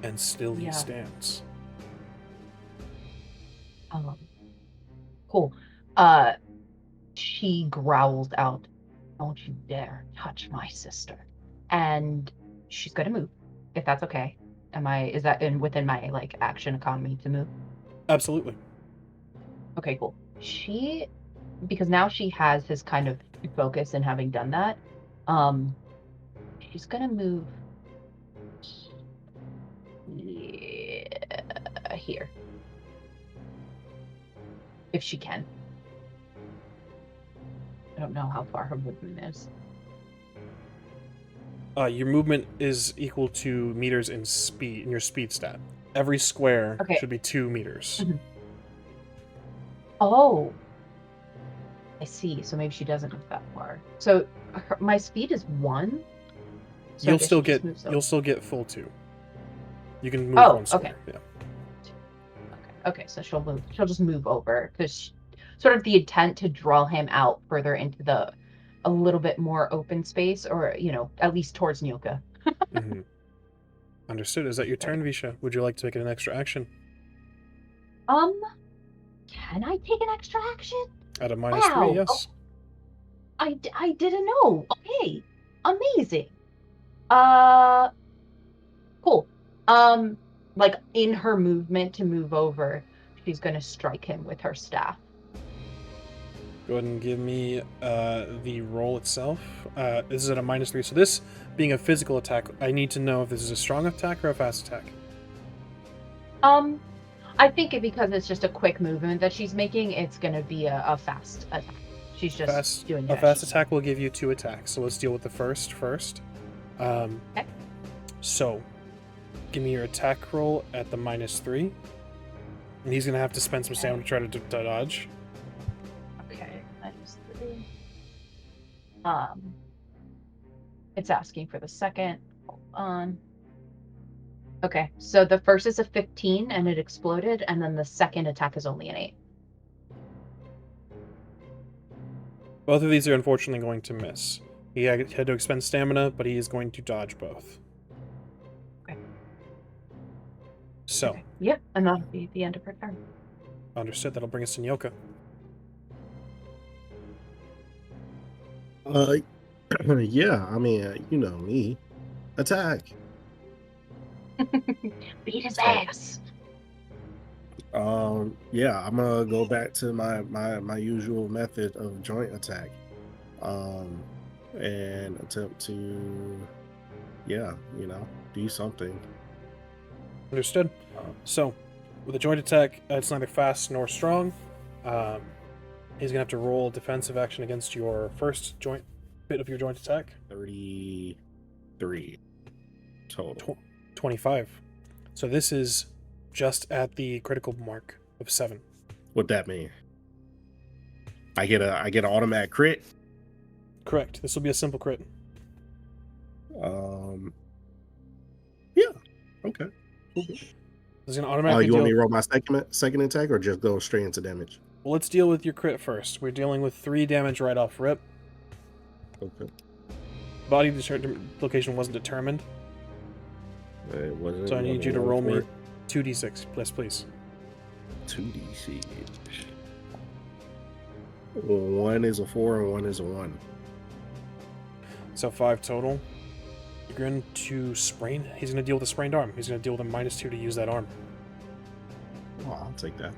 And still he stands. Cool. She growls out, "Don't you dare touch my sister." And she's going to move, if that's okay. Is that within my like action economy to move? Absolutely. Okay, cool. Because now she has his kind of focus in having done that, she's gonna move here. If she can. I don't know how far her movement is. Your movement is equal to meters in your speed stat. Every square should be 2 meters. Mhm. Oh, I see. So maybe she doesn't move that far. So my speed is 1. So You'll still get full 2. You can move 1 square. Okay. Yeah. Okay, so she'll just move over because sort of the intent to draw him out further into a little bit more open space, or at least towards Nyoka. Mm-hmm. Understood. Is that your turn, Visha? Would you like to take an extra action? Can I take an extra action? At a -3, yes. I didn't know. Okay, amazing. Cool. Like in her movement to move over, she's gonna strike him with her staff. Go ahead and give me the roll itself. This is at a -3. So this being a physical attack, I need to know if this is a strong attack or a fast attack. I think because it's just a quick movement that she's making, it's gonna be a fast attack. She's just doing a fast attack will give you 2 attacks. So let's deal with the first. Okay. So, give me your attack roll at the -3, and he's gonna have to spend some stamina to try to dodge. Okay, -3. It's asking for the second. Hold on. Okay, so the first is a 15 and it exploded, and then the second attack is only an 8. Both of these are unfortunately going to miss. He had to expend stamina, but he is going to dodge both. Okay. So. Okay. Yeah, and that'll be the end of her turn. Understood. That'll bring us to Nyoka. Yeah, I mean, you know me. Attack. Beat his ass. Yeah, I'm gonna go back to my usual method of joint attack. And attempt to, do something. Understood. So, with a joint attack, it's neither fast nor strong. He's gonna have to roll defensive action against your first bit of your joint attack. 33 total. 25. So this is just at the critical mark of 7. What'd that mean? I get an automatic crit? Correct. This will be a simple crit. Yeah. Okay. There's an automatic. You want me to roll my second attack or just go straight into damage? Well, let's deal with your crit first. We're dealing with 3 damage right off rip. Okay. Body location wasn't determined. So I need you to roll me 2d6, please. 2d6. 1 is a 4 and 1 is a 1. So 5 total. You're going to sprain. He's going to deal with a sprained arm. He's going to deal with a -2 to use that arm. Oh, I'll take that.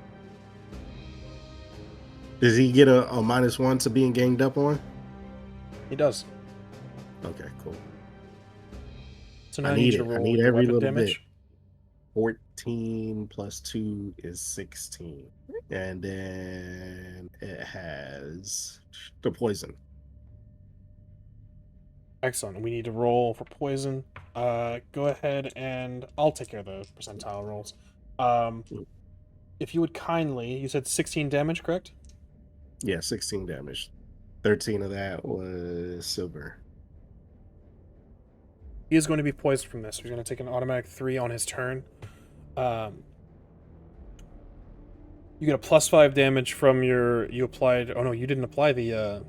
Does he get a -1 to being ganged up on? He does. Okay, cool. So now I need every little damage. bit. 14 plus 2 is 16. And then it has the poison. Excellent. We need to roll for poison. Go ahead and I'll take care of the percentile rolls. If you would kindly, you said 16 damage, correct? Yeah, 16 damage. 13 of that was silver. He is going to be poisoned from this. He's going to take an automatic 3 on his turn. You get a +5 damage from you applied. Oh no, you didn't apply the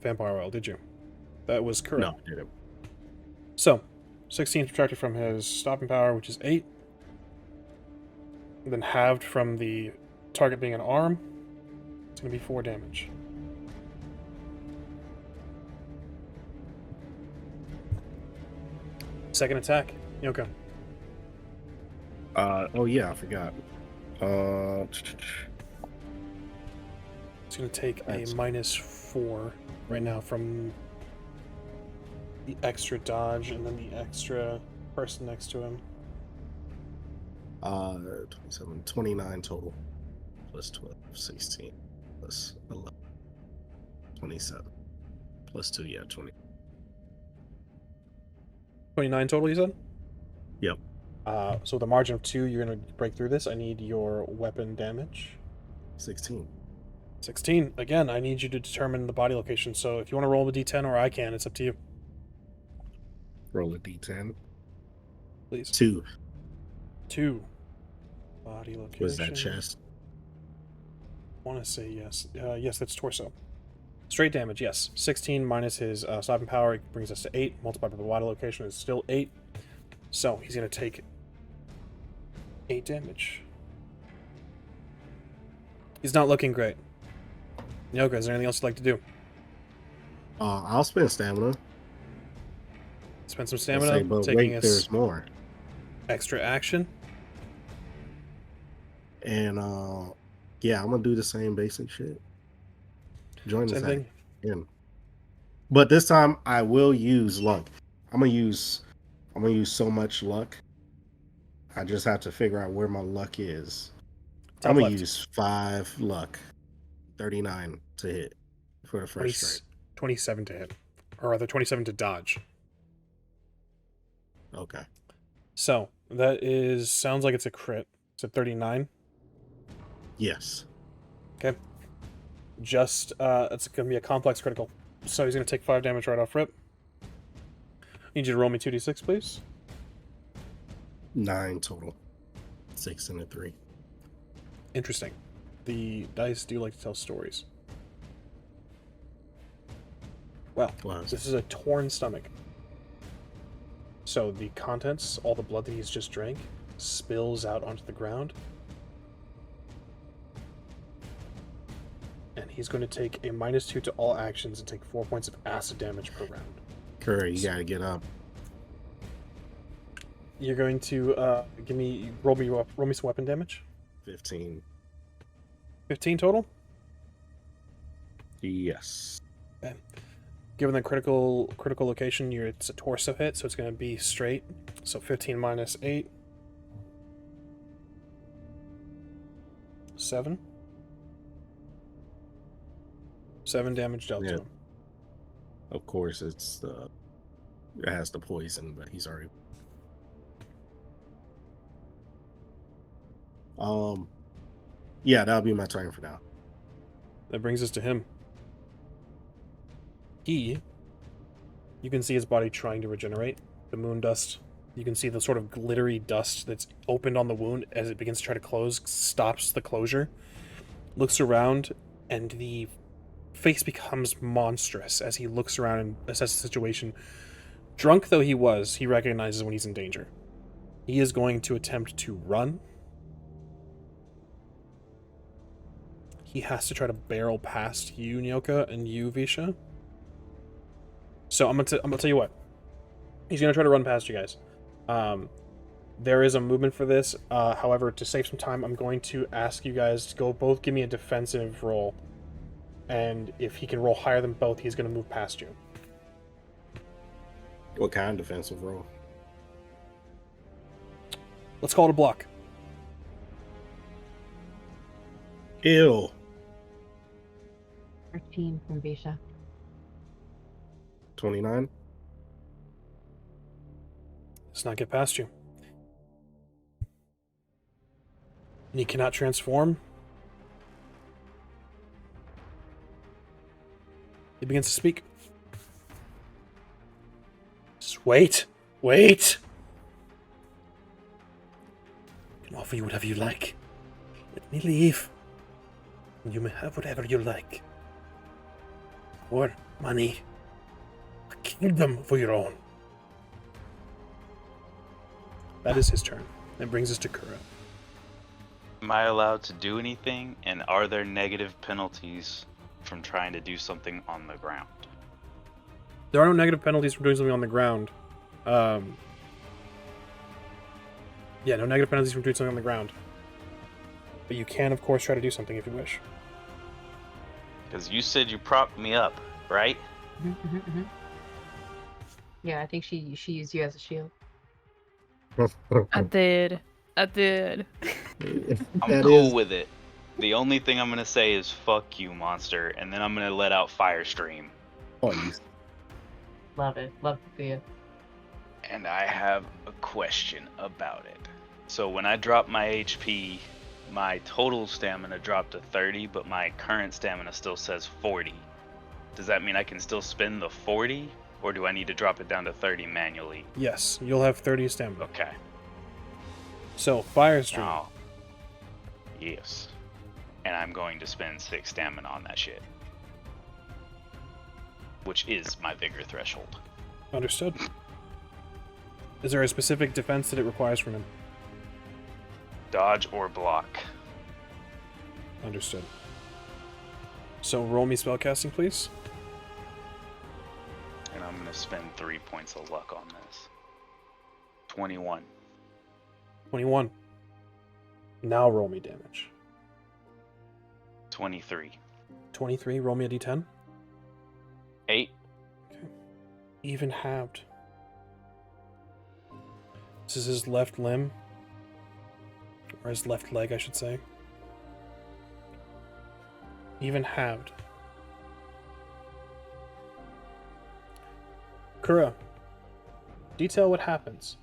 vampire oil, did you? That was correct. No, I didn't. So, 16 subtracted from his stopping power, which is 8. And then halved from the target being an arm. It's going to be 4 damage. Second attack, Nyoka. Oh yeah, I forgot. It's going to take a That's- -4 right now from the extra dodge and then the extra person next to him. 27, 29 total. Plus 12, 16. Plus 11. 27. Plus 2, yeah, 20. 29 total, you said? Yep. So with a margin of 2, you're going to break through this. I need your weapon damage. 16. 16. Again, I need you to determine the body location. So if you want to roll a d10 or I can, it's up to you. Roll a d10. Please. 2. 2. Body location. Was that chest? I want to say yes. Yes, that's torso. Straight damage, yes. 16 minus his stopping power brings us to 8. Multiplied by the body location is still 8. So he's going to take 8 damage. He's not looking great. Nyoka, is there anything else you'd like to do? I'll spend stamina. Spend some I'll stamina, say, but taking wait, us there's more. extra action. And yeah, I'm gonna do the same basic shit. Join the Same thing. in. But this time I will use luck. I'm gonna use so much luck. I just have to figure out where my luck is. Top I'm gonna left. use 5 luck. 39 to hit for the first strike. 27 to hit. Or rather, 27 to dodge. Okay. So, that sounds like it's a crit. It's a 39. Yes. Okay. Just, it's going to be a complex critical. So he's going to take 5 damage right off rip. I need you to roll me 2d6, please. 9 total. 6 and a 3. Interesting. The dice do like to tell stories. Well, Wow. this is a torn stomach. So the contents, all the blood that he's just drank, spills out onto the ground. And he's going to take a -2 to all actions and take 4 points of acid damage per round. Curry, you gotta get up. You're going to roll me some weapon damage. 15. 15 total. Yes. Okay. Given the critical location, it's a torso hit, so it's going to be straight. So 15 minus 8. 7. 7 damage dealt to Yeah. him. Of course, it has the poison, but he's already. Yeah, that'll be my turn for now. That brings us to him. You can see his body trying to regenerate. The moon dust. You can see the sort of glittery dust that's opened on the wound as it begins to try to close, stops the closure. Looks around, and the face becomes monstrous as he looks around and assesses the situation. Drunk though he was, he recognizes when he's in danger. He is going to attempt to run. He has to try to barrel past you, Nyoka, and you, Visha. So I'm gonna tell you what. He's gonna try to run past you guys. There is a movement for this. However, to save some time, I'm going to ask you guys to go both give me a defensive roll. And if he can roll higher than both, he's gonna move past you. What kind of defensive roll? Let's call it a block. Ew. 13 from Visha. 29. Let's not get past you. And he cannot transform. He begins to speak. Just wait. Wait! I can offer you whatever you like. Let me leave. And you may have whatever you like. Or money. A kingdom for your own. That is his turn. That brings us to Kura. Am I allowed to do anything? And are there negative penalties from trying to do something on the ground? There are no negative penalties for doing something on the ground. Yeah, no negative penalties from doing something on the ground. But you can, of course, try to do something if you wish. Because you said you propped me up, right? Yeah, I think she used you as a shield. I did. I did. I'm That cool is- with it. The only thing I'm gonna say is "fuck you, monster," and then I'm gonna let out fire stream. Oh, you Love it. Love to see it. And I have a question about it. So when I drop my HP, my total stamina dropped to 30, but my current stamina still says 40. Does that mean I can still spend the 40, or do I need to drop it down to 30 manually? Yes, you'll have 30 stamina. Okay. So, Fire Stream. Now, yes. And I'm going to spend 6 stamina on that shit. Which is my vigor threshold. Understood. Is there a specific defense that it requires from him? Dodge or block. Understood. So roll me spellcasting, please. And I'm going to spend 3 points of luck on this. 21. 21. Now roll me damage. 23. 23, roll me a d10. 8. Okay. Even halved. This is his left limb. Or his left leg, I should say. Even halved. Kura, detail what happens.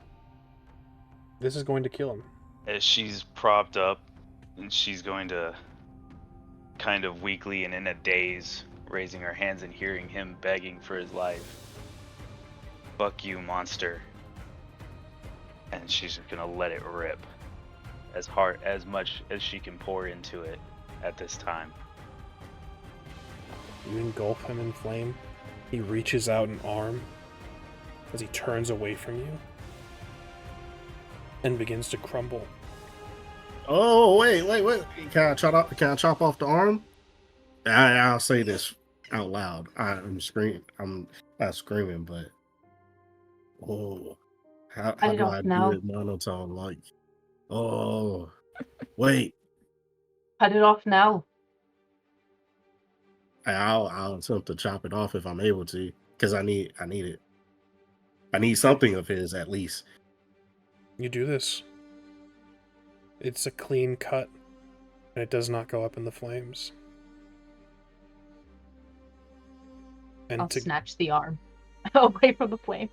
This is going to kill him. As she's propped up, and she's going to kind of weakly and in a daze, raising her hands and hearing him begging for his life. Fuck you, monster. And she's just gonna let it rip as much as she can pour into it at this time. You engulf him in flame. He reaches out an arm as he turns away from you and begins to crumble. Oh, wait. Can I chop off the arm? I'll say this out loud. I'm screaming. I'm not screaming, but how Cut it do off I now. do it monotone? Like, oh, wait. Cut it off now. I'll attempt to chop it off if I'm able to, because I need it. I need something of his at least. You do this. It's a clean cut, and it does not go up in the flames. And I'll snatch the arm away from the flame.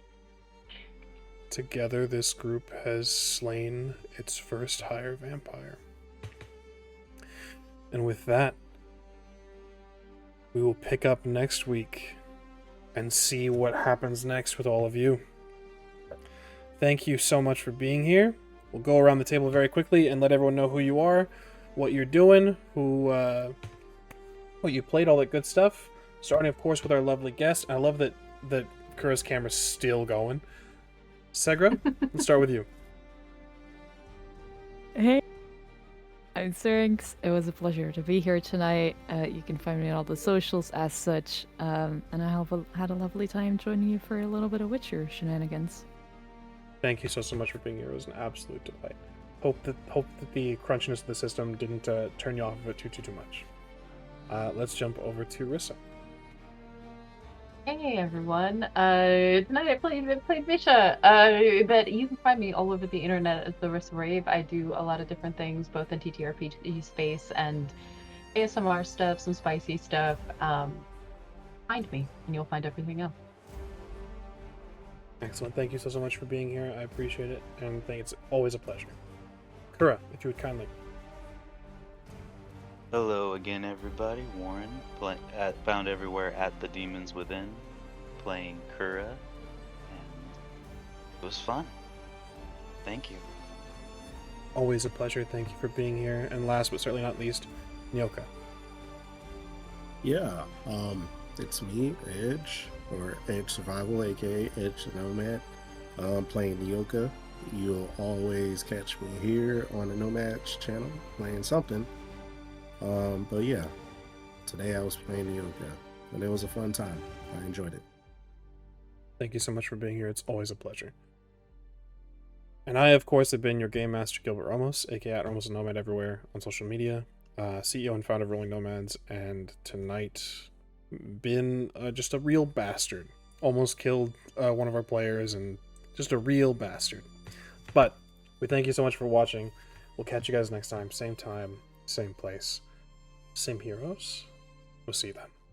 together, this group has slain its first higher vampire. And with that, we will pick up next week and see what happens next with all of you. Thank you so much for being here. We'll go around the table very quickly and let everyone know who you are, what you're doing, what you played, all that good stuff. Starting, of course, with our lovely guest. I love that Kura's camera's still going. Segra, let's start with you. Hey, I'm Syrinx. It was a pleasure to be here tonight. You can find me on all the socials as such. And I had a lovely time joining you for a little bit of Witcher shenanigans. Thank you so much for being here. It was an absolute delight. Hope that the crunchiness of the system didn't turn you off of it too much. Let's jump over to Rissa. Hey everyone. Tonight I played Visha. But you can find me all over the internet as the Rissa Rave. I do a lot of different things, both in TTRPG space and ASMR stuff, some spicy stuff. Find me, and you'll find everything else. Excellent. Thank you so much for being here. I appreciate it, and I think it's always a pleasure. Kura, if you would kindly. Hello again, everybody. Warren, found everywhere at the Demons Within, playing Kura, and it was fun. Thank you. Always a pleasure. Thank you for being here. And last but certainly not least, Nyoka. Yeah, it's me, Edge, or Edge Survival, aka Edge the Nomad. Playing Nyoka. You'll always catch me here on the Nomad's channel playing something. But yeah, today I was playing Nyoka, and it was a fun time. I enjoyed it. Thank you so much for being here. It's always a pleasure. And I, of course, have been your Game Master, Gilbert Ramos, aka at Ramos the Nomad everywhere on social media, CEO and founder of Rolling Nomads, and tonight been just a real bastard. Almost killed one of our players, and just a real bastard. But we thank you so much for watching. We'll catch you guys next time, same place, same heroes. We'll see you then.